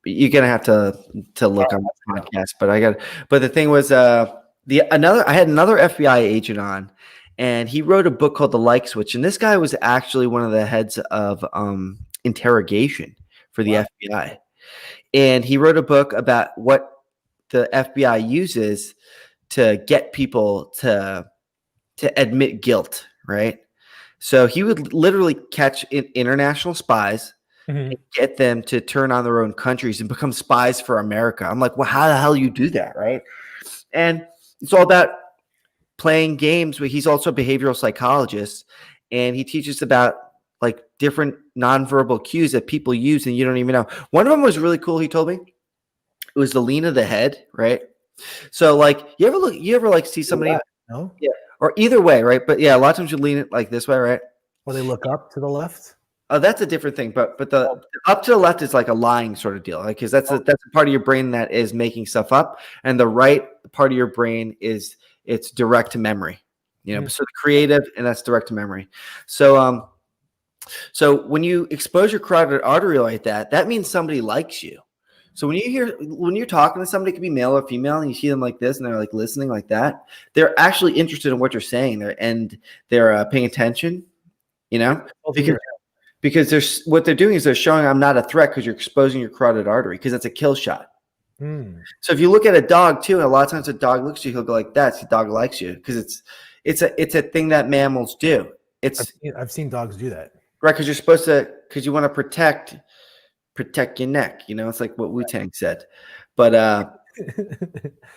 Speaker 2: you're gonna have to look on the podcast. But the thing was I had another FBI agent on, and he wrote a book called The Like Switch, and this guy was actually one of the heads of interrogation for the FBI, and he wrote a book about what the FBI uses to get people to admit guilt, right? So he would literally catch international spies and get them to turn on their own countries and become spies for America. I'm like, well, how the hell you do that, right? And it's all about playing games. He's also a behavioral psychologist, and he teaches about like different nonverbal cues that people use and you don't even know. One of them was really cool. He told me it was the lean of the head, right? So like, you ever like see somebody,
Speaker 1: no?
Speaker 2: Yeah, or either way, right? But yeah, a lot of times you lean it like this way, right?
Speaker 1: Or they look up to the left.
Speaker 2: Oh, that's a different thing. But the up to the left is like a lying sort of deal, like, because that's a part of your brain that is making stuff up, and the right part of your brain it's direct to memory. You know, so the creative, and that's direct to memory. So so when you expose your carotid artery like that, that means somebody likes you. So when you're talking to somebody, it could be male or female, and you see them like this, and they're like listening like that, they're actually interested in what you're saying there, and they're paying attention. You know, because what they're doing is they're showing I'm not a threat because you're exposing your carotid artery, because that's a kill shot. So if you look at a dog too, and a lot of times a dog looks at you, he'll go like that. The dog likes you because it's a thing that mammals do.
Speaker 1: I've seen dogs do that.
Speaker 2: Right, because you're supposed to, because you want to protect your neck. You know, it's like what Wu-Tang said. But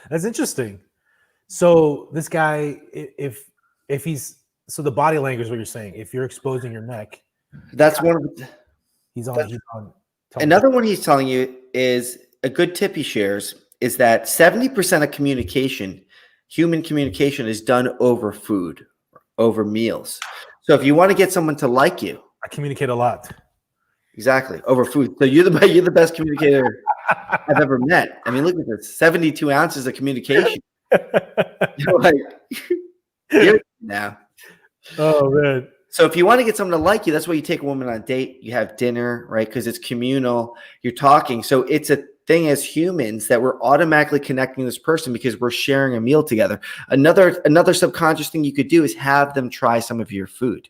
Speaker 1: that's interesting. So this guy, if he's, so the body language is what you're saying. If you're exposing your neck,
Speaker 2: that's one of the,
Speaker 1: he's on.
Speaker 2: Another one he's telling you is a good tip he shares is that 70% of communication, human communication, is done over food, over meals. So if you want to get someone to like you,
Speaker 1: I communicate a lot.
Speaker 2: Exactly, over food. So you're the best communicator I've ever met. I mean, look at this: 72 ounces of communication. You're like, you're now.
Speaker 1: Oh man.
Speaker 2: So if you want to get someone to like you, that's why you take a woman on a date. You have dinner, right? Because it's communal. You're talking. So it's a thing as humans that we're automatically connecting this person because we're sharing a meal together. Another subconscious thing you could do is have them try some of your food,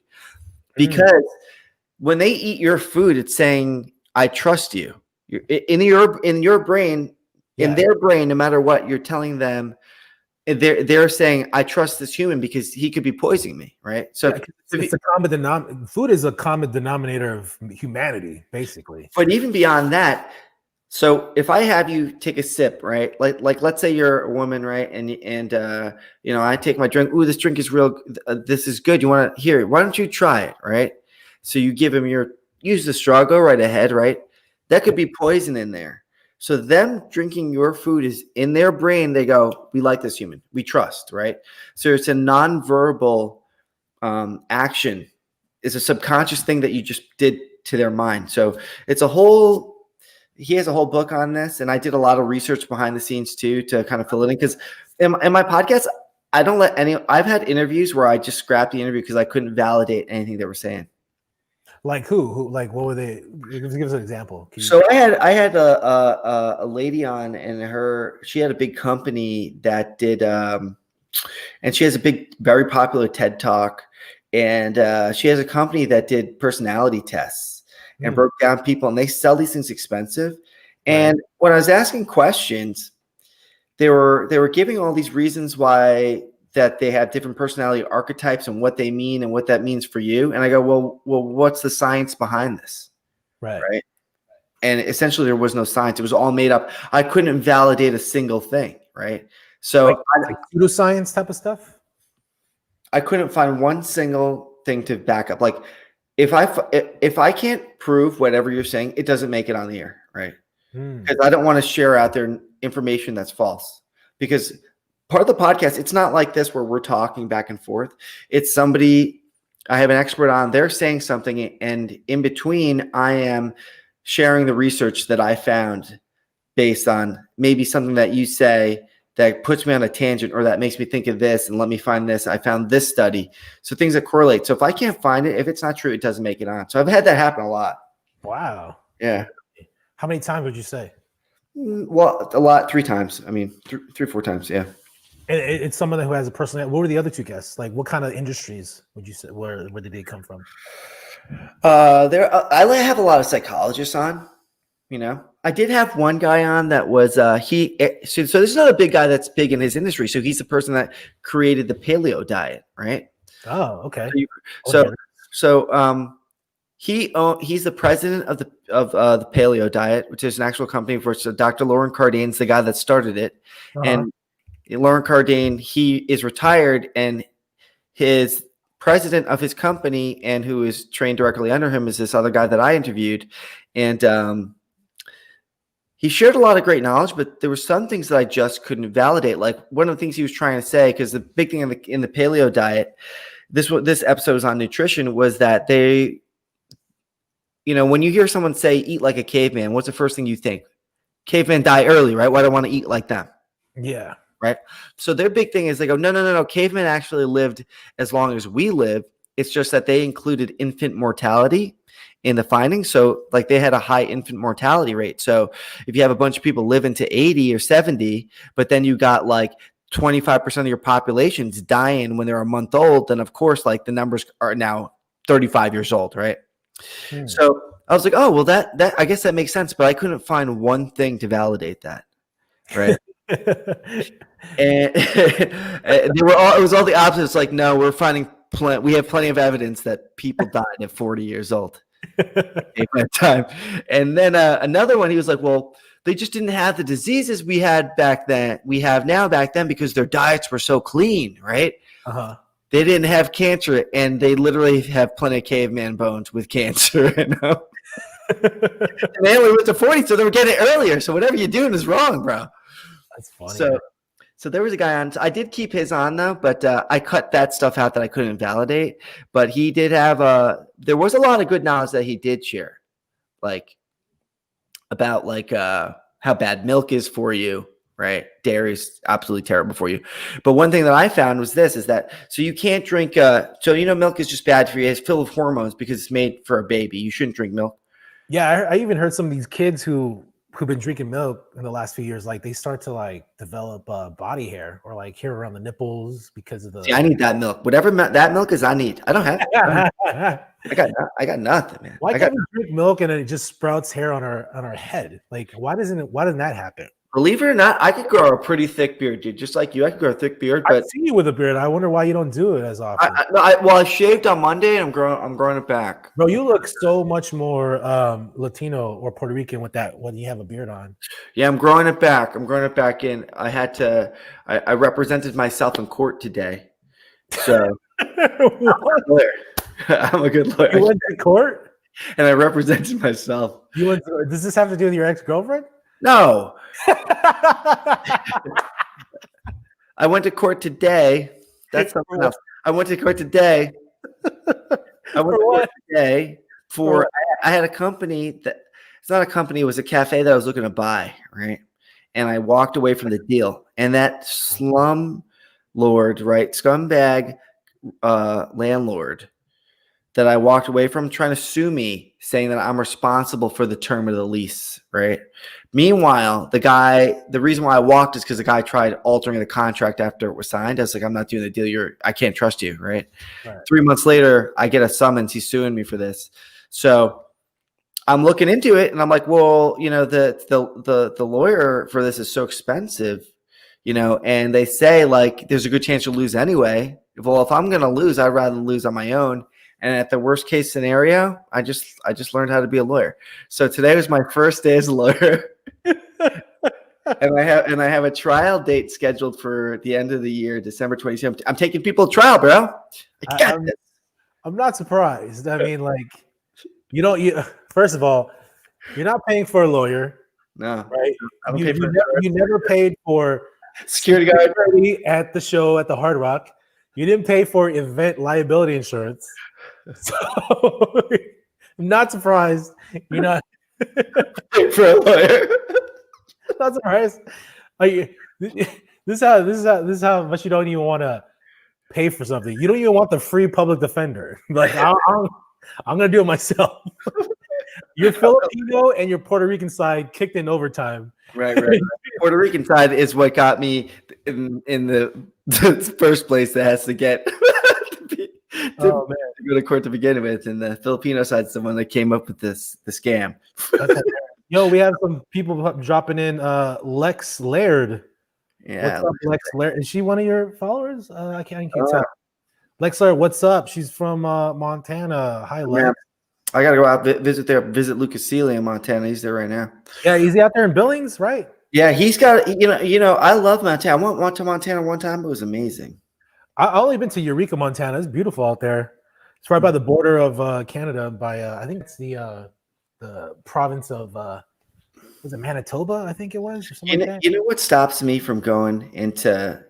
Speaker 2: because when they eat your food, it's saying, "I trust you." In your brain, in their brain, no matter what, you're telling them. They're saying, "I trust this human because he could be poisoning me," right? So
Speaker 1: it's a common food is a common denominator of humanity, basically.
Speaker 2: But even beyond that, so if I have you take a sip, right? Like let's say you're a woman, right? And you know, I take my drink. Ooh, this drink is real. This is good. You want to hear it? Why don't you try it, right? So you give him use the straw, go right ahead, right? That could be poison in there. So them drinking your food is in their brain. They go, "We like this human. We trust," right? So it's a nonverbal action. It's a subconscious thing that you just did to their mind. So it's he has a whole book on this, and I did a lot of research behind the scenes too to kind of fill it in. Because in my podcast, I don't let I've had interviews where I just scrapped the interview because I couldn't validate anything they were saying.
Speaker 1: Like who? Like what were they? Give us an example.
Speaker 2: So I had a lady on, and she had a big company that did, and she has a big, very popular TED Talk, and she has a company that did personality tests and broke down people, and they sell these things expensive. And when I was asking questions, they were giving all these reasons why that they have different personality archetypes and what they mean and what that means for you. And I go, well, what's the science behind this? Right. And essentially there was no science. It was all made up. I couldn't validate a single thing. Right. So
Speaker 1: like pseudoscience type of stuff.
Speaker 2: I couldn't find one single thing to back up. Like if I can't prove whatever you're saying, it doesn't make it on the air. Right. because I don't want to share out there information that's false. Because part of the podcast, it's not like this where we're talking back and forth. It's somebody, I have an expert on, they're saying something, and in between, I am sharing the research that I found based on maybe something that you say that puts me on a tangent or that makes me think of this, and let me find this. I found this study. So things that correlate. So if I can't find it, if it's not true, it doesn't make it on. So I've had that happen a lot.
Speaker 1: Wow.
Speaker 2: Yeah.
Speaker 1: How many times would you say?
Speaker 2: Well, a lot, 3 times. I mean, 3 or 4 times. Yeah.
Speaker 1: And it's someone who has a personality. What were the other 2 guests? Like, what kind of industries would you say? Where did they come from?
Speaker 2: I have a lot of psychologists on. You know, I did have one guy on that was so this is not a big guy that's big in his industry. So he's the person that created the paleo diet, right?
Speaker 1: Oh, okay.
Speaker 2: He's the president of the paleo diet, which is an actual company for Dr. Lauren Cardane's the guy that started it. And Lauren Cardane, he is retired, and his president of his company and who is trained directly under him is this other guy that I interviewed. And he shared a lot of great knowledge, but there were some things that I just couldn't validate. Like one of the things he was trying to say, because the big thing in the paleo diet, this episode was on nutrition, was that they, you know, when you hear someone say eat like a caveman, what's the first thing you think? Cavemen die early, right? Why do I want to eat like them?
Speaker 1: Yeah.
Speaker 2: Right. So their big thing is they go, no. Cavemen actually lived as long as we live. It's just that they included infant mortality in the findings. So like they had a high infant mortality rate. So if you have a bunch of people living to 80 or 70, but then you got like 25% of your population's dying when they're a month old, then of course, like the numbers are now 35 years old. Right. So I was like, oh, well, that I guess that makes sense, but I couldn't find one thing to validate that. Right. And it was all the opposite. It's like, no, we're finding we have plenty of evidence that people died at 40 years old at that time. And then another one, he was like, well, they just didn't have the diseases we have now back then because their diets were so clean, right? They didn't have cancer, and they literally have plenty of caveman bones with cancer, you know? And they only went to 40, so they were getting it earlier. So whatever you're doing is wrong, bro.
Speaker 1: That's funny.
Speaker 2: So there was a guy on. I did keep his on though, but I cut that stuff out that I couldn't validate. But he did have there was a lot of good knowledge that he did share, like about like how bad milk is for you, right? Dairy is absolutely terrible for you. But one thing that I found was is that so you can't drink. So you know, milk is just bad for you. It's filled with hormones because it's made for a baby. You shouldn't drink milk.
Speaker 1: Yeah, I even heard some of these kids who've been drinking milk in the last few years, like they start to like develop body hair or like hair around the nipples because of the.
Speaker 2: See, I need that milk. Whatever that milk is, I need. I don't have it. I got nothing, man.
Speaker 1: Why can't we drink milk and it just sprouts hair on our head? Like, why doesn't that happen?
Speaker 2: Believe it or not, I could grow a pretty thick beard, dude. Just like you, I could grow a thick beard. But
Speaker 1: I see you with a beard. I wonder why you don't do it as often.
Speaker 2: I shaved on Monday and I'm growing it back.
Speaker 1: Bro, you look so much more Latino or Puerto Rican with that when you have a beard on. Yeah,
Speaker 2: I'm growing it back. I'm growing it back in. I represented myself in court today. So I'm a good lawyer.
Speaker 1: You went to court?
Speaker 2: And I represented myself.
Speaker 1: Does this have to do with your ex-girlfriend?
Speaker 2: No. I went to court today. That's something else. I went to court today. I had a company that it's not a company, it was a cafe that I was looking to buy, right? And I walked away from the deal. And that slum lord, right, scumbag landlord that I walked away from trying to sue me, saying that I'm responsible for the term of the lease, right? Meanwhile, the reason why I walked is because the guy tried altering the contract after it was signed. I was like, I'm not doing the deal. I can't trust you, right? 3 months later, I get a summons. He's suing me for this. So I'm looking into it, and I'm like, well, you know, the lawyer for this is so expensive, you know, and they say like there's a good chance you'll lose anyway. Well, if I'm gonna lose, I'd rather lose on my own. And at the worst case scenario, I just learned how to be a lawyer. So today was my first day as a lawyer. and I have a trial date scheduled for the end of the year, December 27th. I'm taking people to trial, bro.
Speaker 1: I'm not surprised. I mean, like, first of all, you're not paying for a lawyer.
Speaker 2: No,
Speaker 1: right?
Speaker 2: I don't
Speaker 1: You,
Speaker 2: pay
Speaker 1: you,
Speaker 2: for
Speaker 1: never, you never paid for
Speaker 2: security guard.
Speaker 1: security at the show at the Hard Rock. You didn't pay for event liability insurance. So I'm not surprised. You're not
Speaker 2: For a lawyer.
Speaker 1: not surprised. Like, this is how much you don't even want to pay for something. You don't even want the free public defender. Like I'm gonna do it myself. Your Filipino and your Puerto Rican side kicked in overtime.
Speaker 2: Right. Puerto Rican side is what got me in the first place that has to get to
Speaker 1: Oh man,
Speaker 2: go to court to begin with, and the Filipino side is the one that came up with the scam.
Speaker 1: that's hilarious. Yo, we have some people dropping in. Lex Laird.
Speaker 2: Yeah,
Speaker 1: What's up, Lex Laird? Is she one of your followers? I can't tell. Lex Laird, what's up? She's from Montana. Hi, Lex.
Speaker 2: Yeah. I gotta go out visit Lucas Sealy in Montana. He's there right now.
Speaker 1: Yeah, is he out there in Billings? Right.
Speaker 2: Yeah, he's got I love Montana. I went to Montana one time. It was amazing.
Speaker 1: I only been to Eureka, Montana. It's beautiful out there. It's right by the border of Canada. By I think it's the province of was it Manitoba? I think it was, or something like that.
Speaker 2: You know what stops me from going into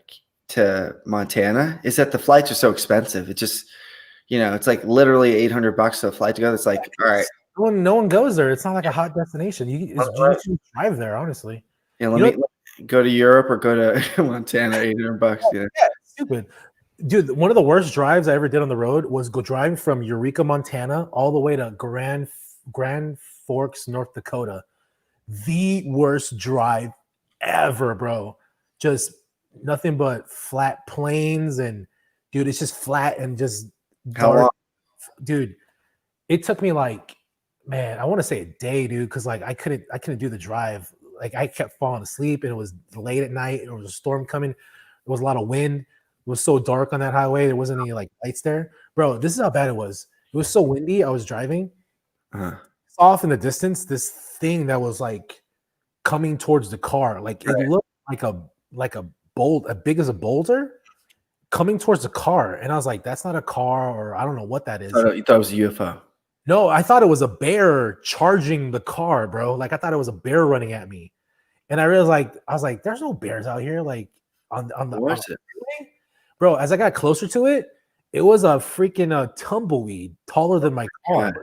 Speaker 2: Montana is that the flights are so expensive. It just it's like literally $800 to a flight to go. It's like, all right.
Speaker 1: No one goes there. It's not like a hot destination. You should drive there, honestly.
Speaker 2: Yeah, let me go to Europe or go to Montana. $800.
Speaker 1: Yeah, stupid. Dude, one of the worst drives I ever did on the road was driving from Eureka, Montana, all the way to Grand Forks, North Dakota. The worst drive ever, bro. Just nothing but flat plains, and dude, it's just flat and just
Speaker 2: How long?
Speaker 1: Dude, it took me like, man, I want to say a day, dude, because like I couldn't do the drive. Like I kept falling asleep, and it was late at night. There was a storm coming. There was a lot of wind. It was so dark on that highway. There wasn't any like lights there, bro. This is how bad it was. It was so windy. I was driving. Off in the distance, this thing that was like coming towards the car, like it looked like a bolt, as big as a boulder, coming towards the car. And I was like, that's not a car, or I don't know what that is.
Speaker 2: You thought it was a UFO?
Speaker 1: No, I thought it was a bear charging the car, bro. Like I thought it was a bear running at me. And I realized I was like, there's no bears out here. Like on the freeway. Bro, as I got closer to it, it was a freaking tumbleweed taller than my car.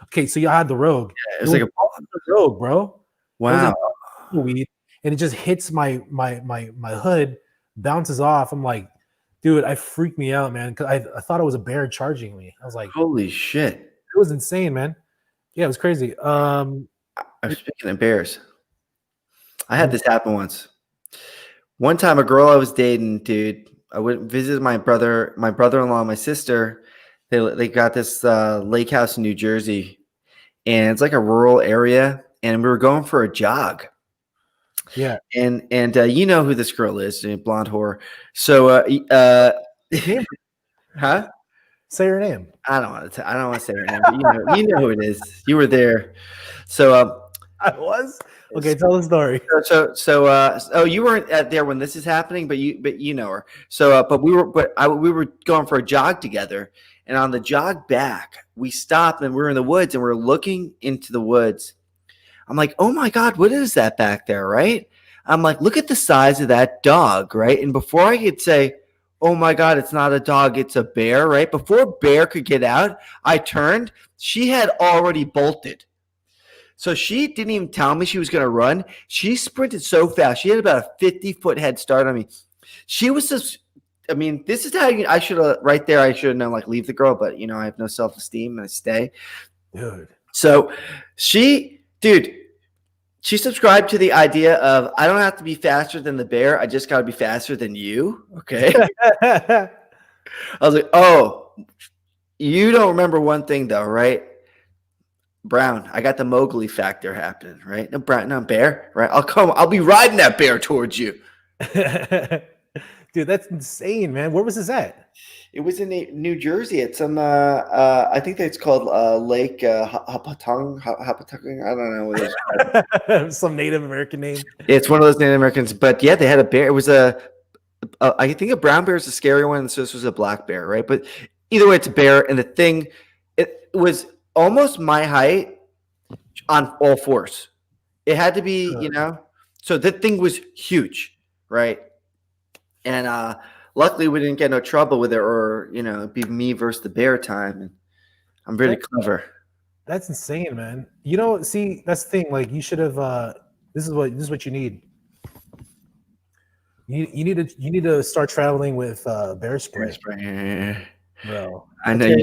Speaker 1: Okay, so you had the Rogue.
Speaker 2: Yeah, it was like a
Speaker 1: Rogue, bro.
Speaker 2: Wow.
Speaker 1: Tumbleweed, and it just hits my hood, bounces off. I'm like, dude, I freaked me out, man, because I thought it was a bear charging me. I was like,
Speaker 2: holy shit.
Speaker 1: It was insane, man. Yeah, it was crazy.
Speaker 2: I'm speaking of bears. I had this happen once. One time, a girl I was dating, dude, I went visit my brother-in-law, my sister. They got this lake house in New Jersey, and it's like a rural area, and we were going for a jog.
Speaker 1: Yeah.
Speaker 2: And you know who this girl is, blonde whore. So huh?
Speaker 1: Say her name.
Speaker 2: I don't want to say her name, but you know who it is. You were there. So
Speaker 1: I was. Okay, tell the story.
Speaker 2: So you weren't there when this is happening, but you know her. So we were going for a jog together, and on the jog back, we stopped and we were in the woods, and we're looking into the woods. I'm like, oh my God, what is that back there, right? I'm like, look at the size of that dog, right? And before I could say, oh my God, it's not a dog, it's a bear, right? Before bear could get out, I turned. She had already bolted. So she didn't even tell me she was going to run. She sprinted so fast. She had about a 50-foot head start on me. She was just, I mean, this is how I should have, right there, I should have known, like, leave the girl. But, I have no self-esteem and I stay.
Speaker 1: Dude.
Speaker 2: So she subscribed to the idea of, I don't have to be faster than the bear. I just got to be faster than you. Okay. I was like, oh, you don't remember one thing though, right? Brown, I got the Mowgli factor happening, right? No, Brown, no, bear, right? I'll be riding that bear towards you.
Speaker 1: Dude, that's insane, man. Where was this at?
Speaker 2: It was in New Jersey. It's some, I think it's called Lake Hapatong. I don't know what it is.
Speaker 1: Some Native American name.
Speaker 2: It's one of those Native Americans. But yeah, they had a bear. It was I think a brown bear is a scary one, so this was a black bear, right? But either way, it's a bear, and the thing, it was almost my height on all fours. It had to be, so the thing was huge, right? And luckily we didn't get no trouble with it, or it'd be me versus the bear time. And I'm really clever.
Speaker 1: That's insane, man. See, that's the thing. Like, you should have. This is what you need. You need to start traveling with bear spray, bro.
Speaker 2: I know.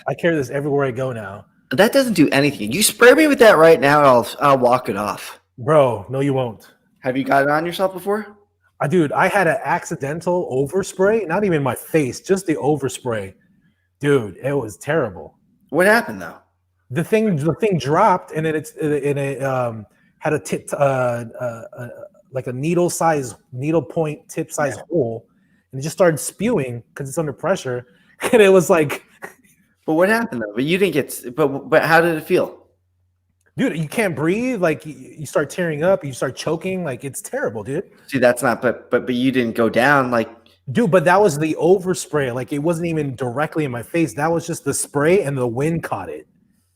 Speaker 1: I carry this everywhere I go now.
Speaker 2: That doesn't do anything. You spray me with that right now, I'll walk it off.
Speaker 1: Bro, no, you won't.
Speaker 2: Have you got it on yourself before?
Speaker 1: Dude, I had an accidental overspray. Not even my face, just the overspray. Dude, it was terrible.
Speaker 2: What happened though?
Speaker 1: The thing dropped, and then it had a tip, like a needle point tip size hole, and it just started spewing because it's under pressure, and it was like.
Speaker 2: But what happened though? But you didn't get. But how did it feel?
Speaker 1: Dude, you can't breathe. Like, you start tearing up, you start choking. Like, it's terrible, dude.
Speaker 2: See, that's not. But you didn't go down, like.
Speaker 1: Dude, but that was the overspray. Like, it wasn't even directly in my face. That was just the spray, and the wind caught it,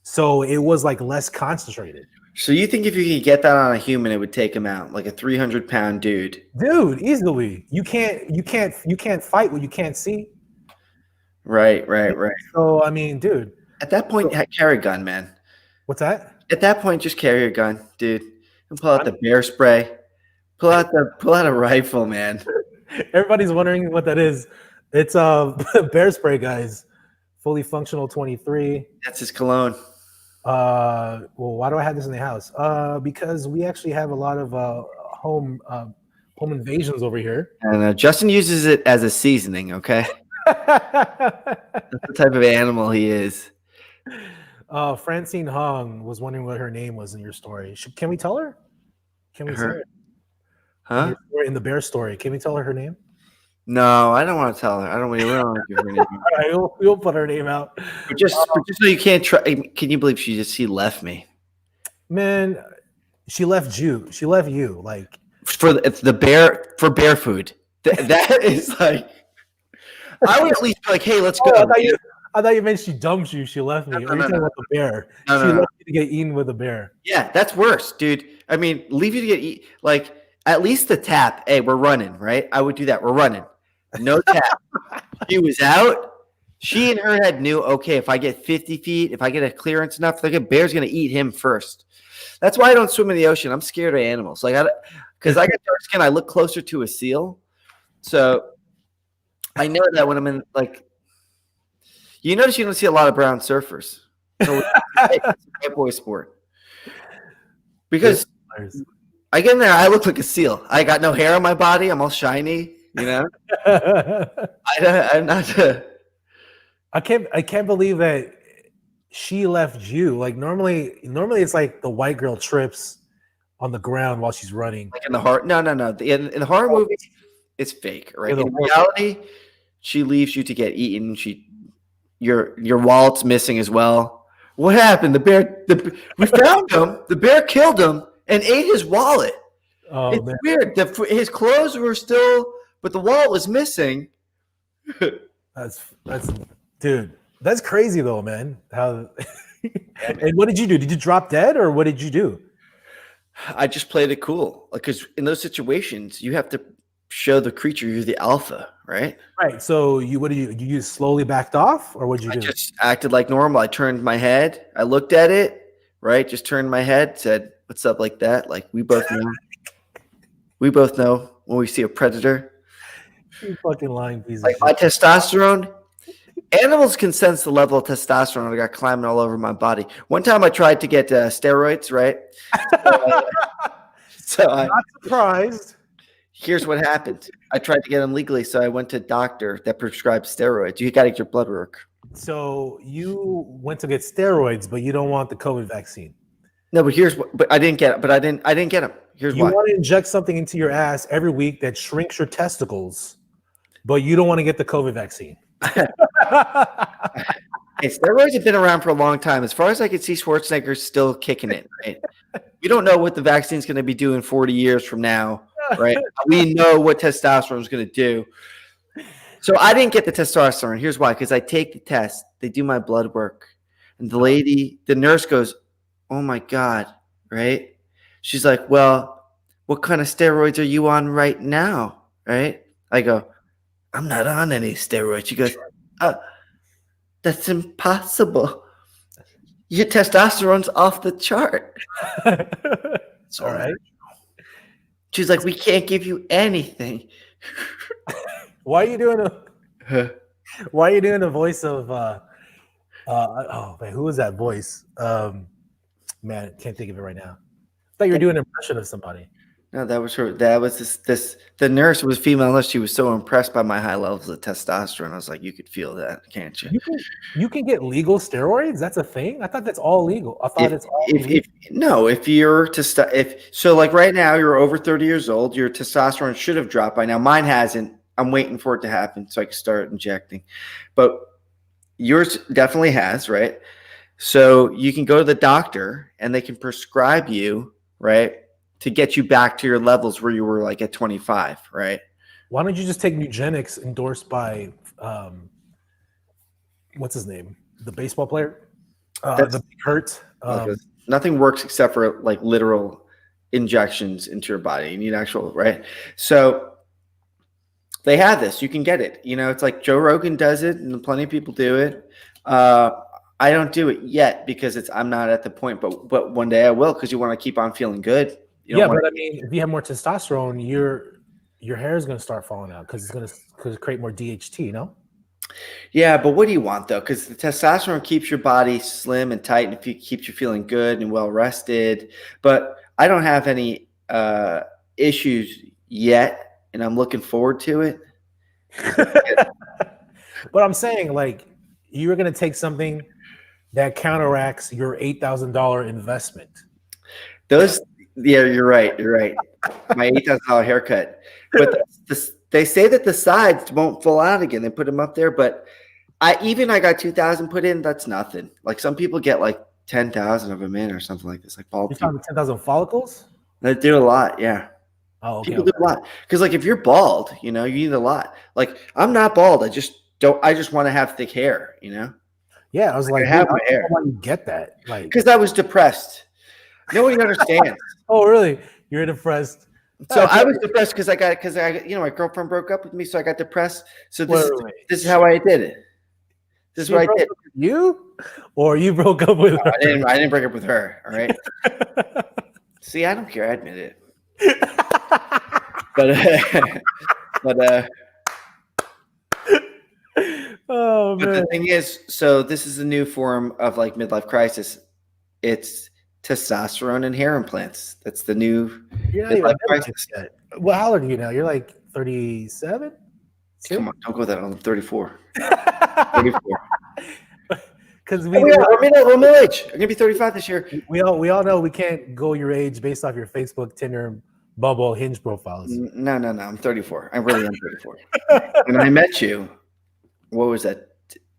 Speaker 1: so it was like less concentrated.
Speaker 2: So you think if you could get that on a human, it would take him out, like a 300-pound dude?
Speaker 1: Dude, easily. You can't fight what you can't see.
Speaker 2: Right.
Speaker 1: So, I mean, dude.
Speaker 2: At that point, carry a gun, man.
Speaker 1: What's that?
Speaker 2: At that point, just carry a gun, dude. And pull out the bear spray. Pull out a rifle, man.
Speaker 1: Everybody's wondering what that is. It's bear spray, guys. Fully functional 23.
Speaker 2: That's his cologne.
Speaker 1: Well, why do I have this in the house? Because we actually have a lot of home invasions over here.
Speaker 2: And Justin uses it as a seasoning, okay? That's the type of animal he is.
Speaker 1: Francine Hong was wondering what her name was in your story. Can we tell her? Can we tell her?
Speaker 2: Huh?
Speaker 1: In the bear story, can we tell her name?
Speaker 2: No, I don't want to tell her. I don't want to give her name.
Speaker 1: All right, we'll put her name out.
Speaker 2: But just so you can't try. Can you believe she left me?
Speaker 1: Man, she left you. She left you. Like,
Speaker 2: for bear food. That is like. I would at least be like, hey, let's go.
Speaker 1: I thought you meant she dumped you. She left me.
Speaker 2: No,
Speaker 1: or you talking about the bear? She left you to get eaten with a bear.
Speaker 2: Yeah, that's worse, dude. I mean, leave you to get eaten. Like, at least the tap. Hey, we're running, right? I would do that. We're running. No tap. She was out. She and her head knew, okay, if I get 50 feet, if I get a clearance enough, the bear's going to eat him first. That's why I don't swim in the ocean. I'm scared of animals. Like, because I got dark skin, I look closer to a seal. So I know that when I'm in, like, you notice you don't see a lot of brown surfers. So it's a white boy sport. Because I get in there, I look like a seal. I got no hair on my body. I'm all shiny, you know? I'm not.
Speaker 1: I can't believe that she left you. Like, normally it's like the white girl trips on the ground while she's running.
Speaker 2: Like in the horror. No. In the horror movies, it's fake, right? In reality, she leaves you to get eaten. Your wallet's missing as well. What happened? We found him. The bear killed him and ate his wallet.
Speaker 1: Oh,
Speaker 2: it's
Speaker 1: man.
Speaker 2: Weird. His clothes were still, but the wallet was missing.
Speaker 1: That's dude. That's crazy though, man. How? And what did you do? Did you drop dead, or what did you do?
Speaker 2: I just played it cool, because in those situations, you have to show the creature you're the alpha, right?
Speaker 1: Right. So you slowly backed off, or what did you do?
Speaker 2: I just acted like normal. I turned my head. I looked at it, right? Just turned my head, said, "What's up?" like that. Like, we both know. We both know when we see a predator.
Speaker 1: You fucking lying piece
Speaker 2: like
Speaker 1: of
Speaker 2: my
Speaker 1: shit.
Speaker 2: testosterone. Animals can sense the level of testosterone I got climbing all over my body. One time I tried to get steroids, right?
Speaker 1: Not surprised.
Speaker 2: Here's what happened. I tried to get them legally, so I went to a doctor that prescribed steroids. You got to get your blood work.
Speaker 1: So you went to get steroids, but you don't want the COVID vaccine.
Speaker 2: No, but but I didn't get it. But I didn't get them. Here's why.
Speaker 1: You want to inject something into your ass every week that shrinks your testicles, but you don't want to get the COVID vaccine.
Speaker 2: Hey, steroids have been around for a long time. As far as I can see, Schwarzenegger's still kicking it. Right? We don't know what the vaccine's going to be doing 40 years from now, right? We know what testosterone is going to do. So I didn't get the testosterone. Here's why. Because I take the test. They do my blood work. And the nurse goes, "Oh, my God," right? She's like, well, what kind of steroids are you on right now? Right? I go, I'm not on any steroids. She goes, that's impossible. Your testosterone's off the chart.
Speaker 1: All right.
Speaker 2: She's like, we can't give you anything.
Speaker 1: Why are you doing a voice of oh man, who was that voice? Man, can't think of it right now. I thought you were doing an impression of somebody.
Speaker 2: No, that was her. That was this. The nurse was female, unless she was so impressed by my high levels of testosterone. I was like, you could feel that, can't you?
Speaker 1: You can get legal steroids. That's a thing. I thought that's all legal. I thought it's all
Speaker 2: no. If you're like right now, you're over 30 years old. Your testosterone should have dropped by now. Mine hasn't. I'm waiting for it to happen so I can start injecting. But yours definitely has, right? So you can go to the doctor and they can prescribe you, right, to get you back to your levels where you were like at 25, right?
Speaker 1: Why don't you just take Nugenics endorsed by what's his name? The baseball player? The Hurt.
Speaker 2: Nothing works except for like literal injections into your body. You need actual, right? So they have this. You can get it. You know, it's like Joe Rogan does it and plenty of people do it. I don't do it yet because I'm not at the point, but one day I will, because you want to keep on feeling good.
Speaker 1: Yeah, but I mean, if you have more testosterone, your hair is going to start falling out because it's going to create more DHT, no?
Speaker 2: Yeah, but what do you want though? Because the testosterone keeps your body slim and tight, and if it keeps you feeling good and well rested. But I don't have any issues yet, and I'm looking forward to it.
Speaker 1: But I'm saying, like, you're going to take something that counteracts your $8,000 investment.
Speaker 2: Yeah, you're right. You're right. My $8,000 haircut, but they say that the sides won't fall out again. They put them up there, but I got 2,000 put in. That's nothing. Like some people get like 10,000 of them in or something like this. Like bald.
Speaker 1: You're talking 10,000 follicles?
Speaker 2: They do a lot. Yeah.
Speaker 1: Oh, okay.
Speaker 2: People do a lot because, like, if you're bald, you know, you need a lot. Like I'm not bald. I just want to have thick hair. You know.
Speaker 1: Yeah, I was like,
Speaker 2: I have my hair.
Speaker 1: Why you get that? Like,
Speaker 2: because I was depressed. Nobody understands.
Speaker 1: Oh, really? You're depressed.
Speaker 2: So I was depressed because I my girlfriend broke up with me, so I got depressed. So this is how I did it. This is what I did.
Speaker 1: You, or you broke up with her?
Speaker 2: I didn't break up with her. All right. See, I don't care. I admit it.
Speaker 1: Oh man.
Speaker 2: But the thing is, so this is a new form of like midlife crisis. It's testosterone and hair implants. That's the new midlife crisis.
Speaker 1: Well, how old are you now? You're like 37?
Speaker 2: Come on, don't go that old. I'm 34. 34.
Speaker 1: Because
Speaker 2: we're middle age. I'm gonna be 35 this year.
Speaker 1: We all know we can't go your age based off your Facebook, Tinder, Bumble, Hinge profiles.
Speaker 2: No. I'm 34. I really am 34. When I met you, what was that?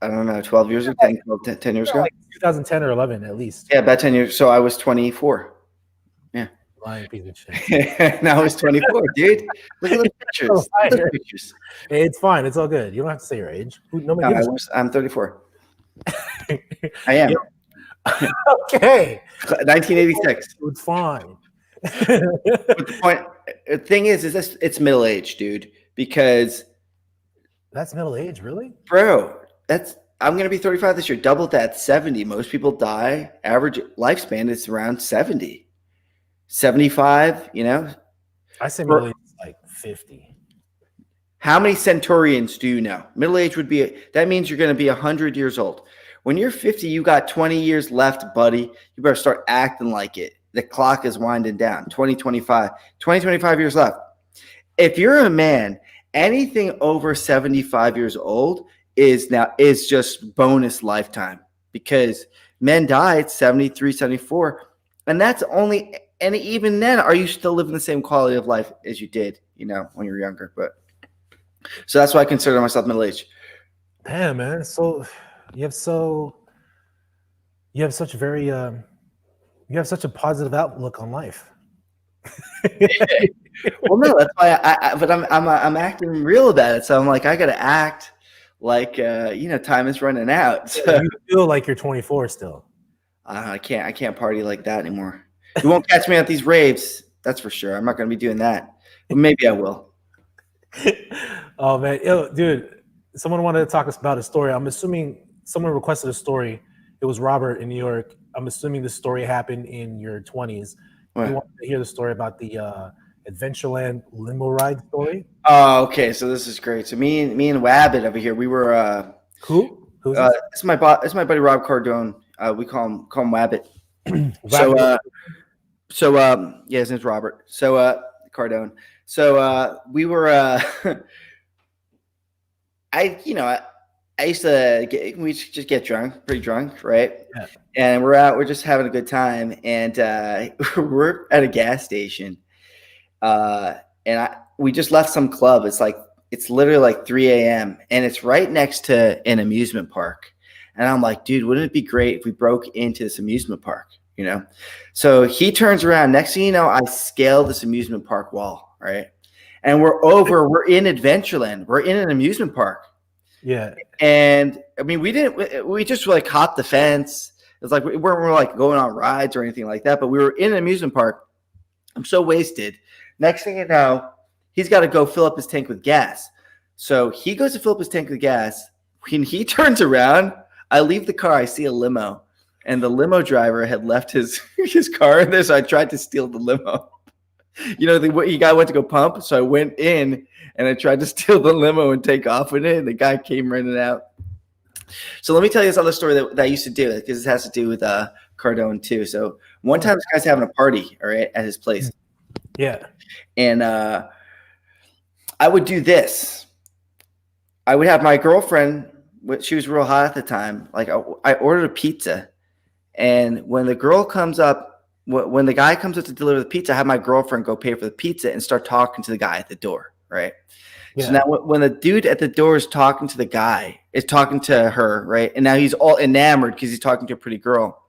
Speaker 2: I don't know, 12 years ago, 10 years ago?
Speaker 1: Like 2010 or 11 at least.
Speaker 2: Yeah, about 10 years. So I was 24. Yeah.
Speaker 1: Lying piece of shit.
Speaker 2: Now I was 24, dude. Look at the pictures. Look at the pictures.
Speaker 1: It's fine. It's all good. You don't have to say your age.
Speaker 2: I'm 34. I am.
Speaker 1: Okay.
Speaker 2: 1986.
Speaker 1: It's fine.
Speaker 2: But the thing is this, it's middle age, dude, because
Speaker 1: that's middle age, really?
Speaker 2: Bro, I'm going to be 35 this year. Double that, 70. Most people die. Average lifespan is around 70. 75, you know?
Speaker 1: I say middle age is like 50.
Speaker 2: How many centurions do you know? Middle age would be, that means you're going to be 100 years old. When you're 50, you got 20 years left, buddy. You better start acting like it. The clock is winding down. 25 years left. If you're a man, anything over 75 years old is just bonus lifetime, because men die at 73, 74. And that's only, and even then, are you still living the same quality of life as you did, you know, when you were younger? But so that's why I consider myself middle aged.
Speaker 1: Damn, man. So you have such a positive outlook on life.
Speaker 2: Well, no, that's why but I'm acting real about it. So I'm like, I got to act like, time is running out. So
Speaker 1: you feel like you're 24 still.
Speaker 2: I can't party like that anymore. You won't catch me at these raves. That's for sure. I'm not going to be doing that, but maybe I will.
Speaker 1: Oh man, yo, dude, someone wanted to talk about a story. I'm assuming someone requested a story. It was Robert in New York. I'm assuming this story happened in your 20s. He
Speaker 2: What?
Speaker 1: wanted to hear the story about the Adventureland limo ride story.
Speaker 2: Oh, okay. So this is great. So me and Wabbit over here, we were
Speaker 1: Who? Who's this?
Speaker 2: it's my buddy Rob Cardone. We call him Wabbit.
Speaker 1: Wabbit.
Speaker 2: Yeah, his name's Robert. So Cardone. So we were I used to we just get pretty drunk, right?
Speaker 1: Yeah.
Speaker 2: And we're just having a good time, and we're at a gas station, and we just left some club. It's literally like 3 a.m. and it's right next to an amusement park. And I'm like, dude, wouldn't it be great if we broke into this amusement park? So he turns around. Next thing you know, I scale this amusement park wall, right? And we're in Adventureland. We're in an amusement park.
Speaker 1: Yeah.
Speaker 2: And I mean, we just like hopped the fence. It's like we weren't like going on rides or anything like that, but we were in an amusement park. I'm so wasted. Next thing you know, he's got to go fill up his tank with gas. So he goes to fill up his tank with gas. When he turns around, I leave the car. I see a limo, and the limo driver had left his car in there. So I tried to steal the limo. The guy went to go pump. So I went in and I tried to steal the limo and take off with it. And the guy came running out. So let me tell you this other story that I used to do, because it has to do with Cardone too. So one time this guy's having a party, all right, at his place.
Speaker 1: Yeah.
Speaker 2: And I would do this. I would have my girlfriend, she was real hot at the time. Like I ordered a pizza. And when the girl comes up, when the guy comes up to deliver the pizza, I have my girlfriend go pay for the pizza and start talking to the guy at the door, right? Yeah. So now when the dude at the door is talking to the guy, is talking to her, right? And now he's all enamored because he's talking to a pretty girl.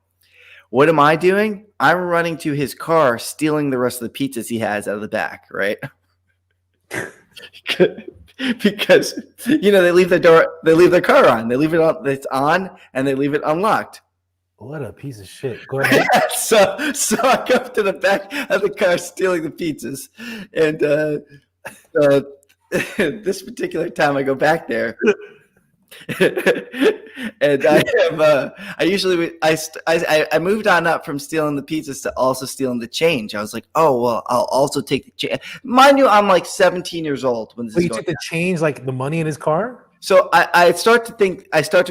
Speaker 2: What am I doing? I'm running to his car, stealing the rest of the pizzas he has out of the back, right? Because they leave their car on. They leave it on, it's on, and they leave it unlocked.
Speaker 1: What a piece of shit. Go ahead.
Speaker 2: So I go up to the back of the car stealing the pizzas. And this particular time I go back there. And I moved on up from stealing the pizzas to also stealing the change. I was like, oh, well, I'll also take the change. Mind you, I'm like 17 years old when this is
Speaker 1: you
Speaker 2: going
Speaker 1: took the change, like the money in his car?
Speaker 2: So I start to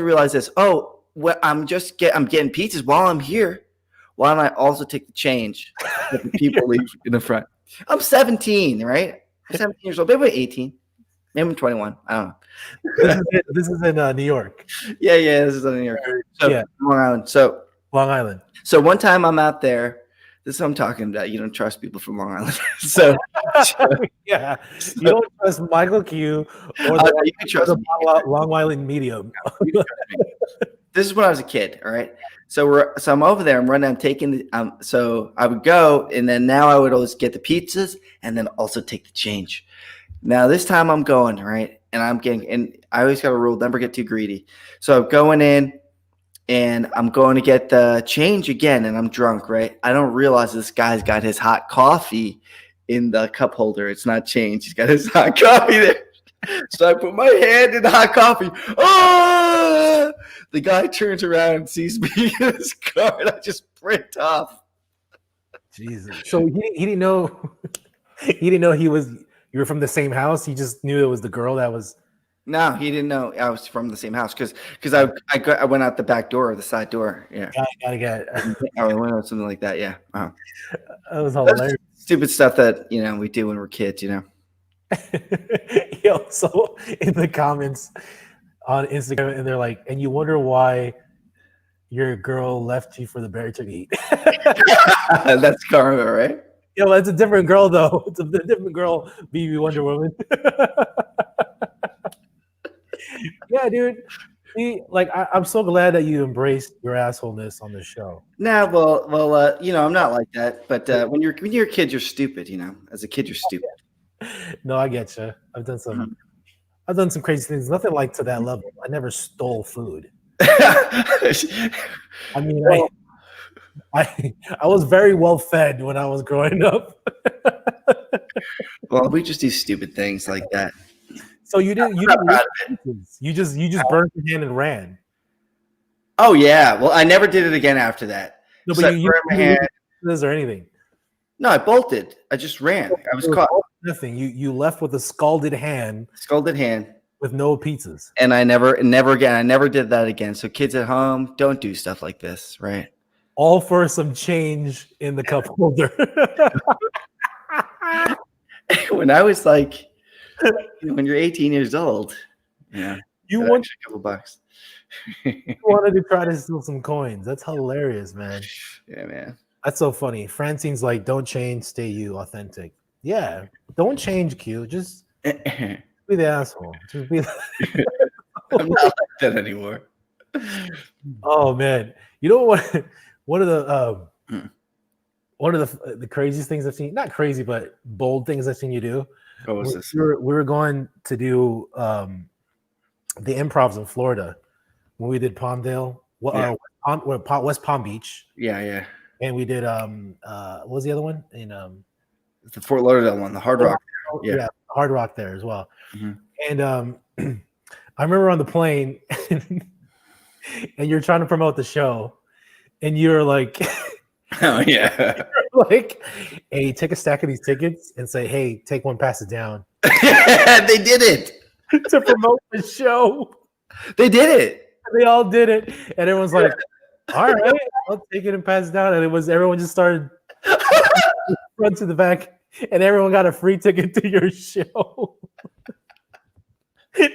Speaker 2: realize this. Oh, I'm getting pizzas while I'm here. Why don't I also take the change that the people leave in the front? I'm 17, right? I'm 17 years old. Maybe 18. Maybe I'm 21. I don't know.
Speaker 1: This is in New York.
Speaker 2: Yeah, this is in New York. So, yeah. Long Island.
Speaker 1: Long Island.
Speaker 2: So one time I'm out there. This is what I'm talking about. You don't trust people from Long Island.
Speaker 1: Yeah, you don't trust Michael Q or the Long Island medium.
Speaker 2: This is when I was a kid. All right. So I'm over there. I'm running. I'm taking so I would go, and then now I would always get the pizzas and then also take the change. Now this time I'm going, right, and I always got a rule: never get too greedy. So I'm going in, and I'm going to get the change again, and I'm drunk, right? I don't realize this guy's got his hot coffee in the cup holder. It's not change. He's got his hot coffee there. So I put my hand in the hot coffee. Oh! The guy turns around and sees me in his car, and I just sprint off.
Speaker 1: Jesus. So he didn't know. He didn't know you were from the same house. He just knew it was the girl that was.
Speaker 2: No, he didn't know I was from the same house because I went out the back door or the side door. Yeah,
Speaker 1: gotta get.
Speaker 2: I went out something like that. Yeah,
Speaker 1: that was hilarious.
Speaker 2: Stupid stuff that we do when we're kids.
Speaker 1: Yo, so in the comments on Instagram, and they're like, and you wonder why your girl left you for the bear to eat.
Speaker 2: That's karma, right?
Speaker 1: Yo, that's a different girl though. It's a different girl, BB Wonder Woman. Yeah, dude. I'm so glad that you embraced your assholeness on the show.
Speaker 2: Nah, well, I'm not like that. But when you're a kid, you're stupid. As a kid, you're stupid.
Speaker 1: No, I get you. I've done some crazy things. Nothing like to that level. I never stole food. I mean, I was very well fed when I was growing up.
Speaker 2: Well, we just do stupid things like that.
Speaker 1: So you didn't you just burned your hand and ran.
Speaker 2: Oh yeah. Well, I never did it again after that.
Speaker 1: No,
Speaker 2: So
Speaker 1: but
Speaker 2: I
Speaker 1: you
Speaker 2: burned my hand.
Speaker 1: this or anything.
Speaker 2: No, I bolted. I just ran. I was caught.
Speaker 1: Nothing. You left with a scalded hand
Speaker 2: Scalded hand.
Speaker 1: with no pizzas.
Speaker 2: And I never again. I never did that again. So kids at home, don't do stuff like this, right?
Speaker 1: All for some change in the cup holder.
Speaker 2: When I was like, when you're 18 years old, yeah,
Speaker 1: you
Speaker 2: a couple bucks.
Speaker 1: wanted to try to steal some coins. That's hilarious, man.
Speaker 2: Yeah, man.
Speaker 1: That's so funny. Francine's like, don't change, stay you, authentic. Yeah, don't change, Q. Just be the asshole. Just be.
Speaker 2: I'm not like that anymore.
Speaker 1: Oh man, you know what? One of the craziest things I've seen, not crazy, but bold things I've seen you do.
Speaker 2: What was this?
Speaker 1: We were going to do the improvs in Florida when we did Palmdale, West Palm Beach.
Speaker 2: Yeah.
Speaker 1: And we did what was the other one? In
Speaker 2: the Fort Lauderdale one, the Hard Rock.
Speaker 1: Yeah, Hard Rock there as well.
Speaker 2: Mm-hmm.
Speaker 1: And I remember on the plane and you're trying to promote the show and you're like
Speaker 2: oh yeah.
Speaker 1: Like, hey, take a stack of these tickets and say, hey, take one, pass it down.
Speaker 2: They did it
Speaker 1: to promote the show.
Speaker 2: They did it.
Speaker 1: They all did it. And everyone's like, all right, I'll take it and pass it down. And everyone just started front to the back, and everyone got a free ticket to your show. I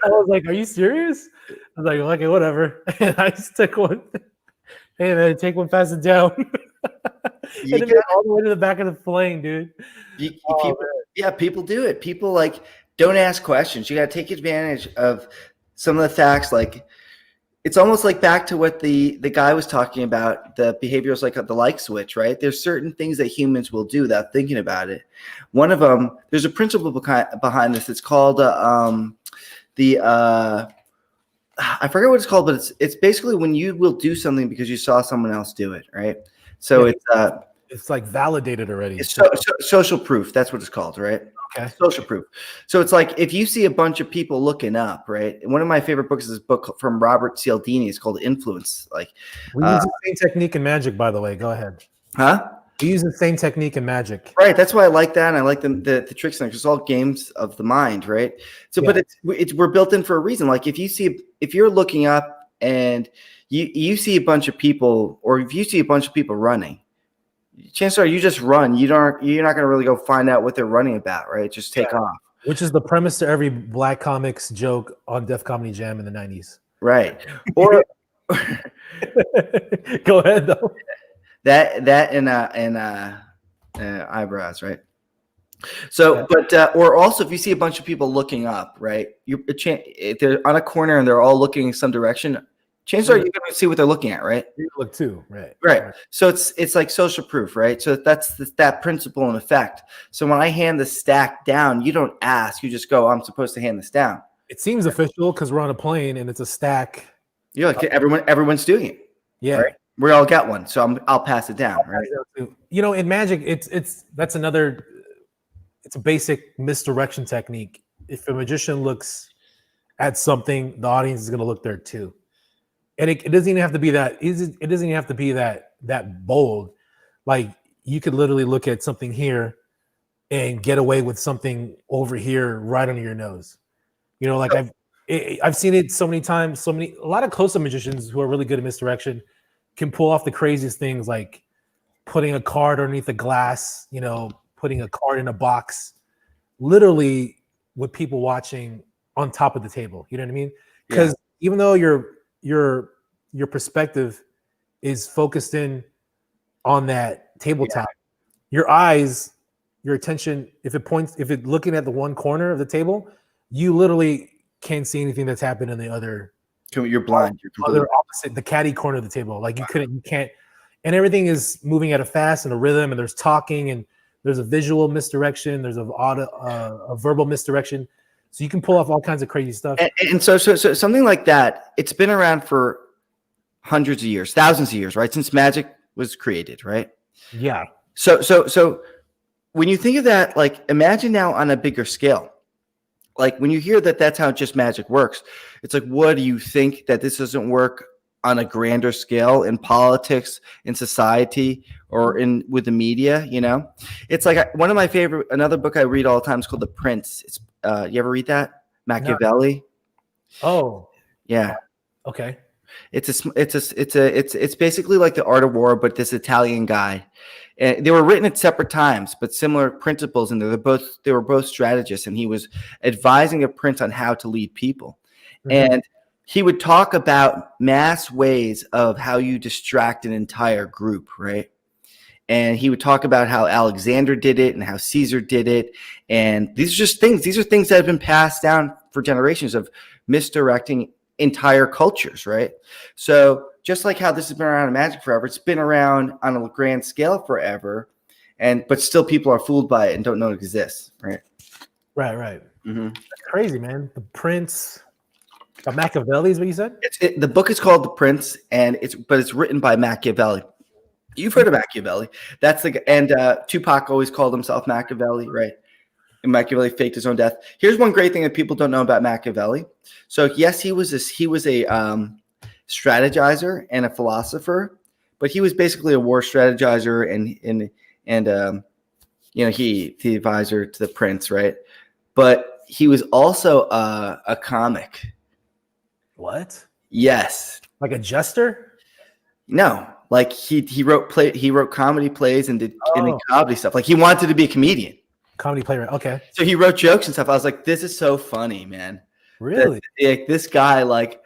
Speaker 1: was like, are you serious? I was like, okay, whatever. And I just took one. Hey man, take one, pass it down. And then all the way to the back of the plane, dude.
Speaker 2: People do it. People like don't ask questions. You got to take advantage of some of the facts. Like it's almost like back to what the guy was talking about. The behaviors like the like switch, right? There's certain things that humans will do without thinking about it. One of them, there's a principle behind this. It's called I forget what it's called, but it's basically when you will do something because you saw someone else do it, right? So
Speaker 1: it's like validated already.
Speaker 2: It's social proof. That's what it's called, right?
Speaker 1: Okay.
Speaker 2: Social proof. So it's like if you see a bunch of people looking up, right? And one of my favorite books is this book from Robert Cialdini. It's called Influence. Like
Speaker 1: we use the same technique in magic, by the way. Go ahead.
Speaker 2: Huh?
Speaker 1: We use the same technique in magic.
Speaker 2: Right. That's why I like that. And I like the tricks in it. It's all games of the mind, right? So, but we're built in for a reason. Like if you're looking up and you see a bunch of people, or if you see a bunch of people running, chances are you just run. You're not going to really go find out what they're running about, right? Just take off. Which
Speaker 1: is the premise to every Black Comics joke on Def Comedy Jam in the 90s.
Speaker 2: Right. Or
Speaker 1: go ahead though.
Speaker 2: That and eyebrows, right? So, but or also if you see a bunch of people looking up, right? If they're on a corner and they're all looking in some direction, chances are you're going to see what they're looking at, right?
Speaker 1: You look too, right?
Speaker 2: Right. So it's like social proof, right? So that's that principle in effect. So when I hand the stack down, you don't ask, you just go, I'm supposed to hand this down.
Speaker 1: It seems official because we're on a plane and it's a stack.
Speaker 2: You're like everyone's doing it. Yeah. Right? We all got one, so I'll pass it down, right?
Speaker 1: You know, in magic, it's a basic misdirection technique. If a magician looks at something, the audience is going to look there too, and it doesn't even have to be that. It doesn't even have to be that bold. Like you could literally look at something here and get away with something over here right under your nose. You know, like I've seen it so many times. A lot of close-up magicians who are really good at misdirection can pull off the craziest things, like putting a card underneath a glass, you know, putting a card in a box, literally with people watching on top of the table. You know what I mean? Because even though your perspective is focused in on that tabletop, your eyes, your attention, if it's looking at the one corner of the table, you literally can't see anything that's happened in the other.
Speaker 2: You're blind. You're completely
Speaker 1: opposite the caddy corner of the table. Like you can't, and everything is moving at a fast and a rhythm, and there's talking, and there's a visual misdirection, there's a verbal misdirection, so you can pull off all kinds of crazy stuff.
Speaker 2: And so something like that, it's been around for hundreds of years, thousands of years, right? Since magic was created, right?
Speaker 1: Yeah.
Speaker 2: So when you think of that, like imagine now on a bigger scale. Like when you hear that that's how just magic works, it's like, what do you think that this doesn't work on a grander scale in politics, in society, or in with the media? You know, it's like one of my favorite. Another book I read all the time is called The Prince. It's you ever read that? Machiavelli.
Speaker 1: Oh,
Speaker 2: Yeah.
Speaker 1: okay.
Speaker 2: It's basically like The Art of War, but this Italian guy. And they were written at separate times, but similar principles. And they were both strategists, and he was advising a prince on how to lead people. Mm-hmm. And he would talk about mass ways of how you distract an entire group, right? And he would talk about how Alexander did it and how Caesar did it. And these are just things. These are things that have been passed down for generations of misdirecting entire cultures, right? So just like how this has been around in magic forever, it's been around on a grand scale forever, but still people are fooled by it and don't know it exists, right?
Speaker 1: Right.
Speaker 2: Mm-hmm.
Speaker 1: That's crazy, man. The Prince of Machiavelli is what you said?
Speaker 2: The book is called The Prince, and it's written by Machiavelli. You've heard of Machiavelli. And Tupac always called himself Machiavelli, right? And Machiavelli faked his own death. Here's one great thing that people don't know about Machiavelli. So yes, he was a strategizer and a philosopher, but he was basically a war strategizer and he the advisor to the prince, right? But he was also a comic.
Speaker 1: What?
Speaker 2: Yes.
Speaker 1: Like a jester?
Speaker 2: No, like he wrote comedy plays and did comedy stuff. Like he wanted to be a comedian.
Speaker 1: Comedy playwright. Okay.
Speaker 2: So he wrote jokes and stuff. I was like, this is so funny, man.
Speaker 1: Really?
Speaker 2: This guy, like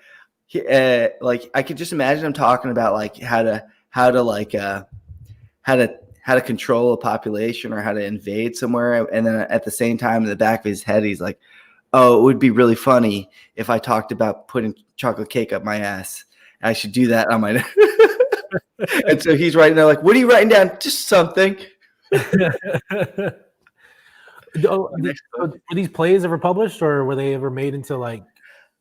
Speaker 2: I could just imagine him talking about like how to control a population or how to invade somewhere, and then at the same time in the back of his head, he's like, "Oh, it would be really funny if I talked about putting chocolate cake up my ass. I should do that on my." And so he's writing there, like, "What are you writing down? Just something."
Speaker 1: Were these plays ever published, or were they ever made into like?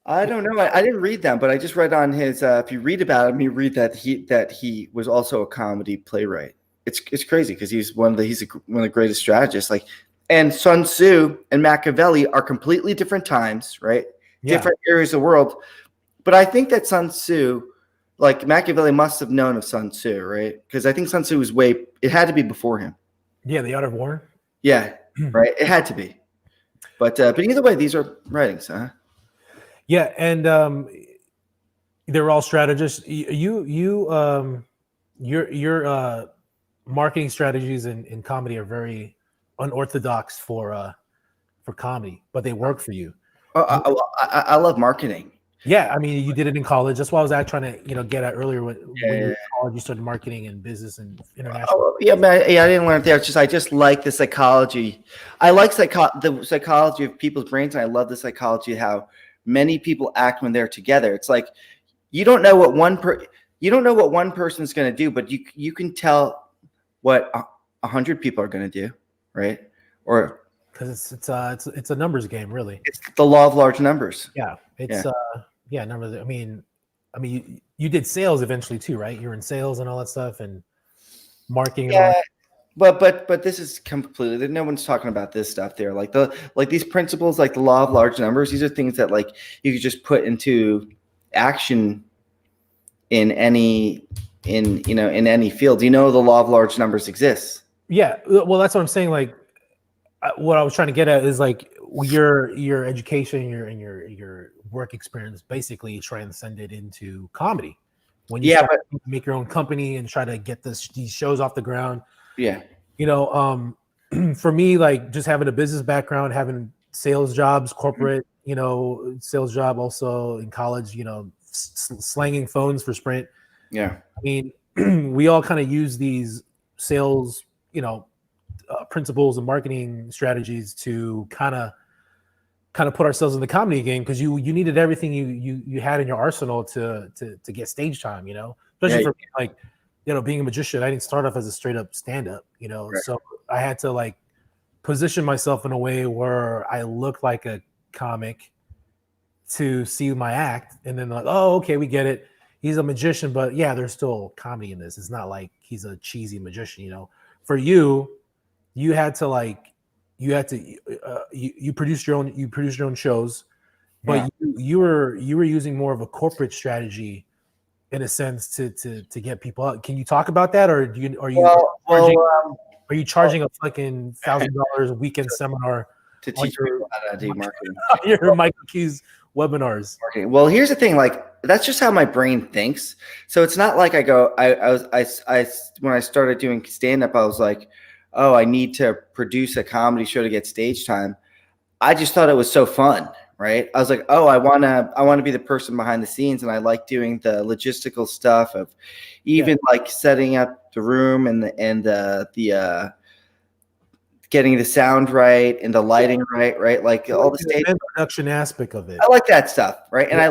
Speaker 2: I don't know. I didn't read them, but I just read on his. If you read about him, you read that he was also a comedy playwright. It's crazy because he's one of the greatest strategists. Like, and Sun Tzu and Machiavelli are completely different times, right? Yeah. Different areas of the world. But I think that Sun Tzu, like Machiavelli, must have known of Sun Tzu, right? Because I think Sun Tzu was it had to be before him.
Speaker 1: Yeah, The Art of War.
Speaker 2: Yeah, right. It had to be. But either way, these are writings, huh?
Speaker 1: Yeah, and they're all strategists. Your marketing strategies in comedy are very unorthodox for comedy, but they work for you.
Speaker 2: I love marketing.
Speaker 1: Yeah, I mean, you did it in college. That's why I was trying to get at earlier when you were in college. You started marketing and business and international.
Speaker 2: I didn't learn it there. I just like the psychology. I like the psychology of people's brains, and I love the psychology of how many people act when they're together. It's like you don't know what one person's going to do, but you can tell what 100 people are going to do, right? Or
Speaker 1: because it's a numbers game, really.
Speaker 2: It's the law of large numbers.
Speaker 1: Yeah, numbers. I mean, you did sales eventually too, right? You were in sales and all that stuff and marketing.
Speaker 2: Yeah, but this is completely. No one's talking about this stuff there. Like these principles, like the law of large numbers. These are things that like you could just put into action in any field. The law of large numbers exists.
Speaker 1: Yeah, well, that's what I'm saying. Like, what I was trying to get at is like your education, your work experience basically transcended into comedy. When you make your own company and try to get these shows off the ground.
Speaker 2: Yeah.
Speaker 1: For me, like just having a business background, having sales jobs, corporate, sales job also in college, slanging phones for Sprint.
Speaker 2: Yeah.
Speaker 1: I mean, we all kind of use these sales, principles and marketing strategies to kind of put ourselves in the comedy game because you needed everything you had in your arsenal to get stage time, especially for me, like, being a magician. I didn't start off as a straight up stand-up, right. So I had to like position myself in a way where I look like a comic to see my act, and then like, oh, okay, we get it. he's a magician, but yeah, there's still comedy in this. It's not like he's a cheesy magician, you know. For you, you had to you produced your own shows, but
Speaker 2: Yeah.
Speaker 1: you were using more of a corporate strategy in a sense to get people out. Can you talk about that, or are you charging a fucking $1,000 a weekend seminar
Speaker 2: to
Speaker 1: on
Speaker 2: teach people how to do marketing.
Speaker 1: your Michael Q's webinars?
Speaker 2: Marketing. Well, here's the thing. Like, that's just how my brain thinks. So it's not like I go. I when I started doing stand up, I was like, oh, I need to produce a comedy show to get stage time. I just thought it was so fun, right? I was like, oh, I wanna be the person behind the scenes, and I like doing the logistical stuff of even like setting up the room and the getting the sound right and the lighting right, like all the stage
Speaker 1: production aspect of it.
Speaker 2: I like that stuff, right? And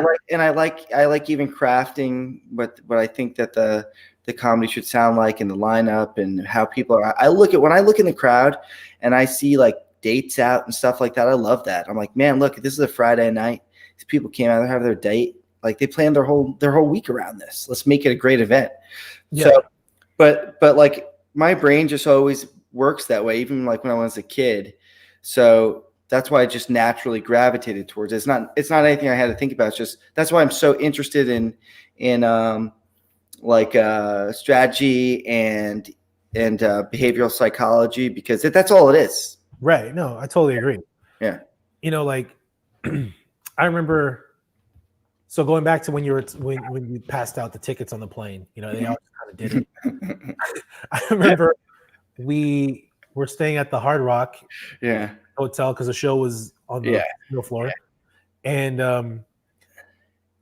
Speaker 2: I like even crafting what I think that the comedy should sound like and the lineup and how people are. When I look in the crowd and I see like dates out and stuff like that, I love that. I'm like, man, look, this is a Friday night. These people came out, they have their date. Like, they planned their whole week around this. Let's make it a great event. Yeah. So, but like, my brain just always works that way, even like when I was a kid. So that's why I just naturally gravitated towards it. It's not anything I had to think about. It's just, that's why I'm so interested in strategy and behavioral psychology, because that's all it is.
Speaker 1: Right. No, I totally agree.
Speaker 2: Yeah.
Speaker 1: You know, like I remember. So going back to when when you passed out the tickets on the plane, you know, they all kind of did it. I remember we were staying at the Hard Rock hotel because the show was on the floor, and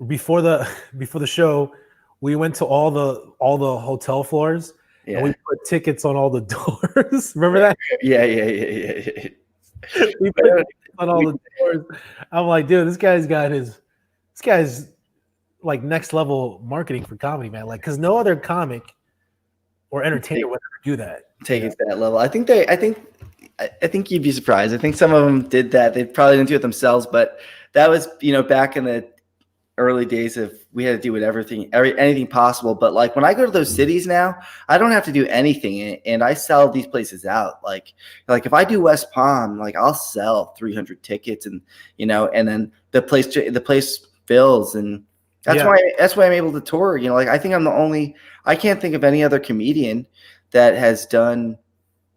Speaker 1: before the show, we went to all the hotel floors and we put tickets on all the doors. Remember that?
Speaker 2: Yeah.
Speaker 1: We put tickets on all the doors. I'm like, dude, this guy's like next level marketing for comedy, man. Like, because no other comic or entertainer would ever do that.
Speaker 2: Take it to that level. I think you'd be surprised. I think some of them did that. They probably didn't do it themselves, but that was, you know, back in the early days of, we had to do anything possible. But like, when I go to those cities now, I don't have to do anything, and I sell these places out. Like if I do West Palm, like, I'll sell 300 tickets, and you know, and then the place fills, and that's why I'm able to tour. You know, like, I think I can't think of any other comedian that has done,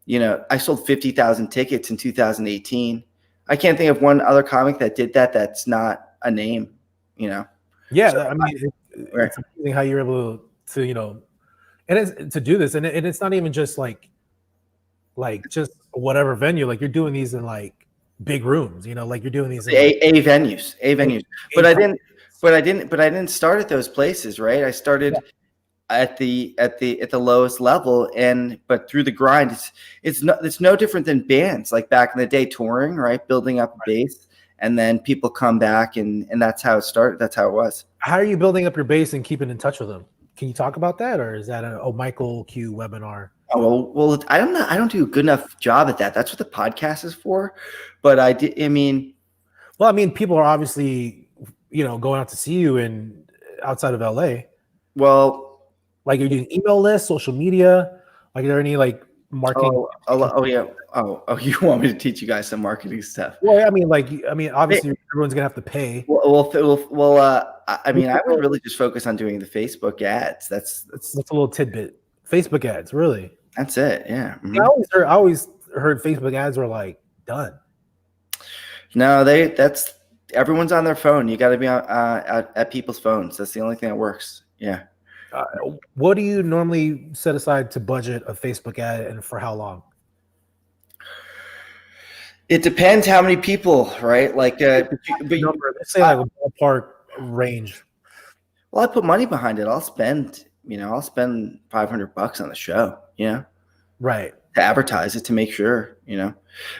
Speaker 2: you know, I sold 50,000 tickets in 2018. I can't think of one other comic that did that. That's not a name, you know?
Speaker 1: Yeah. So, I mean, it's amazing how you're able to, you know, and it's to do this. And it's not even just like just whatever venue, like, you're doing these in like big rooms, you know, like, you're doing these in
Speaker 2: A venues. But I didn't start at those places, right? I started at the lowest level, but through the grind, it's no different than bands, like back in the day, touring, right? Building up a base, and then people come back, and that's how it started. That's how it was.
Speaker 1: How are you building up your base and keeping in touch with them? Can you talk about that, or is that a MICHAEL QUU webinar?
Speaker 2: Oh, well, I don't do a good enough job at that. That's what the podcast is for. But people are obviously, you know, going out to see you outside of LA. Well,
Speaker 1: like, you're doing email lists, social media. Like, are there any like marketing?
Speaker 2: Oh yeah. Oh, you want me to teach you guys some marketing stuff?
Speaker 1: Well, I mean, obviously everyone's gonna have to pay.
Speaker 2: I mean, I would really just focus on doing the Facebook ads. That's
Speaker 1: a little tidbit. Facebook ads, really?
Speaker 2: That's it. Yeah. Mm-hmm.
Speaker 1: I always heard Facebook ads were like done.
Speaker 2: No, that's everyone's on their phone. You got to be at people's phones. That's the only thing that works. Yeah.
Speaker 1: What do you normally set aside to budget a Facebook ad, and for how long?
Speaker 2: It depends how many people, right? Like,
Speaker 1: let's say like a ballpark range.
Speaker 2: Well, I put money behind it. I'll spend $500 on the show, you know,
Speaker 1: right, to
Speaker 2: advertise it, to make sure, you know.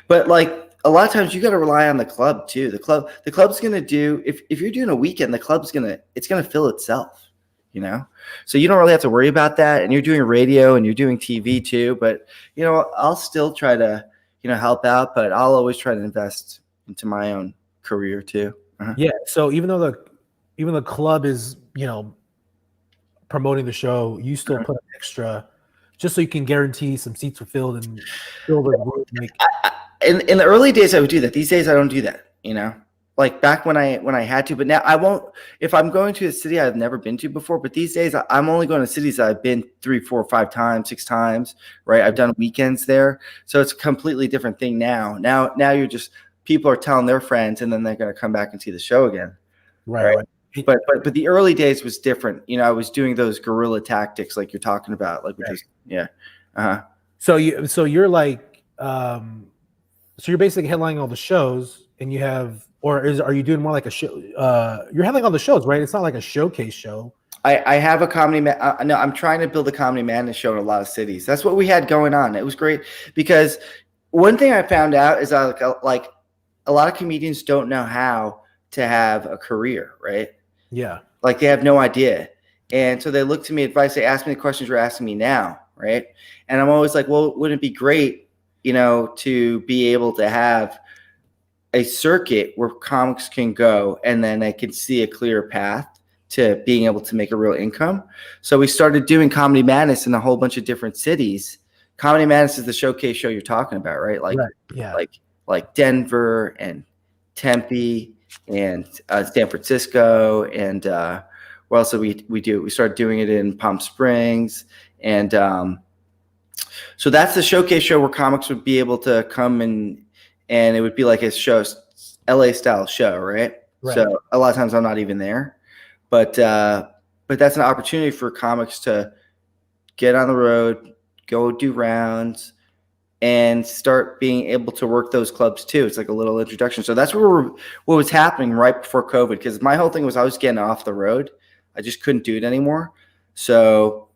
Speaker 2: But like, a lot of times you got to rely on the club too. The club's going to do, if you're doing a weekend, the club's it's going to fill itself, you know. So you don't really have to worry about that. And you're doing radio and you're doing TV too. But, you know, I'll still try to, you know, help out, but I'll always try to invest into my own career too.
Speaker 1: Yeah. So even though the club is, you know, promoting the show, you still put an extra just so you can guarantee some seats are filled and fill the room. Like,
Speaker 2: in the early days, I would do that. These days, I don't do that. Like back when I had to, but now I won't. If I'm going to a city I've never been to before, but these days I'm only going to cities that I've been 3, 4, 5 times, 6 times. Right? I've done weekends there, so it's a completely different thing now. Now you're just people are telling their friends, and then they're going to come back and see the show again.
Speaker 1: Right.
Speaker 2: But the early days was different. I was doing those guerrilla tactics like you're talking about, like
Speaker 1: So you're like, so you're basically headlining all the shows, and you have, are you doing more like a show? You're headlining all the shows, right? It's not like a showcase show.
Speaker 2: I have a comedy. No, I'm trying to build a Comedy Madness show in a lot of cities. That's what we had going on. It was great because one thing I found out is like a lot of comedians don't know how to have a career, right?
Speaker 1: Yeah.
Speaker 2: Like they have no idea. And so they look to me advice. They ask me the questions you're asking me now. Right. And I'm always like, well, wouldn't it be great, to be able to have a circuit where comics can go and then they can see a clear path to being able to make a real income. So we started doing Comedy Madness in a whole bunch of different cities. Comedy Madness is the showcase show you're talking about, right? Like,
Speaker 1: Yeah.
Speaker 2: Like Denver and Tempe and San Francisco, and where else did we do? We started doing it in Palm Springs, and so that's the showcase show where comics would be able to come and it would be like a show, LA style show, right? So a lot of times I'm not even there, but that's an opportunity for comics to get on the road, go do rounds, and start being able to work those clubs too. It's like a little introduction. So that's what was happening right before COVID, because my whole thing was I was getting off the road. I just couldn't do it anymore. So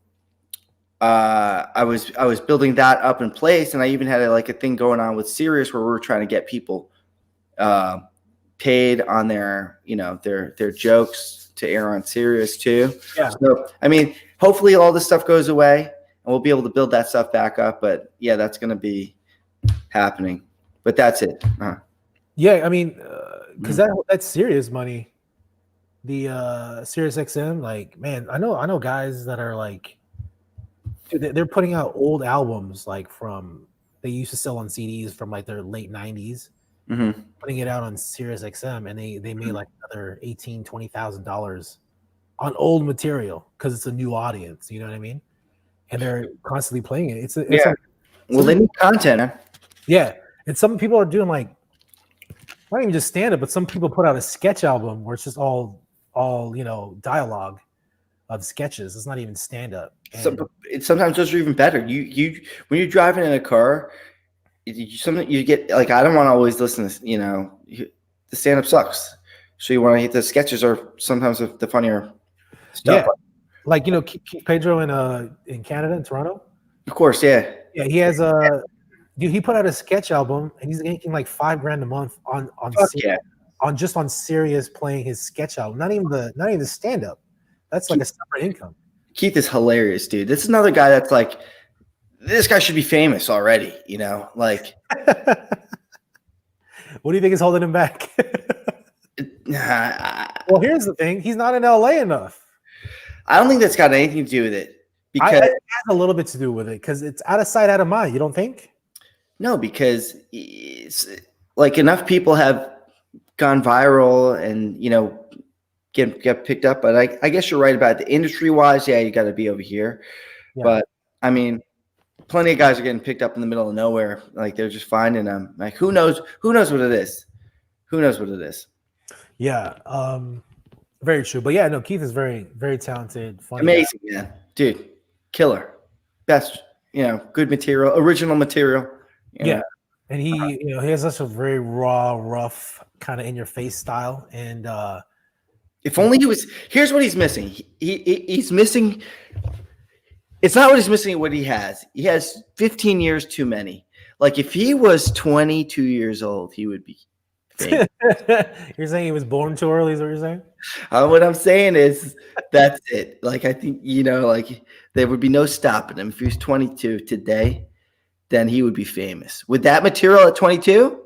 Speaker 2: I was building that up in place, and I even had a thing going on with Sirius where we were trying to get people paid on their their jokes to air on Sirius too.
Speaker 1: Yeah.
Speaker 2: So I mean, hopefully all this stuff goes away, and we'll be able to build that stuff back up. But yeah, that's going to be happening. But that's it.
Speaker 1: Yeah, I mean, because that's serious money. The Sirius XM, like, man, I know guys that are like, dude, they're putting out old albums like they used to sell on CDs from like their late 90s, putting it out on Sirius XM, and they made like another $18,000-$20,000 on old material because it's a new audience. You know what I mean? And they're constantly playing it.
Speaker 2: Well, they need content. Huh?
Speaker 1: Yeah, and some people are doing like not even just stand up, but some people put out a sketch album where it's just all dialogue of sketches. It's not even stand up.
Speaker 2: Sometimes those are even better. You when you're driving in a car, you get like, I don't want to always listen to the stand up sucks. So you want to hit the sketches are sometimes the funnier stuff.
Speaker 1: Yeah. Like Keith Pedro in Canada, in Toronto.
Speaker 2: Of course, yeah.
Speaker 1: Yeah, he has dude. He put out a sketch album, and he's making like $5,000 a month on Sirius playing his sketch album. Not even the stand up. That's like a separate income.
Speaker 2: Keith is hilarious, dude. This is another guy that's like, this guy should be famous already. Like.
Speaker 1: What do you think is holding him back? Well, here's the thing: he's not in LA enough.
Speaker 2: I don't think that's got anything to do with it. Because
Speaker 1: it has a little bit to do with it, because it's out of sight, out of mind. You don't think?
Speaker 2: No, because it's like enough people have gone viral and get picked up. But I guess you're right about the industry wise. Yeah, you got to be over here. Yeah. But I mean, plenty of guys are getting picked up in the middle of nowhere. Like they're just finding them. Like who knows what it is? Who knows what it is?
Speaker 1: Yeah. Very true. But yeah, no, Keith is very, very talented, funny,
Speaker 2: amazing, man. Dude, killer. Best, good material, original material.
Speaker 1: Yeah. And he, he has such a very raw, rough, kind of in your face style. And
Speaker 2: if only here's what he's missing. He's missing. It's not what he's missing, what he has. He has 15 years too many. Like if he was 22 years old, he would be famous.
Speaker 1: You're saying he was born too early, is what you're saying?
Speaker 2: What I'm saying is that's it. Like I think, like there would be no stopping him. If he was 22 today, then he would be famous. With that material at 22?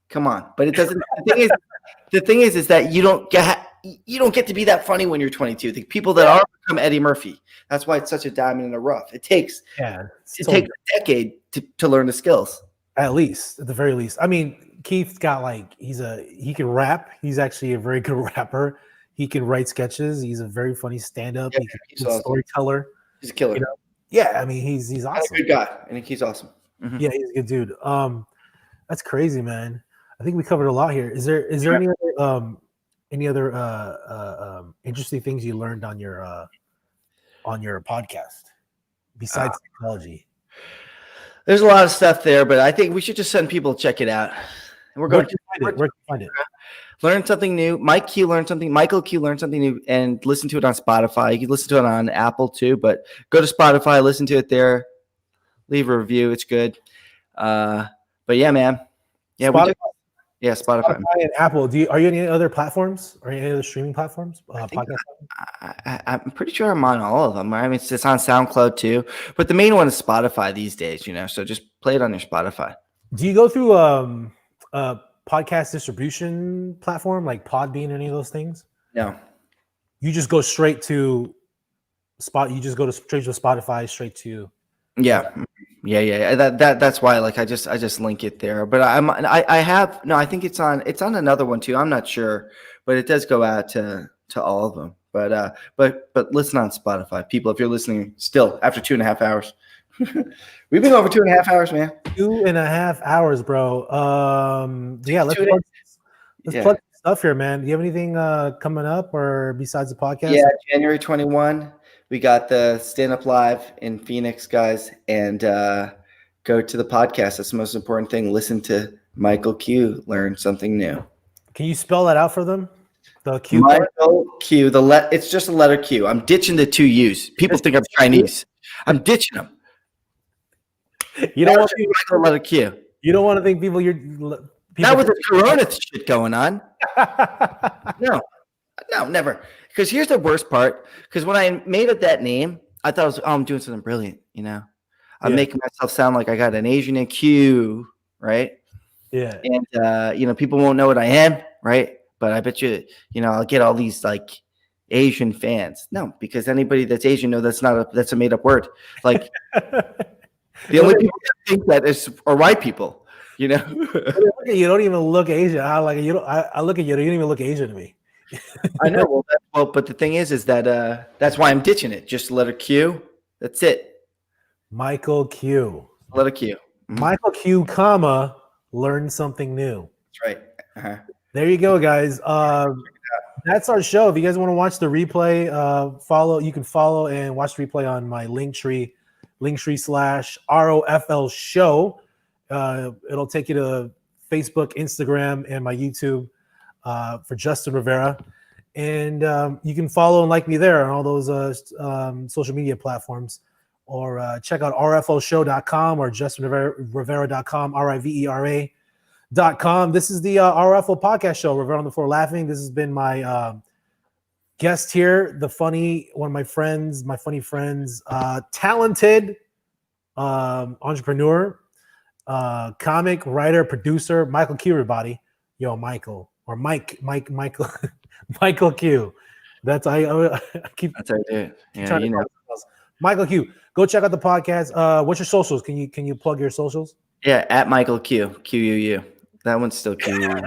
Speaker 2: Come on. But it doesn't. The thing is that you don't get. you don't get to be that funny when you're 22. The people that are become Eddie Murphy. That's why it's such a diamond in the rough. It takes takes a decade to learn the skills.
Speaker 1: At least, at the very least. I mean, Keith's got like he can rap. He's actually a very good rapper. He can write sketches. He's a very funny stand-up. He's a storyteller.
Speaker 2: He's a killer.
Speaker 1: You know? Yeah, I mean, he's awesome.
Speaker 2: He's a good guy. I think he's awesome.
Speaker 1: Mm-hmm. Yeah, he's a good dude. That's crazy, man. I think we covered a lot here. Is there any other interesting things you learned on your podcast besides technology?
Speaker 2: There's a lot of stuff there, but I think we should just send people to check it out. And we're going to
Speaker 1: find it.
Speaker 2: Learn something new. Michael Q learned something new, and listen to it on Spotify. You can listen to it on Apple too, but go to Spotify, listen to it there, leave a review. It's good. But yeah, man. Yeah,
Speaker 1: Spotify.
Speaker 2: Spotify
Speaker 1: and Apple. Are you on any other platforms or any other streaming platforms?
Speaker 2: I'm pretty sure I'm on all of them. I mean, it's on SoundCloud too, but the main one is Spotify these days. So just play it on your Spotify.
Speaker 1: Do you go through a podcast distribution platform like Podbean or any of those things?
Speaker 2: No.
Speaker 1: You just go straight to You just go straight to Spotify, straight to.
Speaker 2: Yeah. That's why, like, I just link it there. But I think it's on another one too. I'm not sure, but it does go out to all of them. But listen on Spotify, people. If you're listening still after 2.5 hours, we've been over 2.5 hours, man.
Speaker 1: 2.5 hours, bro. Yeah, let's plug stuff here, man. Do you have anything coming up or besides the podcast?
Speaker 2: Yeah, January 21. We got the stand-up live in Phoenix, guys, and go to the podcast. That's the most important thing. Listen to Michael Q. Learn something new.
Speaker 1: Can you spell that out for them? The Q.
Speaker 2: Michael Q. It's just a letter Q. I'm ditching the 2 U's. People think I'm Chinese. I'm ditching them.
Speaker 1: You don't want
Speaker 2: the letter Q.
Speaker 1: You don't want to think people.
Speaker 2: Not with the Corona shit going on. No, never. Because here's the worst part. Because when I made up that name, I thought I'm doing something brilliant. I'm making myself sound like I got an Asian IQ, right?
Speaker 1: Yeah.
Speaker 2: And people won't know what I am, right? But I bet you, I'll get all these like Asian fans. No, because anybody that's Asian knows that's a made up word. Like the only people that think that are white people. You
Speaker 1: don't even look Asian. I look at you. You don't even look Asian to me.
Speaker 2: I know. But the thing is that that's why I'm ditching it. Just letter Q. That's it.
Speaker 1: Michael Q.
Speaker 2: Letter Q.
Speaker 1: Mm-hmm. Michael Q, comma, learn something new.
Speaker 2: That's right. Uh-huh.
Speaker 1: There you go, guys. That's our show. If you guys want to watch the replay, you can follow and watch the replay on my Linktree /ROFL show. It'll take you to Facebook, Instagram, and my YouTube for Justin Rivera. And you can follow and like me there on all those social media platforms. Or check out rflshow.com or justinrivera.com, RIVERA.com. This is the RFL podcast show, Rivera on the Floor Laughing. This has been my guest here, one of my funny friends, talented entrepreneur, comic, writer, producer, Michael Q, everybody. Yo, Michael. Or Michael Q. That's how I keep.
Speaker 2: That's how I do it. Yeah,
Speaker 1: Michael Q. Go check out the podcast. What's your socials? Can you plug your socials?
Speaker 2: Yeah, at Michael Q. QUU. That one's still QUU.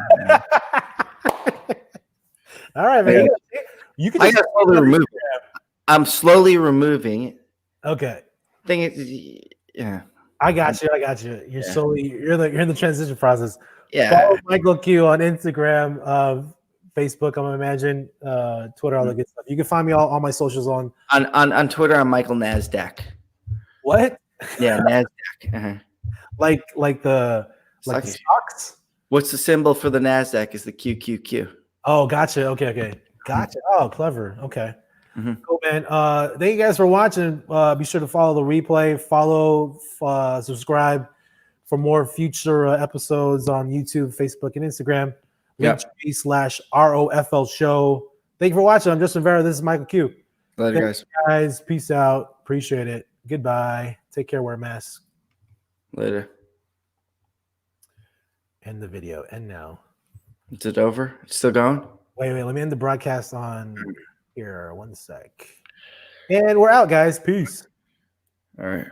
Speaker 1: All right, man.
Speaker 2: Yeah. You can. I slowly remove it. I'm slowly removing it.
Speaker 1: Okay.
Speaker 2: Thing is, yeah.
Speaker 1: I got you. You're in the transition process.
Speaker 2: Yeah.
Speaker 1: Follow Michael Q on Instagram, Facebook, I'm gonna imagine, Twitter, all that good stuff. You can find me all my socials on
Speaker 2: Twitter. I'm Michael Nasdaq.
Speaker 1: What?
Speaker 2: Yeah, Nasdaq. Uh-huh.
Speaker 1: Like the stocks.
Speaker 2: What's the symbol for the Nasdaq? Is the QQQ.
Speaker 1: Oh, gotcha. Okay, gotcha. Oh, clever. Okay. Mm-hmm. Cool, man. Thank you guys for watching. Be sure to follow the replay. Subscribe for more future episodes on YouTube, Facebook, and Instagram. Linktree /ROFL show. Thank you for watching. I'm Justin Rivera. This is Michael Q.
Speaker 2: Later,
Speaker 1: guys. Peace out. Appreciate it. Goodbye. Take care. Wear a mask.
Speaker 2: Later.
Speaker 1: End the video. And now.
Speaker 2: Is it over? It's still going?
Speaker 1: Wait. Let me end the broadcast on here. 1 sec. And we're out, guys. Peace.
Speaker 2: All right.